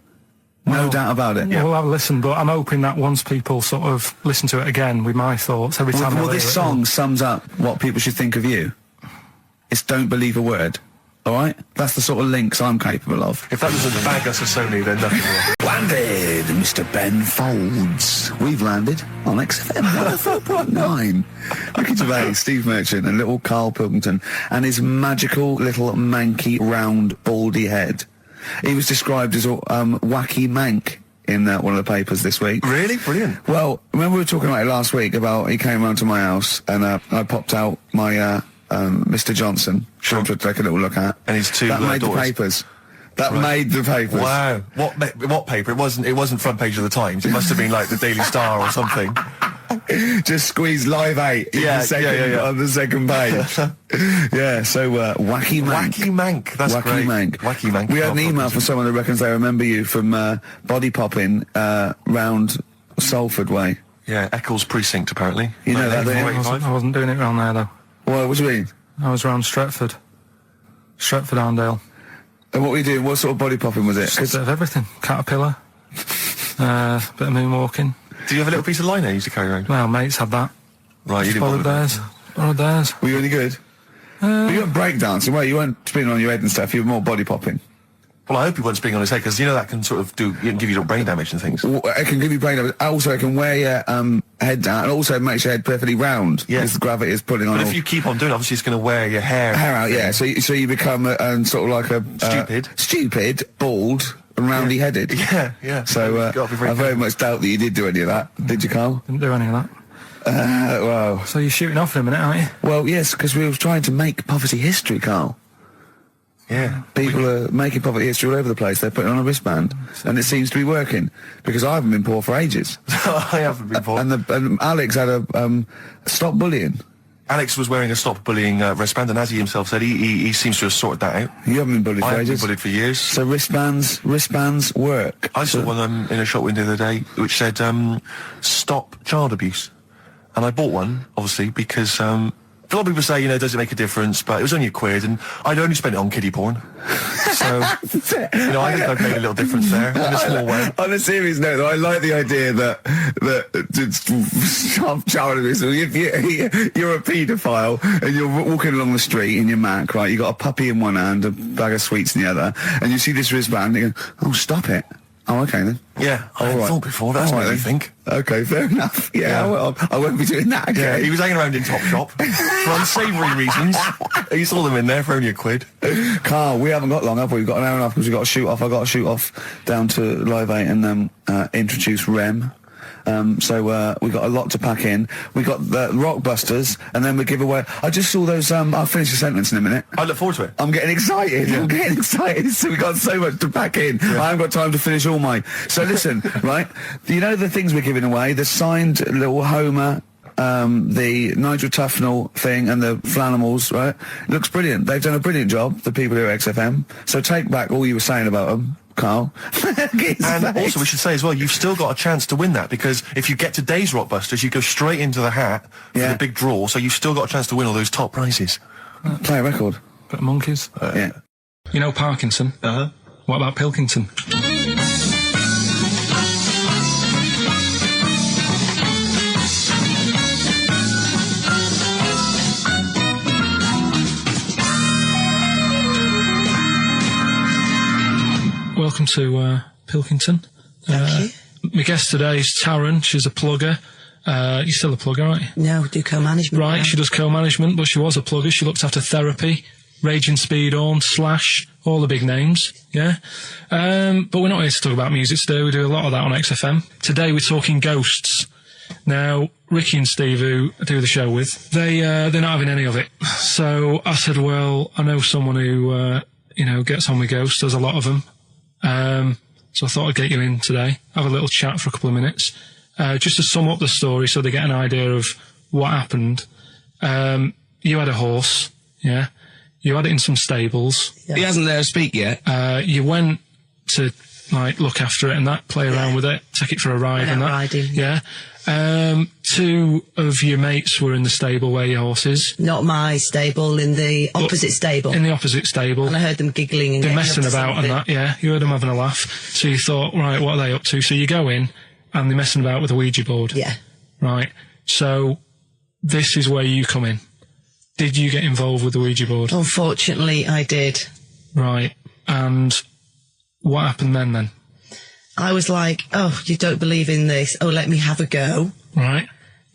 No doubt about it.
We'll have a listen, but I'm hoping that once people sort of listen to it again with my thoughts, every time
Well,
they
this
hear it,
song sums up what people should think of you. It's don't believe a word. All right? That's the sort of links I'm capable of.
If that doesn't bag us as Sony, then nothing will.
Landed, Mr. Ben Folds. We've landed on XFM 104.9. Ricky Gervais, Steve Merchant, and little Karl Pilkington, and his magical little manky, round, baldy head. He was described as a wacky mank in one of the papers this week.
Really? Brilliant.
Well, remember we were talking about it last week about he came round to my house and I popped out my Mr. Johnson to take a little look at.
And his 2
that made
daughters.
the papers. That made the papers.
Wow. What paper? It wasn't front page of the Times. It must have been like the Daily Star or something.
Just squeeze Live 8 on the second page. Yeah, so Wacky Mank.
Wacky Mank, that's
Wacky
great.
Mank.
Wacky Mank.
We had an email from someone that reckons they remember you from body popping round Salford Way.
Yeah, Eccles Precinct, apparently.
You know that, don't you?
I wasn't doing it around there, though.
Well, what do you mean?
I was around Stretford. Arndale.
And what were you doing? What sort of body popping was it?
Just a bit of everything. Caterpillar. Bit of moonwalking.
Do you have a little piece of line you used to carry around?
Well, mates had that.
Right, you didn't
Followed
bother with
theirs.
Were you any good? You weren't breakdancing, well, you weren't spinning on your head and stuff, you were more body popping.
Well, I hope he wasn't spinning on his head, because you know that can sort of give you little brain damage and things.
Well, it can give you brain damage. Also, it can wear your head down, and also makes your head perfectly round.
Yeah.
Because the gravity is pulling on
But
all...
if you keep on doing it, obviously it's going to wear your hair
out, yeah. So you become sort of like a... Stupid, bald, and roundy headed.
Yeah.
So I very much doubt that you did do any of that. Did you, Carl?
Didn't do any of that.
Well...
So you're shooting off in a minute, aren't you?
Well, yes, because we were trying to make poverty history, Carl.
Yeah.
People are making poverty history all over the place. They're putting on a wristband, and it seems to be working, because I haven't been poor for ages.
I haven't been poor.
And Alex had a stop bullying.
Alex was wearing a stop bullying wristband, and as he himself said, he seems to have sorted that out.
You haven't been bullied
I
for
haven't been
ages?
bullied for years.
So wristbands work.
I saw one in a shop window the other day which said, stop child abuse. And I bought one, obviously, because a lot of people say, does it make a difference? But it was only £1, and I'd only spent it on kiddie porn. So, I think I've made a little difference there in a small way.
On a serious note, though, I like the idea that child abuse. If you're a paedophile and you're walking along the street in your Mac, right? You got a puppy in one hand, a bag of sweets in the other, and you see this wristband, and you go, "Oh, stop it." Oh, okay then.
Yeah, I hadn't thought before. That's what I think.
Okay, fair enough. Yeah. Well, I won't be doing that again.
Yeah, he was hanging around in Topshop for unsavoury reasons. You saw them in there for only £1.
Carl, we haven't got long, have we? We've got an hour and a half because we've got to shoot off. I've got to shoot off down to Live 8 and then introduce Rem. So we got a lot to pack in. We got the Rockbusters, and then we give away. I just saw those. I'll finish the sentence in a minute.
I look forward to it.
I'm getting excited. Yeah. I'm getting excited. So we got so much to pack in. Yeah. I haven't got time to finish all my. So listen, right? You know the things we're giving away. The signed little Homer the Nigel Tufnell thing and the Flanimals, right? It looks brilliant. They've done a brilliant job, the people who are XFM. So take back all you were saying about them, Carl.
And also, we should say as well, you've still got a chance to win that, because if you get today's Rockbusters, you go straight into the hat for the big draw, so you've still got a chance to win all those top prizes.
Play a record.
Bit of monkeys.
Yeah.
You know Parkinson?
Uh-huh.
What about Pilkington? Welcome to Pilkington.
Thank you.
My guest today is Taryn. She's a plugger. You're still a plugger, aren't you?
No, do co-management.
Right,
now.
she does co-management, but she was a plugger. She looked after Therapy, Raging Speedhorn, Slash, all the big names, yeah? But we're not here to talk about music today. We do a lot of that on XFM. Today we're talking ghosts. Now, Ricky and Steve, who I do the show with, they're not having any of it. So I said, well, I know someone who, gets on with ghosts. There's a lot of them. So I thought I'd get you in today, have a little chat for a couple of minutes, just to sum up the story so they get an idea of what happened. You had a horse, yeah? You had it in some stables.
Yeah. He hasn't let her speak yet.
You went to, look after it and that, play around with it, take it for a ride and that.
Riding.
Yeah. Two of your mates were in the stable where your horse is.
Not my stable, in the opposite stable.
In the opposite stable.
And I heard them giggling and
they're
getting
messing
up to
about and that, yeah. You heard them having a laugh. So you thought, right, what are they up to? So you go in and they're messing about with a Ouija board.
Yeah.
Right. So this is where you come in. Did you get involved with the Ouija board?
Unfortunately, I did.
Right. And what happened then?
I was like, oh, you don't believe in this. Oh, let me have a go.
Right.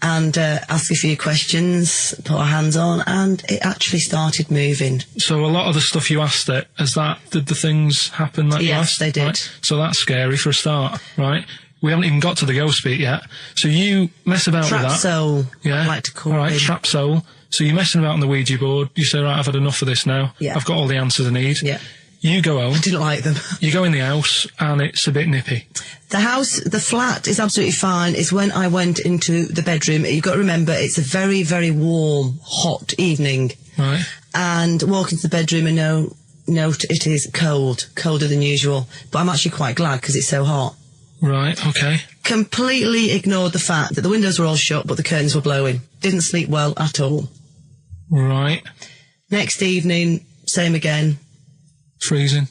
And ask a few questions, put our hands on, and it actually started moving.
So a lot of the stuff you asked it, did the things happen that you asked?
Yes, they did.
Right? So that's scary for a start, right? We haven't even got to the ghost bit yet. So you mess about with that.
Trap soul,
yeah.
I like to call it.
All right, trap soul. So you're messing about on the Ouija board. You say, right, I've had enough of this now.
Yeah.
I've got all the answers I need.
Yeah.
You go home.
I didn't like them.
You go in the house, and it's a bit nippy.
The flat is absolutely fine. It's when I went into the bedroom. You've got to remember, it's a very, very warm, hot evening.
Right.
And walk into the bedroom and note it is cold, colder than usual. But I'm actually quite glad because it's so hot.
Right, okay.
Completely ignored the fact that the windows were all shut, but the curtains were blowing. Didn't sleep well at all.
Right.
Next evening, same again.
Freezing.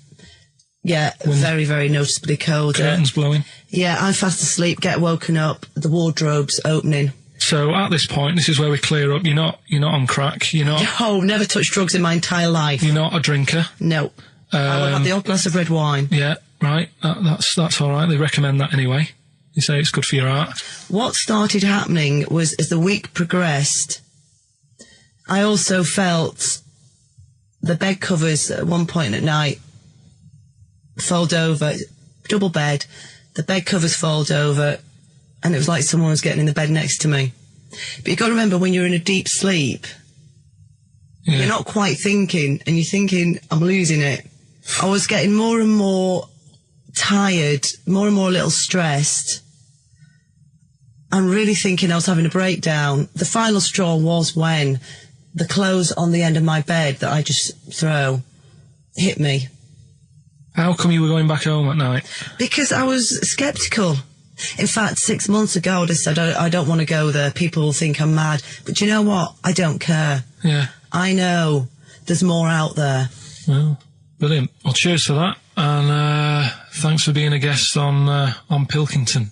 Yeah, very, very noticeably cold.
Curtains blowing.
Yeah, I'm fast asleep, get woken up, the wardrobe's opening.
So at this point, this is where we clear up. You're not on crack. You're not.
Oh, never touched drugs in my entire life.
You're not a drinker.
No. I will have the odd glass of red wine.
Yeah, right. That's all right. They recommend that anyway. They say it's good for your heart.
What started happening was, as the week progressed, I also felt the bed covers at one point at night fold over, double bed, the bed covers fold over, and it was like someone was getting in the bed next to me. But you've got to remember, when you're in a deep sleep, you're not quite thinking, and you're thinking, I'm losing it. I was getting more and more tired, more and more a little stressed. I'm really thinking I was having a breakdown. The final straw was when the clothes on the end of my bed that I just throw hit me.
How come you were going back home at night?
Because I was sceptical. In fact, 6 months ago, I just said, I don't want to go there. People will think I'm mad. But you know what? I don't care.
Yeah.
I know there's more out there.
Well, brilliant. Well, cheers for that. And thanks for being a guest on Pilkington.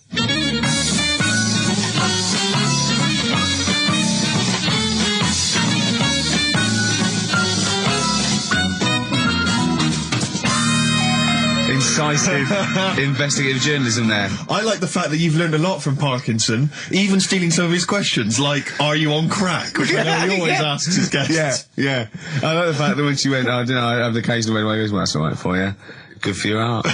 Incisive investigative journalism there.
I like the fact that you've learned a lot from Parkinson, even stealing some of his questions, like, are you on crack? Which I know he always asks his guests.
Yeah. I like the fact that when she went, I have the occasional red wine, goes, well, that's all right for you. Good for your heart.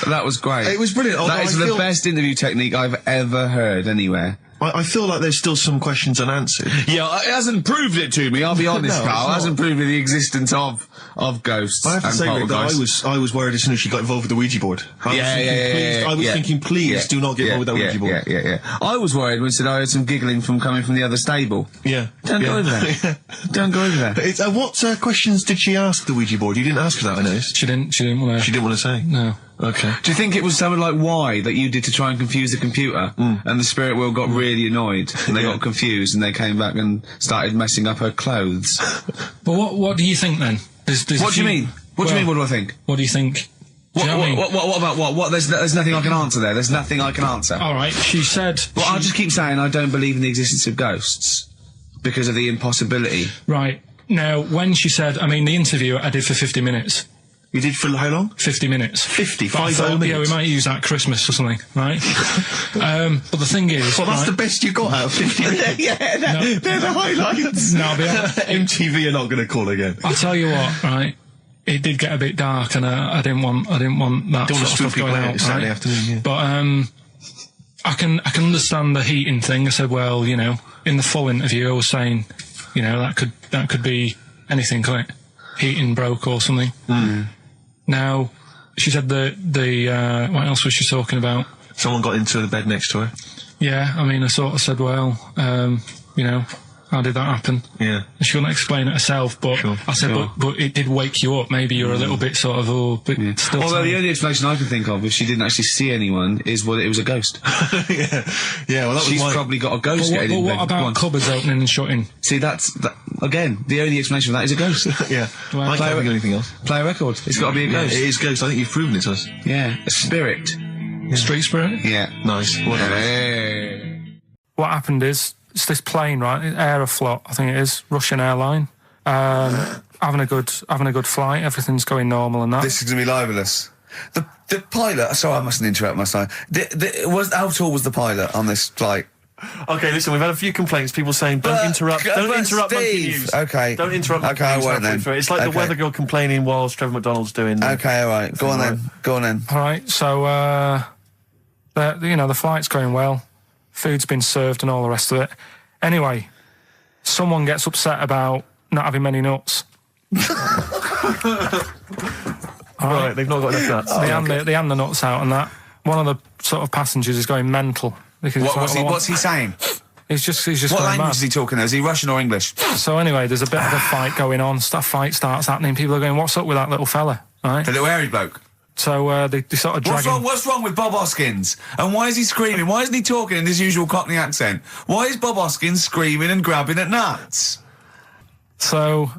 That was great.
It was brilliant.
That is the best interview technique I've ever heard anywhere.
I feel like there's still some questions unanswered.
Yeah, it hasn't proved it to me, I'll be honest,
No,
Carl. It hasn't proved the existence of ghosts.
I have to
and
say, Rick, that
poltergeists.
I was worried as soon as she got involved with the Ouija board. I was thinking, please do not get involved with that Ouija board.
Yeah. I was worried when I heard some giggling coming from the other stable.
Yeah.
Don't go over there. Don't go over there.
It's, what questions did she ask the Ouija board? You didn't ask her that, I noticed.
She didn't want to.
She didn't want to say?
No.
Okay.
Do you think it was something like why that you did to try and confuse the computer, and the spirit world got really annoyed, and they got confused, and they came back and started messing up her clothes?
But what do you think then?
What do you mean? What do you mean? What do I think?
What do you think? What
about what? There's nothing I can answer there. There's nothing I can answer.
All right. She said.
Well, I'll just keep saying I don't believe in the existence of ghosts because of the impossibility.
Right. Now, when she said, I mean, the interview I did for 50 minutes.
You did for how long?
50 minutes.
50
minutes? Yeah, we might use that at Christmas or something, right? But the thing is...
Well, that's the best you got out of 50 minutes. They're the highlights.
No, I'll be honest.
MTV are not going to call again.
I'll tell you what, right? It did get a bit dark, and I didn't want that sort of stuff going out.
Saturday afternoon, yeah.
But I can understand the heating thing. I said, well, you know, in the full interview, I was saying, you know, that could be anything, couldn't it? Heating broke or something. Now, she said what else was she talking about?
Someone got into the bed next to her.
Yeah, I mean, I sort of said, well, you know, how did that happen?
Yeah.
And she couldn't explain it herself, but I said, but it did wake you up. Maybe you're a little bit sort of, still.
Although the only explanation I can think of, if she didn't actually see anyone, is it was a ghost.
Yeah, well,
she's probably got a ghost getting in bed.
But what about cupboards opening and shutting?
See, again, the only explanation for that is a ghost.
Yeah. I can't think of anything else.
Play a record. It's got to be a ghost.
It is ghost. I think you've proven it to us.
Yeah. A spirit.
Yeah. Street spirit?
Yeah.
Nice.
What happened is, it's this plane, right? Aeroflot, I think it is, Russian airline. Having a good flight. Everything's going normal and that.
This is gonna be libelous. The pilot. Sorry, I mustn't interrupt my son. How tall was the pilot on this flight?
Okay, listen, we've had a few complaints. People saying, don't interrupt Monkey News.
Okay.
Don't interrupt Monkey News.
I won't then.
It's like the weather girl complaining whilst Trevor McDonald's doing.
Okay, all right. Go on then.
All right. So, the flight's going well. Food's been served and all the rest of it. Anyway, someone gets upset about not having many nuts.
Right, they've not got enough nuts.
They hand the nuts out and that. One of the sort of passengers is going mental. Because
what's he saying?
He's just
what
going
language
mad.
is he talking? Is he Russian or English?
So anyway, there's a bit of a fight going on. Fight starts happening. People are going, what's up with that little fella? Right?
The little hairy bloke.
So they sort of drag him.
What's wrong with Bob Hoskins? And why is he screaming? Why isn't he talking in his usual Cockney accent? Why is Bob Hoskins screaming and grabbing at nuts?
So,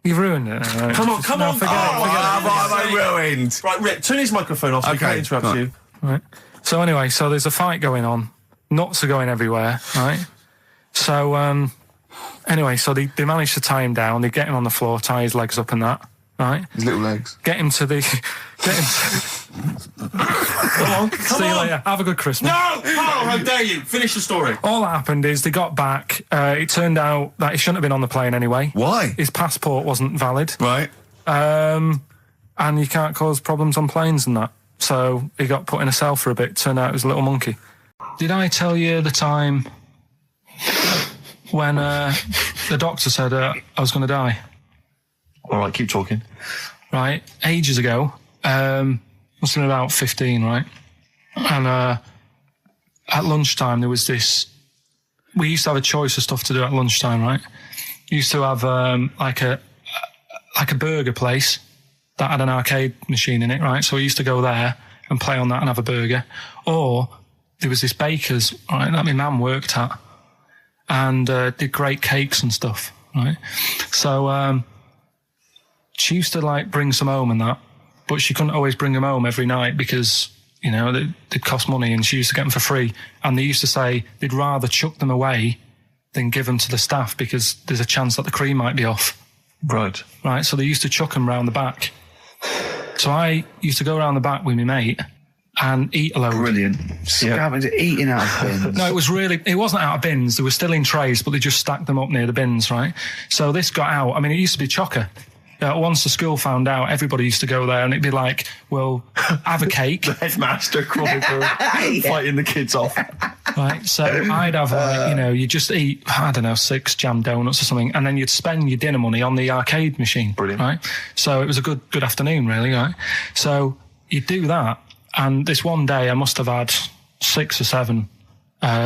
you've ruined it. Right?
Come on.
Forget it. Have I ruined?
Right, Rick, turn his microphone off so we can't interrupt you.
Right. So anyway, there's a fight going on. Nuts are going everywhere, right? So, anyway, they manage to tie him down. They get him on the floor, tie his legs up and that. Right?
His little legs.
Get him to
Come on.
See you later. Have a good Christmas.
No! Carl, how dare you? Finish the story.
All that happened is they got back. It turned out that he shouldn't have been on the plane anyway.
Why?
His passport wasn't valid.
Right.
And you can't cause problems on planes and that. So he got put in a cell for a bit. Turned out it was a little monkey. Did I tell you the time when the doctor said I was going to die?
All right, keep talking.
Right, ages ago, must have been about 15, right? And at lunchtime there was this. We used to have a choice of stuff to do at lunchtime, right? Used to have like a burger place that had an arcade machine in it, right? So we used to go there and play on that and have a burger. Or there was this baker's, right, that my mum worked at, and did great cakes and stuff, right? So she used to like bring some home and that, but she couldn't always bring them home every night because, you know, they'd cost money, and she used to get them for free. And they used to say they'd rather chuck them away than give them to the staff because there's a chance that the cream might be off.
Right.
Right, so they used to chuck them round the back. So I used to go around the back with my mate and eat a load.
Brilliant. Scavenging, eating out of bins.
No, it wasn't out of bins. They were still in trays, but they just stacked them up near the bins, right? So this got out. I mean, it used to be chocker. Once the school found out, everybody used to go there, and it'd be like, "Well, have a cake."
The headmaster crawling through, fighting the kids off.
Right, so I'd have, you just eat, I don't know, 6 jam donuts or something, and then you'd spend your dinner money on the arcade machine.
Brilliant.
Right? So it was a good afternoon, really, right? So you'd do that, and this one day I must have had 6 or 7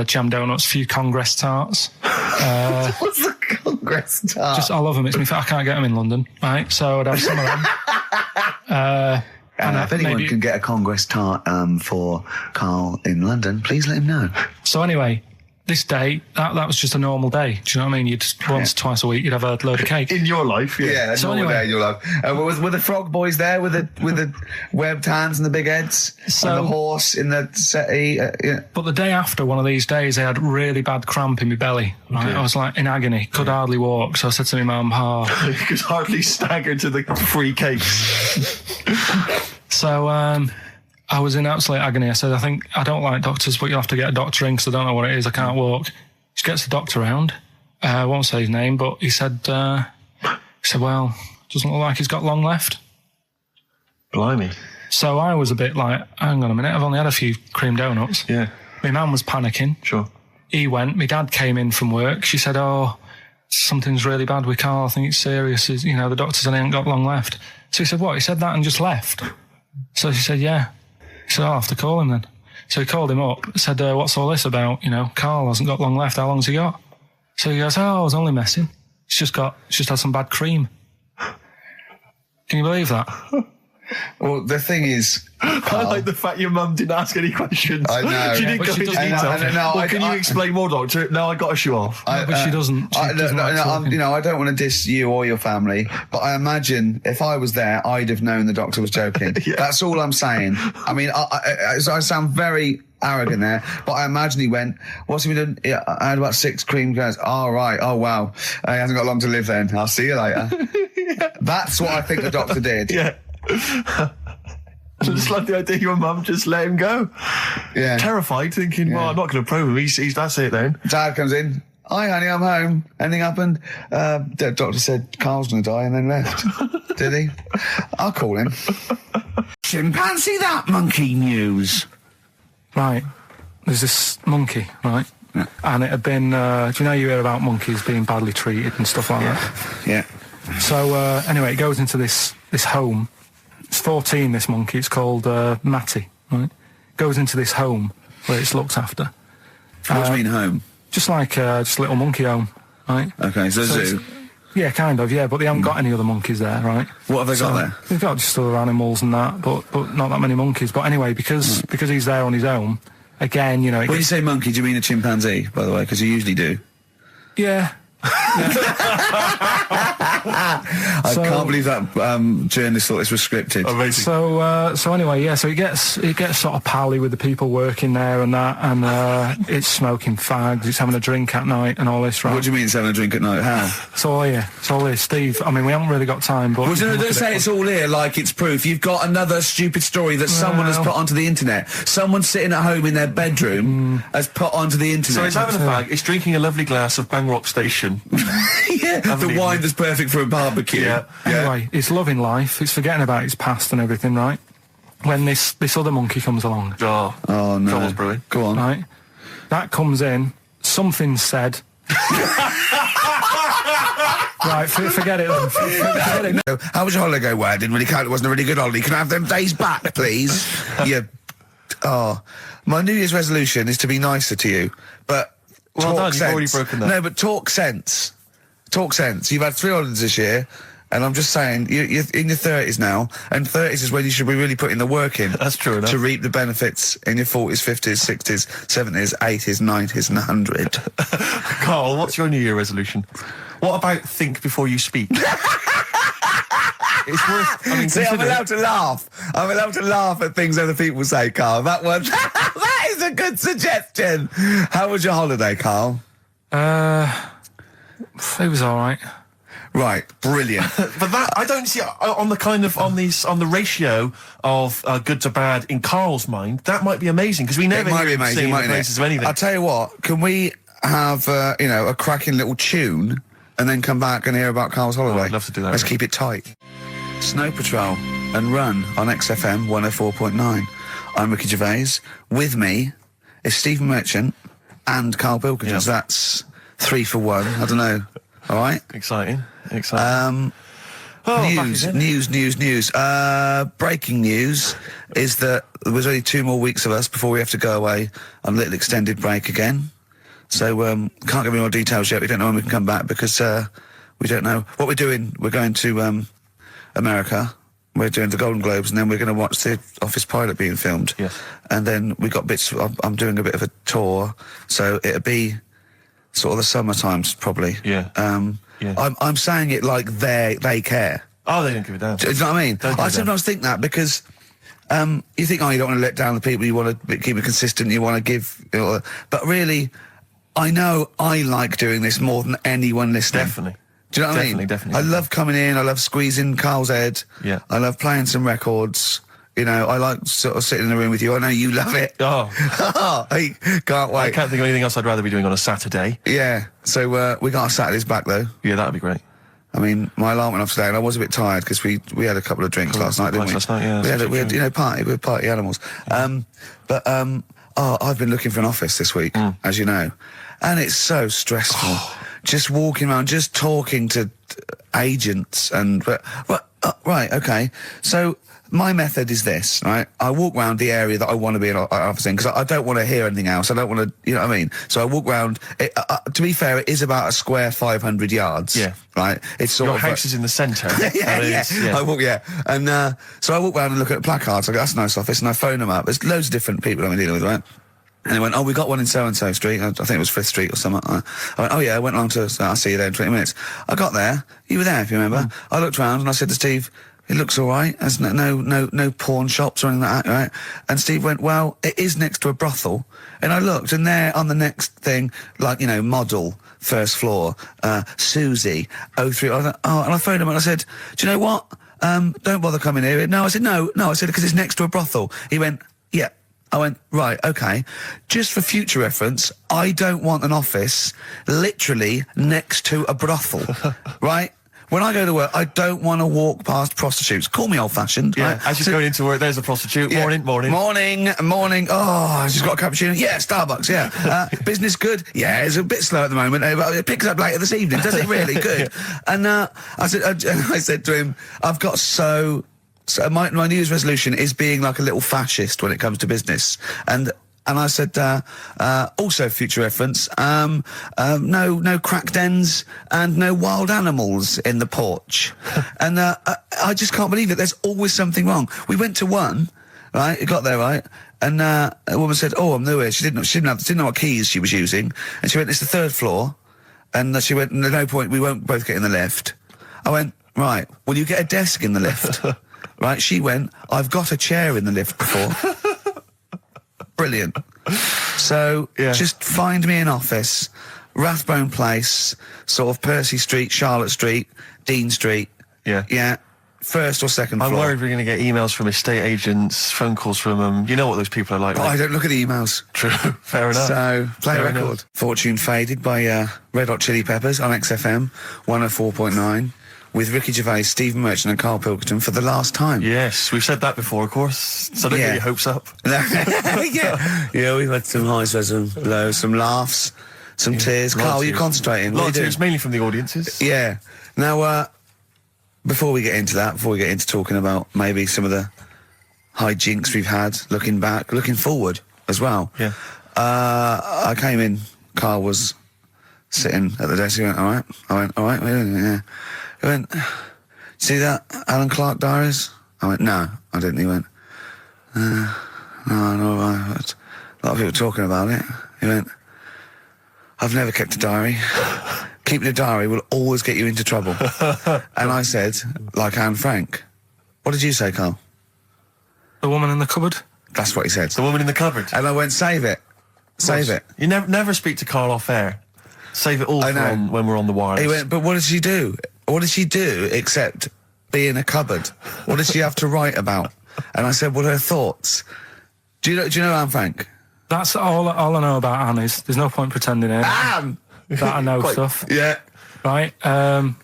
jam donuts, a few Congress tarts.
What's the Congress tart?
I love them. I can't get them in London, right? So I'd have some of them.
If anyone can get a Congress tart for Carl in London, please let him know.
So anyway, this day, that was just a normal day. Do you know what I mean? You'd once, twice a week, you'd have a load of cake.
In your life, yeah.
Yeah,
So
normal
anyway-
day in your life. Were the frog boys there with the webbed hands and the big heads?
So-
and the horse in the settee? Yeah.
But the day after one of these days, I had really bad cramp in my belly. Right?
Okay.
I was like in agony, could hardly walk. So I said to my mum,
You could hardly stagger to the free cakes.
So I was in absolute agony. I said, I don't like doctors, but you'll have to get a doctor in because I don't know what it is. I can't walk. She gets the doctor round. I won't say his name, but he said, well, doesn't look like he's got long left.
Blimey.
So I was a bit like, hang on a minute, I've only had a few cream donuts.
Yeah.
My mum was panicking.
Sure.
He went. My dad came in from work. She said, something's really bad with Carl. I think it's serious. The doctor said he ain't got long left. So he said, what? He said that and just left. So she said, yeah. He said, I'll have to call him then. So he called him up, said, what's all this about? Carl hasn't got long left. How long's he got? So he goes, I was only messing. He's just had some bad cream. Can you believe that?
Well, the thing is,
I like the fact your mum didn't ask any questions.
I know.
She didn't
But
go
she
into
doesn't
detail.
need to.
Can you explain more, doctor? No, I got a shoe off.
But she doesn't. She doesn't like talking.
I don't want to diss you or your family, but I imagine if I was there, I'd have known the doctor was joking.
Yeah.
That's all I'm saying. I mean, I sound very arrogant there, but I imagine he went, what's he been doing? Yeah, I had about 6 cream cones. Oh, right. Oh, wow. He hasn't got long to live then. I'll see you later.
Yeah.
That's what I think the doctor did.
Yeah. I just like the idea your mum just let him go.
Yeah.
Terrified, thinking, well, I'm not going to probe him. He's that's it then.
Dad comes in. Hi, honey, I'm home. Anything happened? The doctor said Carl's going to die and then left. Did he? I'll call him.
Chimpanzee that monkey news.
Right. There's this monkey, right?
Yeah.
And it had been, do you know you hear about monkeys being badly treated and stuff like that?
Yeah.
So, anyway, it goes into this home. It's 14, this monkey. It's called Matty, right? Goes into this home where it's looked after.
What do you mean home?
Just like just a little monkey home, right?
Okay, so zoo.
Yeah, kind of, yeah, but they haven't got any other monkeys there, right?
What have they got there?
They've got just other animals and that, but not that many monkeys. But anyway, because he's there on his own, again,
When you say monkey, do you mean a chimpanzee, by the way? Because you usually do.
Yeah.
I can't believe that journalist thought this was scripted.
Amazing.
So anyway, yeah. So he gets sort of pally with the people working there and that, and it's smoking fags. It's having a drink at night and all this, right?
What do you mean it's having a drink at night? How?
It's all here. It's all here, Steve. I mean, we haven't really got time, but
Well, don't say it's all here like it's proof. You've got another stupid story that someone has put onto the internet. Someone sitting at home in their bedroom has put onto the internet.
So it's having a fag. It's drinking a lovely glass of Bang Rock Station.
Yeah, the wine that's perfect for a barbecue.
Yeah.
Anyway, it's loving life. It's forgetting about its past and everything, right? When this other monkey comes along,
Oh
no.
Trouble's brewing.
Go on.
right? That comes in. Something said. Right, forget it then. Forget it.
No, how was your holiday go? Well, I didn't really count. It wasn't a really good holiday. Can I have them days back, please? My New Year's resolution is to be nicer to you, but
Well
talk
done,
sense.
you've already broken that.
No, but talk sense. Talk sense. You've had 3 holidays this year, and I'm just saying, you're in your 30s now, and 30s is when you should be really putting the work in.
That's true enough.
To reap the benefits in your 40s, 50s, 60s, 70s, 80s, 90s, and 100.
Carl, what's your New Year resolution? What about think before you speak? It's worth. I mean,
See, I'm
consider-
allowed to laugh. I'm allowed to laugh at things other people say, Carl. That one, that is a good suggestion. How was your holiday, Carl?
It was all right.
Right, brilliant.
But that I don't see on the kind of on the ratio of good to bad in Carl's mind. That might be amazing because we never
It might be
hear him
amazing,
sing the
mightn't
praises
it?
of anything.
I'll tell you what. Can we have a cracking little tune and then come back and hear about Carl's holiday.
I'd love to do that.
Let's keep it tight. Snow Patrol and Run on XFM 104.9. I'm Ricky Gervais. With me is Stephen Merchant and Karl Pilkington.
Yeah.
So that's 3 for 1. I don't know. All right?
Exciting.
News. Breaking news is that there's only 2 more weeks of us before we have to go away on a little extended break again. So, can't give any more details yet. We don't know when we can come back because, we don't know what we're doing. We're going to, America. We're doing the Golden Globes, and then we're going to watch the Office pilot being filmed.
Yes.
And then we got bits. I'm doing a bit of a tour, so it'll be sort of the summer times probably.
Yeah.
I'm saying it like they care.
Oh, they don't give a damn.
Do you know what I mean? I sometimes think that because you think, oh, you don't want to let down the people, you want to keep it consistent, you want to give, but really, I know I like doing this more than anyone listening.
Definitely.
Do you know what I mean?
Definitely.
I love coming in, I love squeezing Carl's head.
Yeah.
I love playing some records. You know, I like sort of sitting in the room with you. I know you love it.
Oh.
I can't wait.
I can't think of anything else I'd rather be doing on a Saturday.
Yeah. So, we got our Saturdays back, though.
Yeah, that'd be great.
I mean, my alarm went off today, and I was a bit tired because we had a couple of drinks last night, didn't we?
Last night, yeah.
We had party. We were party animals. I've been looking for an office this week, as you know, and it's so stressful. Just walking around, just talking to agents, right, okay. So my method is this, right? I walk around the area that I want to be an office in because I don't want to hear anything else. I don't want to, you know what I mean? So I walk around. To be fair, it is about a square 500 yards.
Yeah.
Right? It's sort
Your
of
house is in the centre.
yeah. I walk, and so I walk around and look at placards. I go, that's a nice office, and I phone them up. There's loads of different people I'm dealing with, right? And they went, oh, we got one in so-and-so street. I think it was 5th Street or something. I went, oh, yeah, I went along to, I'll see you there in 20 minutes. I got there. You were there, if you remember. I looked around and I said to Steve, it looks all right. There's no pawn shops or anything like that, right? And Steve went, well, it is next to a brothel. And I looked, and there on the next thing, like, you know, model, 1st floor, Susie, 03. I thought, and I phoned him and I said, do you know what? Don't bother coming here. No, I said, no, I said, because it's next to a brothel. He went, yeah. I went, right, okay. Just for future reference, I don't want an office literally next to a brothel, right? When I go to work, I don't want to walk past prostitutes. Call me old-fashioned, right?
As you're going into work, there's a prostitute.
Yeah.
Morning.
Oh, she's got a cappuccino. Yeah, Starbucks, yeah. Business good? Yeah, it's a bit slow at the moment, but it picks up later this evening. Does it really? Good. And I said to him, I've got so my New Year's resolution is being like a little fascist when it comes to business. And I said, also future reference, no crack dens and no wild animals in the porch. And I just can't believe it. There's always something wrong. We went to one, right? It got there, right? And a woman said, oh, I'm new here. She didn't know what keys she was using. And she went, it's the 3rd floor. And she went, no point, we won't both get in the lift. I went, right, will you get a desk in the lift? Right, she went, I've got a chair in the lift before. Brilliant. So, just find me an office, Rathbone Place, sort of Percy Street, Charlotte Street, Dean Street.
Yeah.
Yeah. 1st or 2nd floor.
I'm worried we're going to get emails from estate agents, phone calls from them. You know what those people are like.
But I don't look at the emails.
True. Fair enough.
So, play a
Fair
record.
enough.
Fortune Faded by Red Hot Chili Peppers on XFM 104.9. With Ricky Gervais, Stephen Merchant and Karl Pilkington for the last time.
Yes, we've said that before, of course, so don't get your hopes up.
Yeah, we've had some highs, some lows, some laughs, some tears. Karl, you concentrating?
A lot of tears, mainly from the audiences.
Yeah. Now, before we get into talking about maybe some of the hijinks we've had, looking back, looking forward as well.
Yeah.
I came in, Karl was sitting at the desk, he went, all right? I went, all right, yeah. He went, see that Alan Clark diaries? I went, no, I didn't. He went, no, a lot of people talking about it. He went, I've never kept a diary. Keeping a diary will always get you into trouble. And I said, like Anne Frank. What did you say, Karl?
The woman in the cupboard?
That's what he said.
The woman in the cupboard.
And I went, save it. Save it.
You never speak to Karl off air. Save it all from when we're on the wireless.
He went, but what did she do? What did she do except be in a cupboard? What did she have to write about? And I said, what are her thoughts? Do you know Anne Frank?
That's all I know about Anne is there's no point pretending it.
Anne!
That I know stuff.
Yeah.
right?
Well,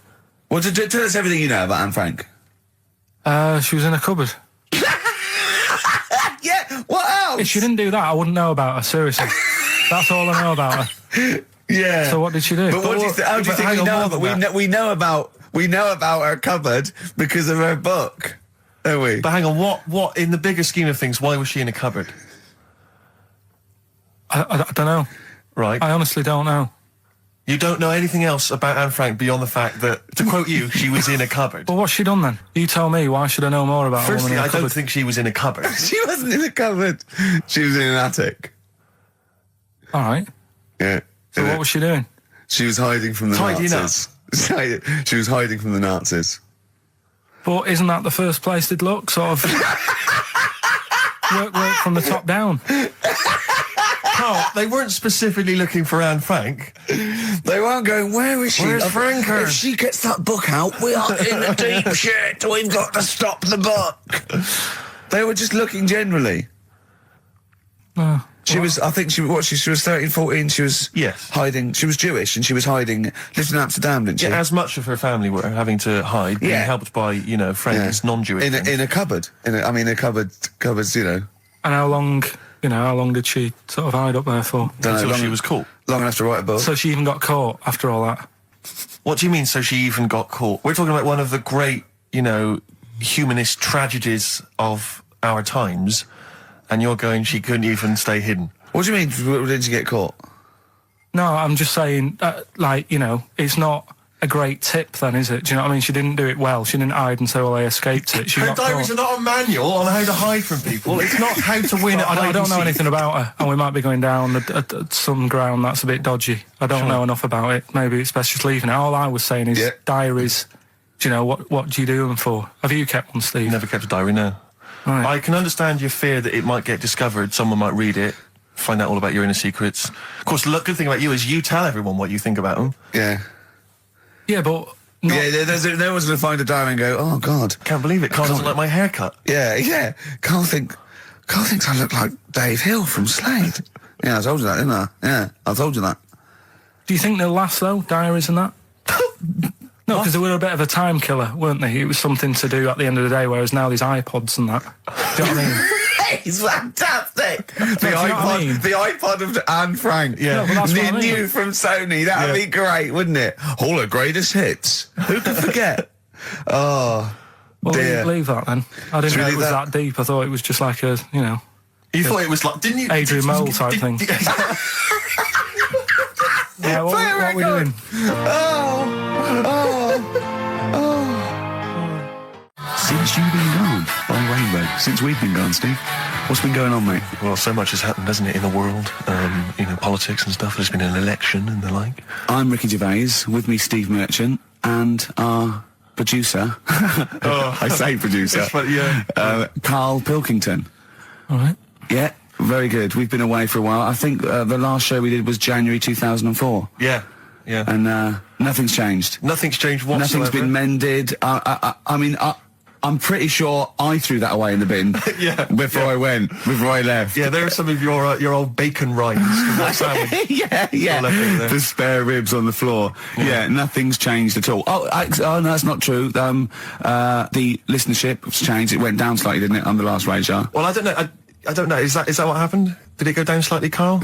tell us everything you know about Anne Frank.
She was in a cupboard.
Yeah, what else?
If she didn't do that, I wouldn't know about her, seriously. That's all I know about her.
Yeah.
So what did she do?
But what do you how do you think we know about her cupboard because of her book, don't we?
But hang on, what in the bigger scheme of things, why was she in a cupboard?
I don't know.
Right.
I honestly don't know.
You don't know anything else about Anne Frank beyond the fact that, to quote you, she was in a cupboard.
Well, what's she done then? You tell me. Why should I know more about her?
Firstly, I don't think she was in a cupboard.
She wasn't in a cupboard. She was in an attic.
All right.
Yeah.
So what was she doing?
She was hiding from the Nazis. She was hiding from the Nazis.
But isn't that the first place they'd look? Sort of work from the top down.
Carl, they weren't specifically looking for Anne Frank.
They weren't going, where is she?
Where's Franker?
If she gets that book out, we are in a deep shit. We've got to stop the book. They were just looking generally. She was, I think she was 13, 14, she was hiding, she was Jewish and she was hiding, lived in Amsterdam, didn't she?
Yeah, as much of her family were having to hide, being helped by, Frank's non-Jewish
in a cupboard. Cupboards,
And how long did she sort of hide up there for?
Until she was caught.
Long enough to write a book.
So she even got caught after all that?
What do you mean, so she even got caught? We're talking about one of the great, humanist tragedies of our times, and you're going, she couldn't even stay hidden.
What do you mean, did she get caught?
No, I'm just saying, it's not a great tip then, is it? Do you know what I mean? She didn't do it well. She didn't hide and say, well, I escaped it.
Her diaries are not a manual on how to hide from people. It's not how to win at
I don't know anything about her, and we might be going down some ground that's a bit dodgy. I don't know enough about it. Maybe it's best just leaving it. All I was saying is diaries. Do you know, what do you do them for? Have you kept one, Steve?
Never kept a diary, no.
Right.
I can understand your fear that it might get discovered, someone might read it, find out all about your inner secrets. Of course, the good thing about you is you tell everyone what you think about them.
Yeah.
Yeah, but...
no one's going to find a diary and go, oh, God.
Can't believe it. Carl doesn't like my haircut.
Yeah. Carl thinks I look like Dave Hill from Slade. Yeah, I told you that, didn't I? Yeah, I told you that.
Do you think they'll last, though, diaries and that? No, because they were a bit of a time killer, weren't they? It was something to do at the end of the day, whereas now there's iPods and that. Do you know what I mean?
It's fantastic. The iPod of Anne Frank.
Yeah, no,
new from Sony. That'd be great, wouldn't it? All her greatest hits. Who could forget? Oh,
well,
dear.
Leave that then. I didn't know it was that deep. I thought it was just like a,
You thought it was like, didn't you?
Adrian Mole type thing. Yeah, what are we doing?
Since you've been gone on Rainbow, since we've been gone, Steve, what's been going on, mate?
Well, so much has happened, hasn't it, in the world? Politics and stuff. There's been an election and the like.
I'm Ricky Gervais, with me Steve Merchant, and our producer, I say producer, Karl Pilkington.
All right.
Yeah, very good. We've been away for a while. I think the last show we did was January 2004.
Yeah.
And nothing's changed.
Nothing's changed whatsoever.
Nothing's been mended. I'm pretty sure I threw that away in the bin before I left.
Yeah, there are some of your old bacon rinds.
yeah. The spare ribs on the floor. Yeah, nothing's changed at all. Oh, no, that's not true. The listenership has changed. It went down slightly, didn't it, on the last radio show?
Well, I don't know. I don't know. Is that what happened? Did it go down slightly, Carl?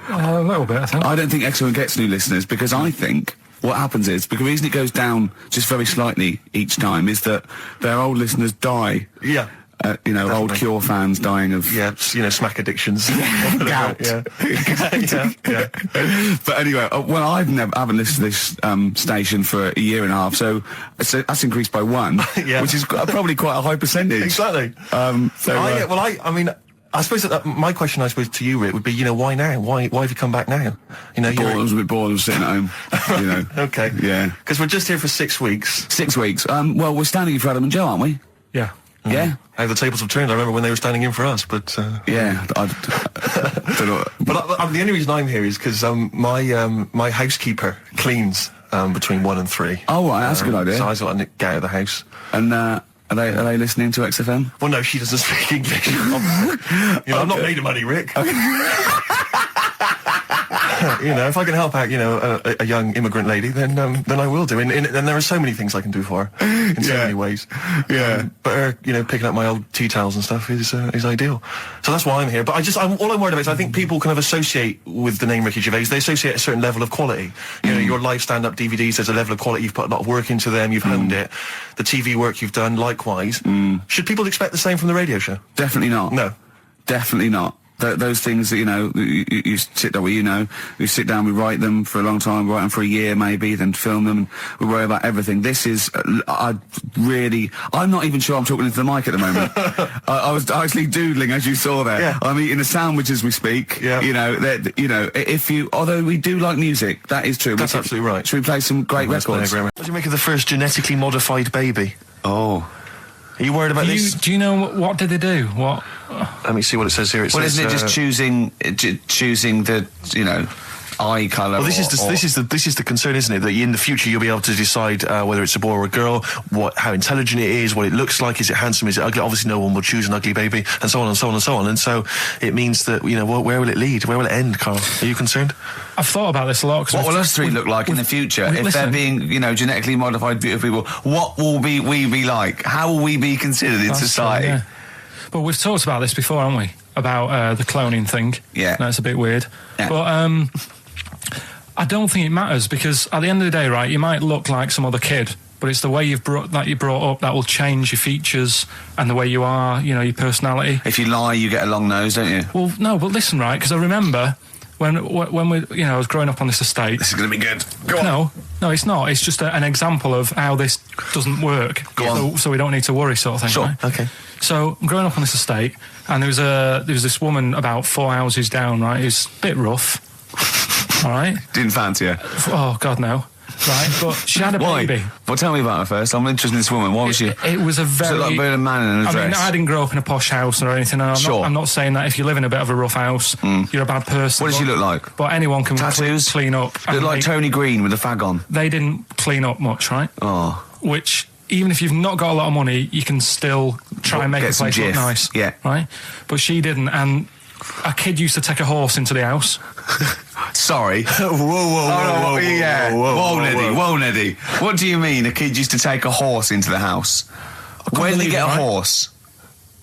A little bit, I think.
I don't think XFM gets new listeners because I think what happens is, because the reason it goes down just very slightly each time is that their old listeners die.
Yeah.
Definitely. Old Cure fans dying of...
Yeah, smack addictions.
Gout.
Yeah.
But anyway, I haven't listened to this station for a year and a half, so that's increased by 1, which is probably quite a high percentage.
Exactly. I suppose that my question, to you, Rick, would be, why now? Why have you come back now?
I was a bit bored of sitting at home.
Okay.
Yeah.
Because we're just here for 6 weeks.
6 weeks. Well, we're standing in for Adam and Joe, aren't we?
Yeah.
Yeah.
How the tables have turned. I remember when they were standing in for us, but...
Yeah. I don't know.
But the only reason I'm here is because my housekeeper cleans between 1 and 3.
Oh, right, that's a good idea.
So I just got to get out of the house.
And, Are they listening to XFM?
Well, no, she doesn't speak English. I'm not made of money, Rick. if I can help out, a young immigrant lady, then I will do. And there are so many things I can do for her in so many ways.
Yeah.
But her, picking up my old tea towels and stuff is ideal. So that's why I'm here. But all I'm worried about is I think people kind of associate with the name Ricky Gervais. They associate a certain level of quality. Your live stand-up DVDs, there's a level of quality. You've put a lot of work into them. You've honed it. The TV work you've done, likewise. Should people expect the same from the radio show?
Definitely not.
No.
Definitely not. Those things that, you sit down, we sit down, we write them for a long time, write them for a year maybe, then film them, and we worry about everything. This is, I'm not even sure I'm talking into the mic at the moment. I was actually doodling, as you saw there.
Yeah.
I'm eating a sandwich as we speak.
Yeah.
Although we do like music, that is true.
That's absolutely right.
Should we play some great records?
What do you make of the first genetically modified baby?
Oh.
Are you worried about this?
Do you know what did they do? What?
Let me see what it says here.
Isn't it just choosing the eye colour?
Well, this is the concern, isn't it? That in the future you'll be able to decide whether it's a boy or a girl, how intelligent it is, what it looks like, is it handsome, is it ugly? Obviously, no one will choose an ugly baby, and so on and so on and so on. And so it means that where will it lead? Where will it end, Carl? Are you concerned?
I've thought about this a lot.
What will us three look like in the future if they're being, genetically modified beautiful people? What will we be like? How will we be considered in society?
True, yeah. But we've talked about this before, haven't we? About the cloning thing.
Yeah.
That's a bit weird. Yeah. But I don't think it matters, because at the end of the day, right, you might look like some other kid, but it's the way you're brought up that will change your features and the way you are, your personality.
If you lie, you get a long nose, don't you?
Well, no, but listen, right, because I remember when we, I was growing up on this estate.
This is going to be good. Go on.
No, it's not. It's just an example of how this doesn't work.
Go on.
So we don't need to worry, sort of thing.
Sure.
Right?
Okay.
So I'm growing up on this estate, and there was this woman about 4 houses down, right, who's a bit rough. All right.
Didn't fancy her.
Oh God, no. Right, but she had a baby.
Well, tell me about her first. I'm interested in this woman. What was she?
It was a very...
like a man in a dress.
I mean, I didn't grow up in a posh house or anything. And I'm not saying that if you live in a bit of a rough house, you're a bad person.
What does she look like?
But anyone can
Tattoos?
clean up.
Look like Tony Green with a fag on.
They didn't clean up much, right?
Oh.
Which, even if you've not got a lot of money, you can still try and make a place look nice.
Yeah.
Right? But she didn't, and a kid used to take a horse into the house.
Sorry. Whoa, Neddy. What do you mean a kid used to take a horse into the house? Where did they get a horse?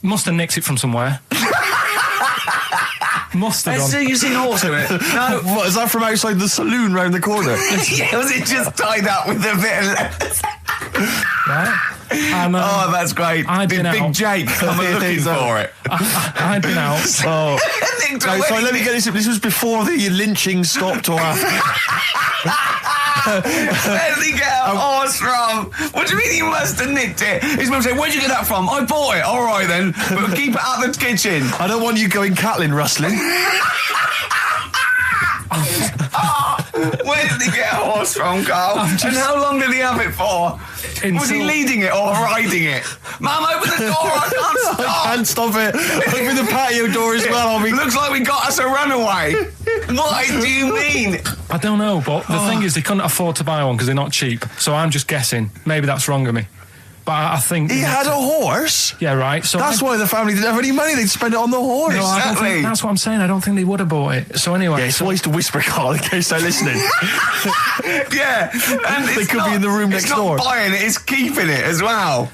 Must have nicked it from somewhere. Must have done.
You seen a horse in it? No.
What, is that from outside the saloon round the corner?
Yeah, was it just tied up with a bit of leather?
Right? And,
that's great. Did Big Jake come looking for it?
I'd been out.
So let me get this. This was before the lynching stopped or after.
Where did he get a horse from? What do you mean he must have nicked it? His mum said, where'd you get that from? I bought it. All right then, but keep it out of the kitchen.
I don't want you going Catlin rustling.
Where did he get a horse from, Carl? And how long did he have it for? Was he leading it or riding it? Mum, open the door, I can't stop.
I can't stop it. Open the patio door as well.
Looks like we got us a runaway. What do you mean?
I don't know, but the thing is they couldn't afford to buy one because they're not cheap. So I'm just guessing. Maybe that's wrong of me. But I think...
He had a horse?
Yeah, right. So
that's why the family didn't have any money. They'd spend it on the horse.
No, I don't think, that's what I'm saying. I don't think they would have bought it. So anyway...
Yeah, it's always to whisper, Carl, in case they're listening.
Yeah. And
they could be in the room next door.
It's not buying it, it's keeping it as well.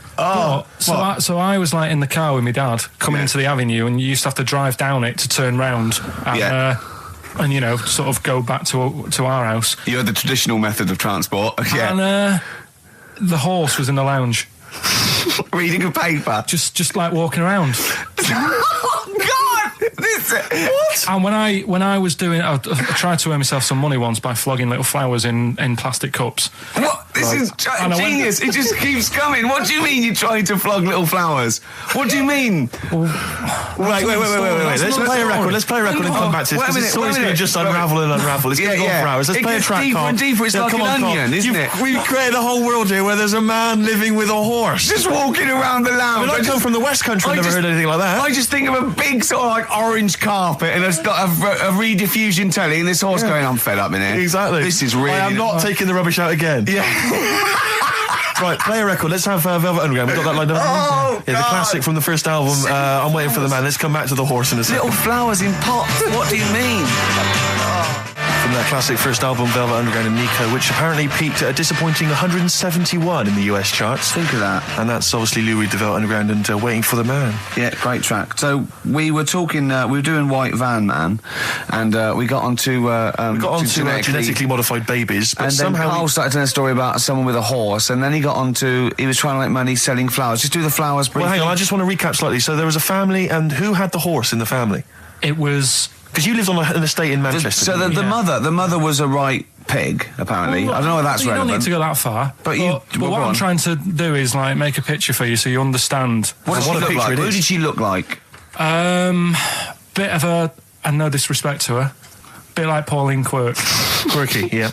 So I was like in the car with my dad coming into the avenue, and you used to have to drive down it to turn round and sort of go back to our house.
You had the traditional method of transport. Yeah.
And the horse was in the lounge.
Reading a paper.
Just like walking around.
Oh God! What?
And when I was doing, I tried to earn myself some money once by flogging little flowers in plastic cups.
What? This is genius. It just keeps coming. What do you mean you're trying to flog little flowers? What do you mean?
Wait. Let's play a record. Let's play a record and come back to this. It's always going to just unravel and unravel. It's going to go for hours. Let's play a track,
deeper and deeper. It's like an onion, isn't it?
We've created a whole world here where there's a man living with a horse.
Just walking around the lounge.
I come from the West Country. I've never heard anything like that.
I just think of a big sort of like orange carpet and it's got a rediffusion telly and this horse going, I'm fed up in here.
Exactly.
This is really...
I am not taking the rubbish out again.
Yeah.
Right, play a record. Let's have Velvet Underground. We've got that lined up.
Oh,
the classic from the first album, I'm Waiting for the Man. Let's come back to the horse in a second.
Little flowers in pots. What do you mean?
from that classic first album, Velvet Underground and Nico, which apparently peaked at a disappointing 171 in the US charts.
Think of that.
And that's obviously Lou Reed, the Velvet Underground, and Waiting for the Man.
Yeah, great track. So we were talking, we were doing White Van Man, and we got onto
genetically modified babies, but
and then
somehow
Carl started telling a story about someone with a horse, and then he got onto, he was trying to make money selling flowers. Just do the flowers briefly.
Well, hang on, I just want to recap slightly. So there was a family, and who had the horse in the family?
It was...
Because you lived on an estate in Manchester.
So the mother was a right pig, apparently.
Well,
I don't know if that's
you
relevant.
don't need to go that far. But what I'm trying to do is like make a picture for you so you understand.
What does she look like? Who did she look like?
Bit of a, and no disrespect to her, bit like Pauline
Quirky, yeah.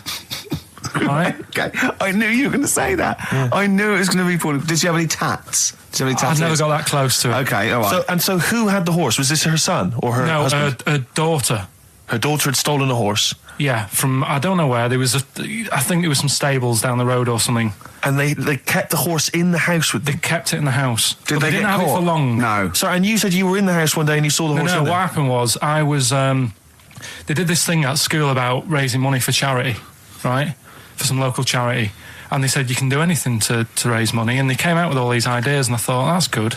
Right?
Okay, I knew you were going to say that. Yeah. I knew it was going to be Pauline. Did she have any tats?
I've never got that close to it.
Okay, all right.
So who had the horse? Was this her son or her husband?
No, her daughter.
Her daughter had stolen a horse.
Yeah, from I don't know where. I think there was some stables down the road or something.
And they kept the horse in the house with them.
They kept it in the house.
Did they
didn't
get
have
caught?
it for long.
No.
Sorry, and you said you were in the house one day and you saw the horse.
No, what happened was I was. They did this thing at school about raising money for charity, right? For some local charity. And they said you can do anything to raise money, and they came out with all these ideas, and I thought, that's good.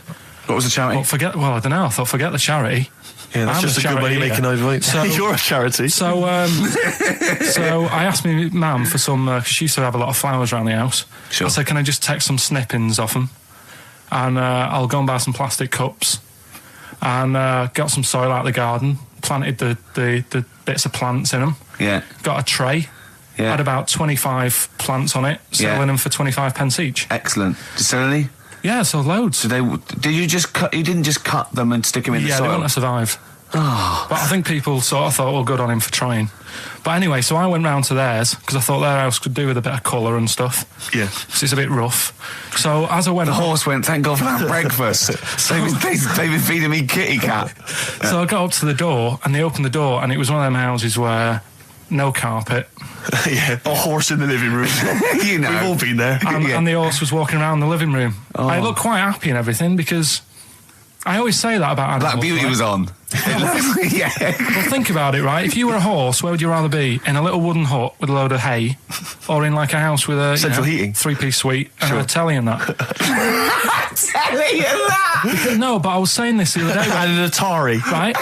What was the charity?
Well, I don't know. I thought, forget the charity.
Yeah, that's just a good way of making over. So you're a charity.
So I asked my mum for some, because she used to have a lot of flowers around the house.
Sure.
I said, can I just take some snippings off them? And I'll go and buy some plastic cups. And got some soil out of the garden, planted the bits of plants in them.
Yeah.
Got a tray.
Yeah.
Had about 25 plants on it, selling them for 25 pence each.
Excellent. Did you sell any?
Yeah, sold loads.
Did you just cut? You didn't just cut them and stick them in the soil?
Yeah, they wouldn't have survived. But I think people sort of thought, well, good on him for trying. But anyway, so I went round to theirs because I thought their house could do with a bit of colour and stuff.
Yeah.
So it's a bit rough. So as I went...
The horse went, thank God for that breakfast. They've been feeding me kitty cat.
So I got up to the door and they opened the door and it was one of them houses where no carpet.
Yeah, a horse in the living room.
You know.
We've all been there.
And the horse was walking around the living room.
Oh.
I looked quite happy and everything because I always say that about animals.
Black Beauty was on. Yeah.
Well, think about it, right? If you were a horse, where would you rather be? In a little wooden hut with a load of hay, or in like a house with a
central heating,
3-piece suite, and a telly and that?
Telly and that?
No, but I was saying this the other day.
And an Atari,
right?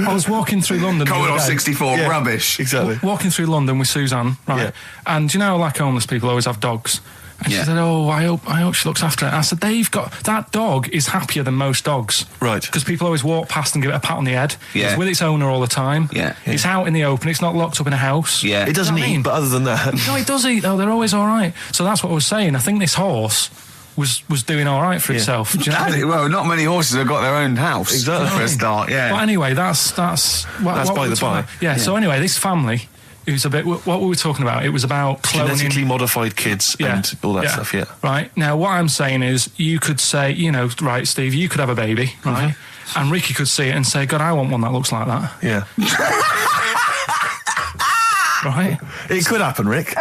I was walking through London.
Commodore 64, rubbish.
Exactly.
Walking through London with Suzanne, right? Yeah. And you know, like homeless people always have dogs. And she said, "Oh, I hope she looks after it." And I said, that dog is happier than most dogs,
right?
Because people always walk past and give it a pat on the head.
Yeah.
It's with its owner all the time.
Yeah.
It's out in the open. It's not locked up in a house.
Yeah.
It doesn't eat, but other than that,
no, it does eat though. They're always all right. So that's what I was saying. I think this horse was doing all right for itself. Do you know what I mean?
Well, not many horses have got their own house.
Exactly.
For a start, yeah.
Well, anyway, that's
by the by.
Yeah. So anyway, this family. It was a bit. What were we talking about? It was about cloning.
Genetically modified kids and all that stuff. Yeah.
Right. Now, what I'm saying is, you could say, right, Steve, you could have a baby, right? Mm-hmm. And Ricky could see it and say, God, I want one that looks like that.
Yeah.
Right.
It could happen, Rick.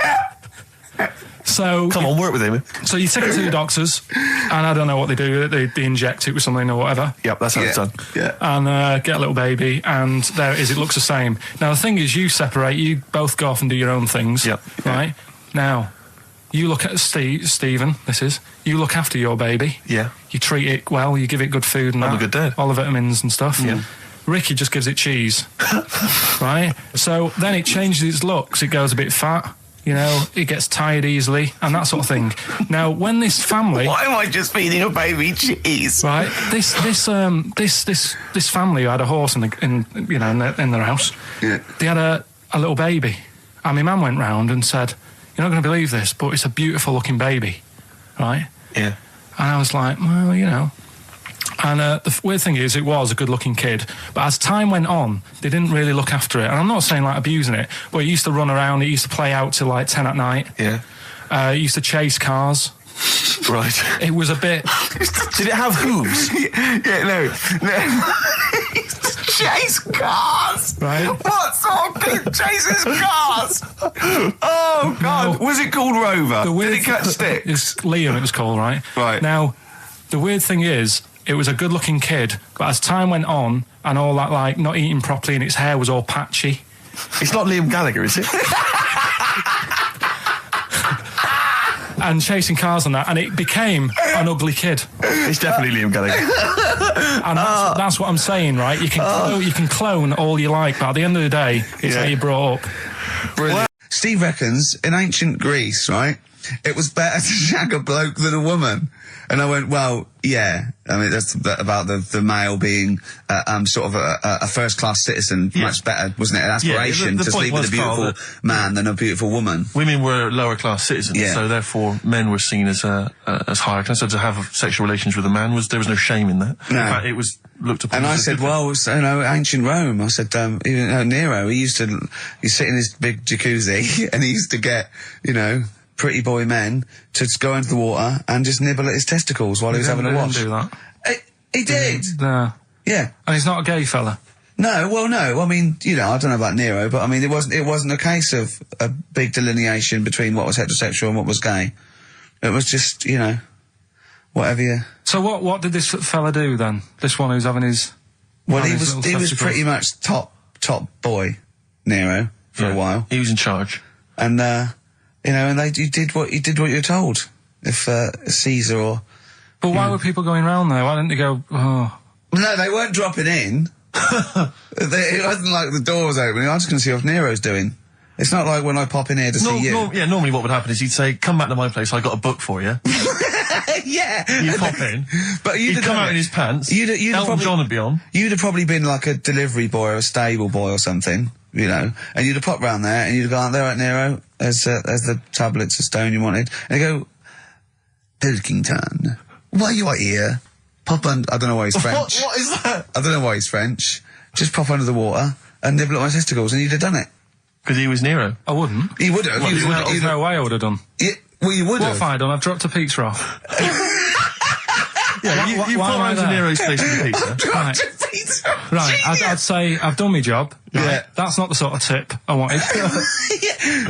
So
come on, work with him.
So you take it to the doctors, and I don't know what they do. They inject it with something or whatever.
Yep, that's how it's done.
Yeah.
And get a little baby, and there it is. It looks the same. Now the thing is, you separate. You both go off and do your own things.
Yep.
Right. Now, you look at Stephen. You look after your baby.
Yeah.
You treat it well. You give it good food and
I'm a good dad.
All the vitamins and stuff.
Yeah.
Ricky just gives it cheese. Right. So then it changes its looks. It goes a bit fat. It gets tired easily and that sort of thing. Now, when this family...
Why am I just feeding a baby cheese?
Right. This family who had a horse in their house.
Yeah.
They had a little baby. And my mum went round and said, "You're not going to believe this, but it's a beautiful looking baby." Right?
Yeah.
And I was like, well, And the weird thing is, it was a good-looking kid. But as time went on, they didn't really look after it. And I'm not saying, abusing it, but it used to run around. It used to play out till, 10 at night.
Yeah.
It used to chase cars.
Right.
It was a bit...
Did it have hooves?
No. Chase cars?
Right.
What sort of kid chases cars? Oh, God.
No.
Was it called Rover?
Did
it catch sticks?
It's Liam, it was called, right?
Right.
Now... the weird thing is, it was a good-looking kid, but as time went on, and all that, like, not eating properly and its hair was all patchy.
It's not Liam Gallagher, is it?
And chasing cars and that, and it became an ugly kid.
It's definitely Liam Gallagher.
And that's what I'm saying, right? You can clone all you like, but at the end of the day, it's how you brought up.
Brilliant. Steve reckons, in ancient Greece, right, it was better to shag a bloke than a woman. And I went, well, yeah. I mean, that's about the male being sort of a first-class citizen. Much better, wasn't it? An aspiration to sleep with a beautiful man than a beautiful woman.
Women were lower-class citizens, so therefore men were seen as higher class. So to have sexual relations with a man there was no shame in that.
No.
In fact, it was looked upon.
And I said, well, ancient Rome. I said, Nero. He sit in his big jacuzzi and he used to get, pretty boy men to go into the water and just nibble at his testicles while he was having a wash.
He didn't do that.
He did.
No.
Yeah.
And he's not a gay fella.
No, well, no. I mean, I don't know about Nero, but I mean, it wasn't a case of a big delineation between what was heterosexual and what was gay. It was just, whatever you...
So what did this fella do then? This one who's having his...
Well, he was pretty much top boy, Nero, for a while.
He was in charge.
And, and you did what you're told. If Caesar or...
But why were people going round there? Why didn't they go, oh...
No, they weren't dropping in. It wasn't like the door was opening. I'm just going to see what Nero's doing. It's not like when I pop in here to see you.
Normally what would happen is he'd say, come back to my place, I got a book for you.
Yeah.
You'd pop in.
But
he'd come out in his pants. Elton John would be on.
You'd have probably been like a delivery boy or a stable boy or something, and you'd have popped round there and you'd have gone, there, right, Nero, there's the tablets of stone you wanted. And they go, Pilkington, why are you here? Pop under, I don't know why he's French.
What is that?
I don't know why he's French. Just pop under the water and nibble at my testicles and you'd have done it.
Because he was Nero.
I wouldn't.
He would have.
There's no way I would have done.
Well, you would have.
What have I done? I've dropped a pizza off.
Yeah, you put round to Nero's place with a pizza.
Right, I'd say I've done my job. Right?
Yeah.
That's not the sort of tip I wanted.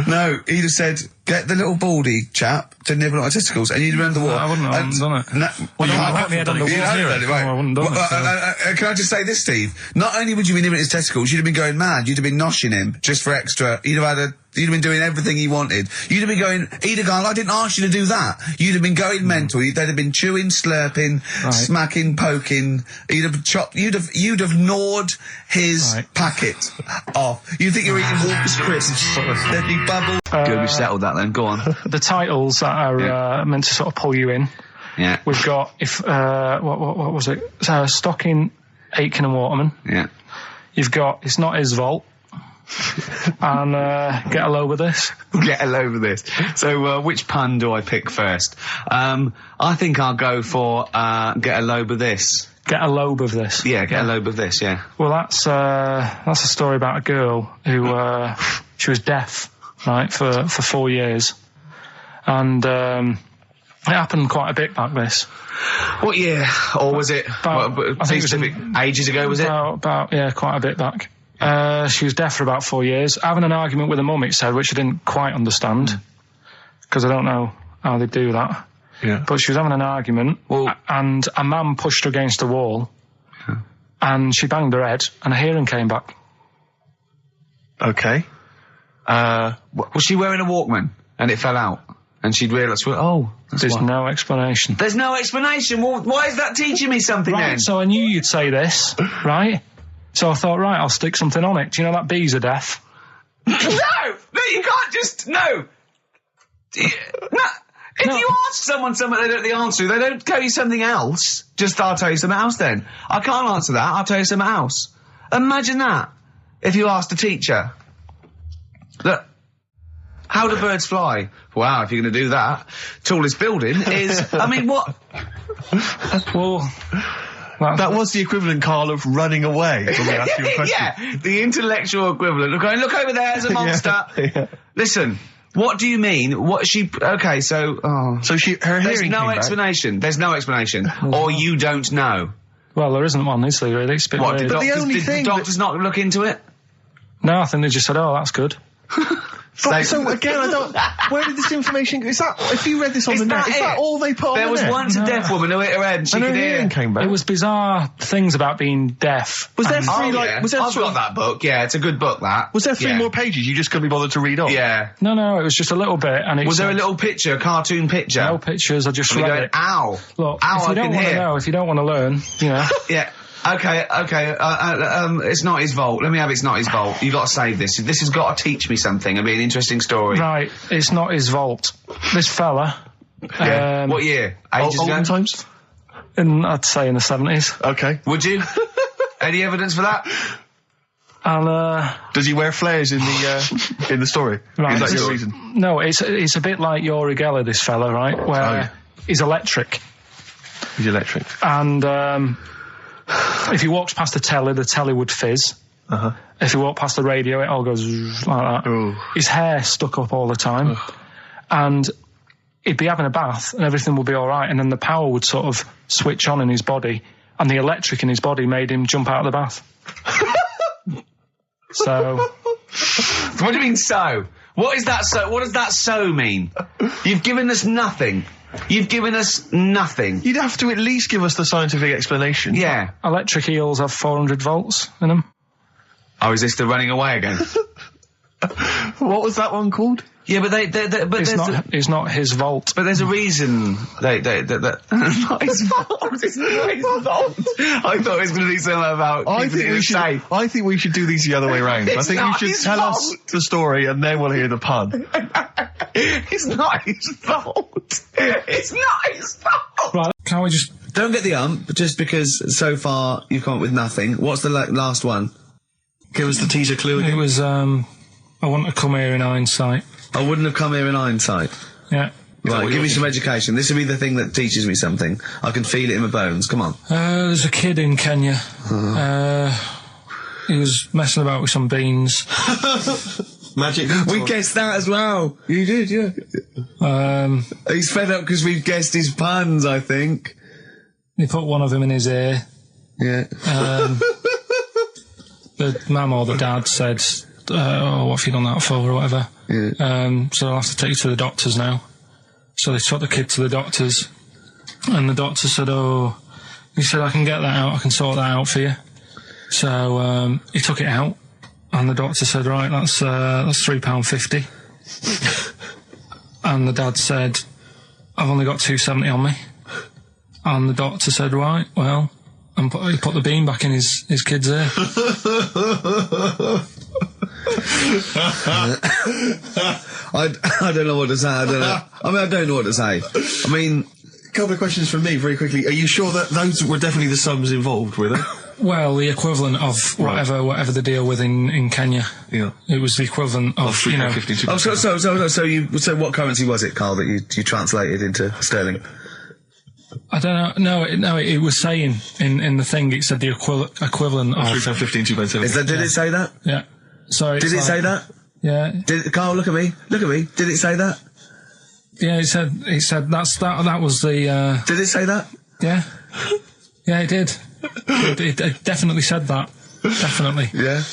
No, he'd have said, get the little baldy chap to nibble at my testicles, and you'd have run the water.
I wouldn't have done it.
No,
Well, I put my head on the wall.
I
wouldn't have done it.
Can I just say this, Steve? Not only would you be nibbling his testicles, you'd have been going mad. You'd have been noshing him just for extra. You'd have been doing everything he wanted. You'd have been going, he'd have gone, I didn't ask you to do that. You'd have been going mental. They'd have been chewing, slurping, smacking, poking. You'd have chopped, you'd have gnawed his packet off. You think you're eating Walker's crisps. There'd be bubbles. Good, we've settled that then. Go on.
The titles that are meant to sort of pull you in.
Yeah.
We've got, what was it? Stocking, Aitken and Waterman.
Yeah.
You've got, it's not his vault. And get a load with this.
Get a load with this. So which pun do I pick first? I think I'll go for get a load with this.
Get a lobe of this.
Yeah, get a lobe of this, yeah.
Well, that's a story about a girl who she was deaf, right, for 4 years. And it happened quite a bit back this.
What year? Or was it
I think it was
ages ago, was it?
About quite a bit back. She was deaf for about 4 years, having an argument with her mum, it said, which I didn't quite understand, because I don't know how they do that.
Yeah.
But she was having an argument, and a man pushed her against the wall, and she banged her head, and her hearing came back.
Okay.
Was she wearing a Walkman, and it fell out? And she'd realised,
there's no explanation.
There's no explanation? Well, why is that teaching me something then?
So I knew you'd say this, right? So I thought, right, I'll stick something on it. Do you know that bees are deaf?
No, you can't just, no. If you ask someone something they don't know the answer to, they don't tell you something else. Just, I'll tell you something else then. I can't answer that, I'll tell you something else. Imagine that, if you asked a teacher. Look, how do birds fly? Wow, if you're going to do that, tallest building is, I mean, what?
Well...
That was the equivalent, Karl, of running away when we asked you a question.
Yeah, the intellectual equivalent of going, look over there, there's a monster.
Yeah.
Listen, what do you mean? What she... Okay, so... Oh.
So her
There's
hearing
no
came
explanation. Back. There's no explanation. Or you don't know.
Well, there isn't one, is there, really? It's a bit weird.
Did the doctors not look into it?
No, I think they just said, oh, that's good.
So again, I don't. Where did this information? Is that if you read this on the net? Is that all they put on the net?
There was once a deaf woman who hit her head and she could hear.
Came back.
It was bizarre things about being deaf.
Was there three
I've got that book. Yeah, it's a good book. That
was there 3 more pages. You just couldn't be bothered to read on.
Yeah.
No, it was just a little bit. And
was there a little picture, a cartoon picture?
No pictures. I just read it.
Ow!
Look,
ow!
If you don't want to know, if you don't want to learn, you know.
Yeah. Okay. It's not his fault. Let me have It's Not His Fault. You got to save this. This has got to teach me something. It'll be an interesting story.
Right. It's not his fault. This fella.
Yeah. What year? Ages ago?
Olden times?
I'd say in the 70s.
Okay.
Would you? Any evidence for that?
And
does he wear flares in the story?
Right.
Is that your reason?
No, it's a bit like Yuri Geller, this fella, right? Where he's electric.
He's electric.
And if he walks past the telly would fizz.
Uh-huh.
If he walked past the radio, it all goes like that.
Ooh.
His hair stuck up all the time.
Ugh.
And he'd be having a bath and everything would be all right, and then the power would sort of switch on in his body, and the electric in his body made him jump out of the bath. So...
What do you mean, so? What is that so? What does that so mean? You've given us nothing. You've given us nothing.
You'd have to at least give us the scientific explanation.
Yeah.
Electric eels have 400 volts in them.
Oh, is this the running away again?
What was that one called?
Yeah, but
it's not his vault.
But there's a reason not his fault. It's not his fault. I thought it was going to be something about.
I think we should do these the other way round. I think you should tell us the story and then we'll hear the pun.
It's not his fault. It's not his fault.
Right? Can we just
don't get the just because so far you've come up with nothing. What's the last one?
Give us the teaser clue again.
It was I want to come here in hindsight.
I wouldn't have come here in hindsight.
Yeah.
Right, give me some education. This will be the thing that teaches me something. I can feel it in my bones. Come on.
There's a kid in Kenya. He was messing about with some beans.
Magic.
We guessed that as well. You did, yeah. He's fed up because we've guessed his puns, I think.
He put one of them in his ear.
Yeah.
The mum or the dad said, what have you done that for, or whatever.
Yeah.
So I'll have to take you to the doctors now. So they took the kid to the doctors, and the doctor said, he said, I can get that out, I can sort that out for you. So he took it out, and the doctor said, right, that's £3.50. And the dad said, I've only got £2.70 on me. And the doctor said, right, well, and he put the bean back in his kid's ear.
I don't know what to say. I don't know what to say. I mean,
a couple of questions from me very quickly. Are you sure that those were definitely the sums involved, were they?
Well, the equivalent of whatever the deal with in Kenya.
Yeah.
It was the equivalent of, you know.
So what currency was it, Carl, that you translated into sterling?
I don't know. No, it was saying in the thing, it said the equivalent of
£3.15,
Did it say that?
Yeah. So
did it say that?
Yeah.
Carl, look at me. Did it say that?
Yeah, it said that was the
Did it say that?
Yeah. Yeah, it did. It definitely said that. Definitely.
Yeah.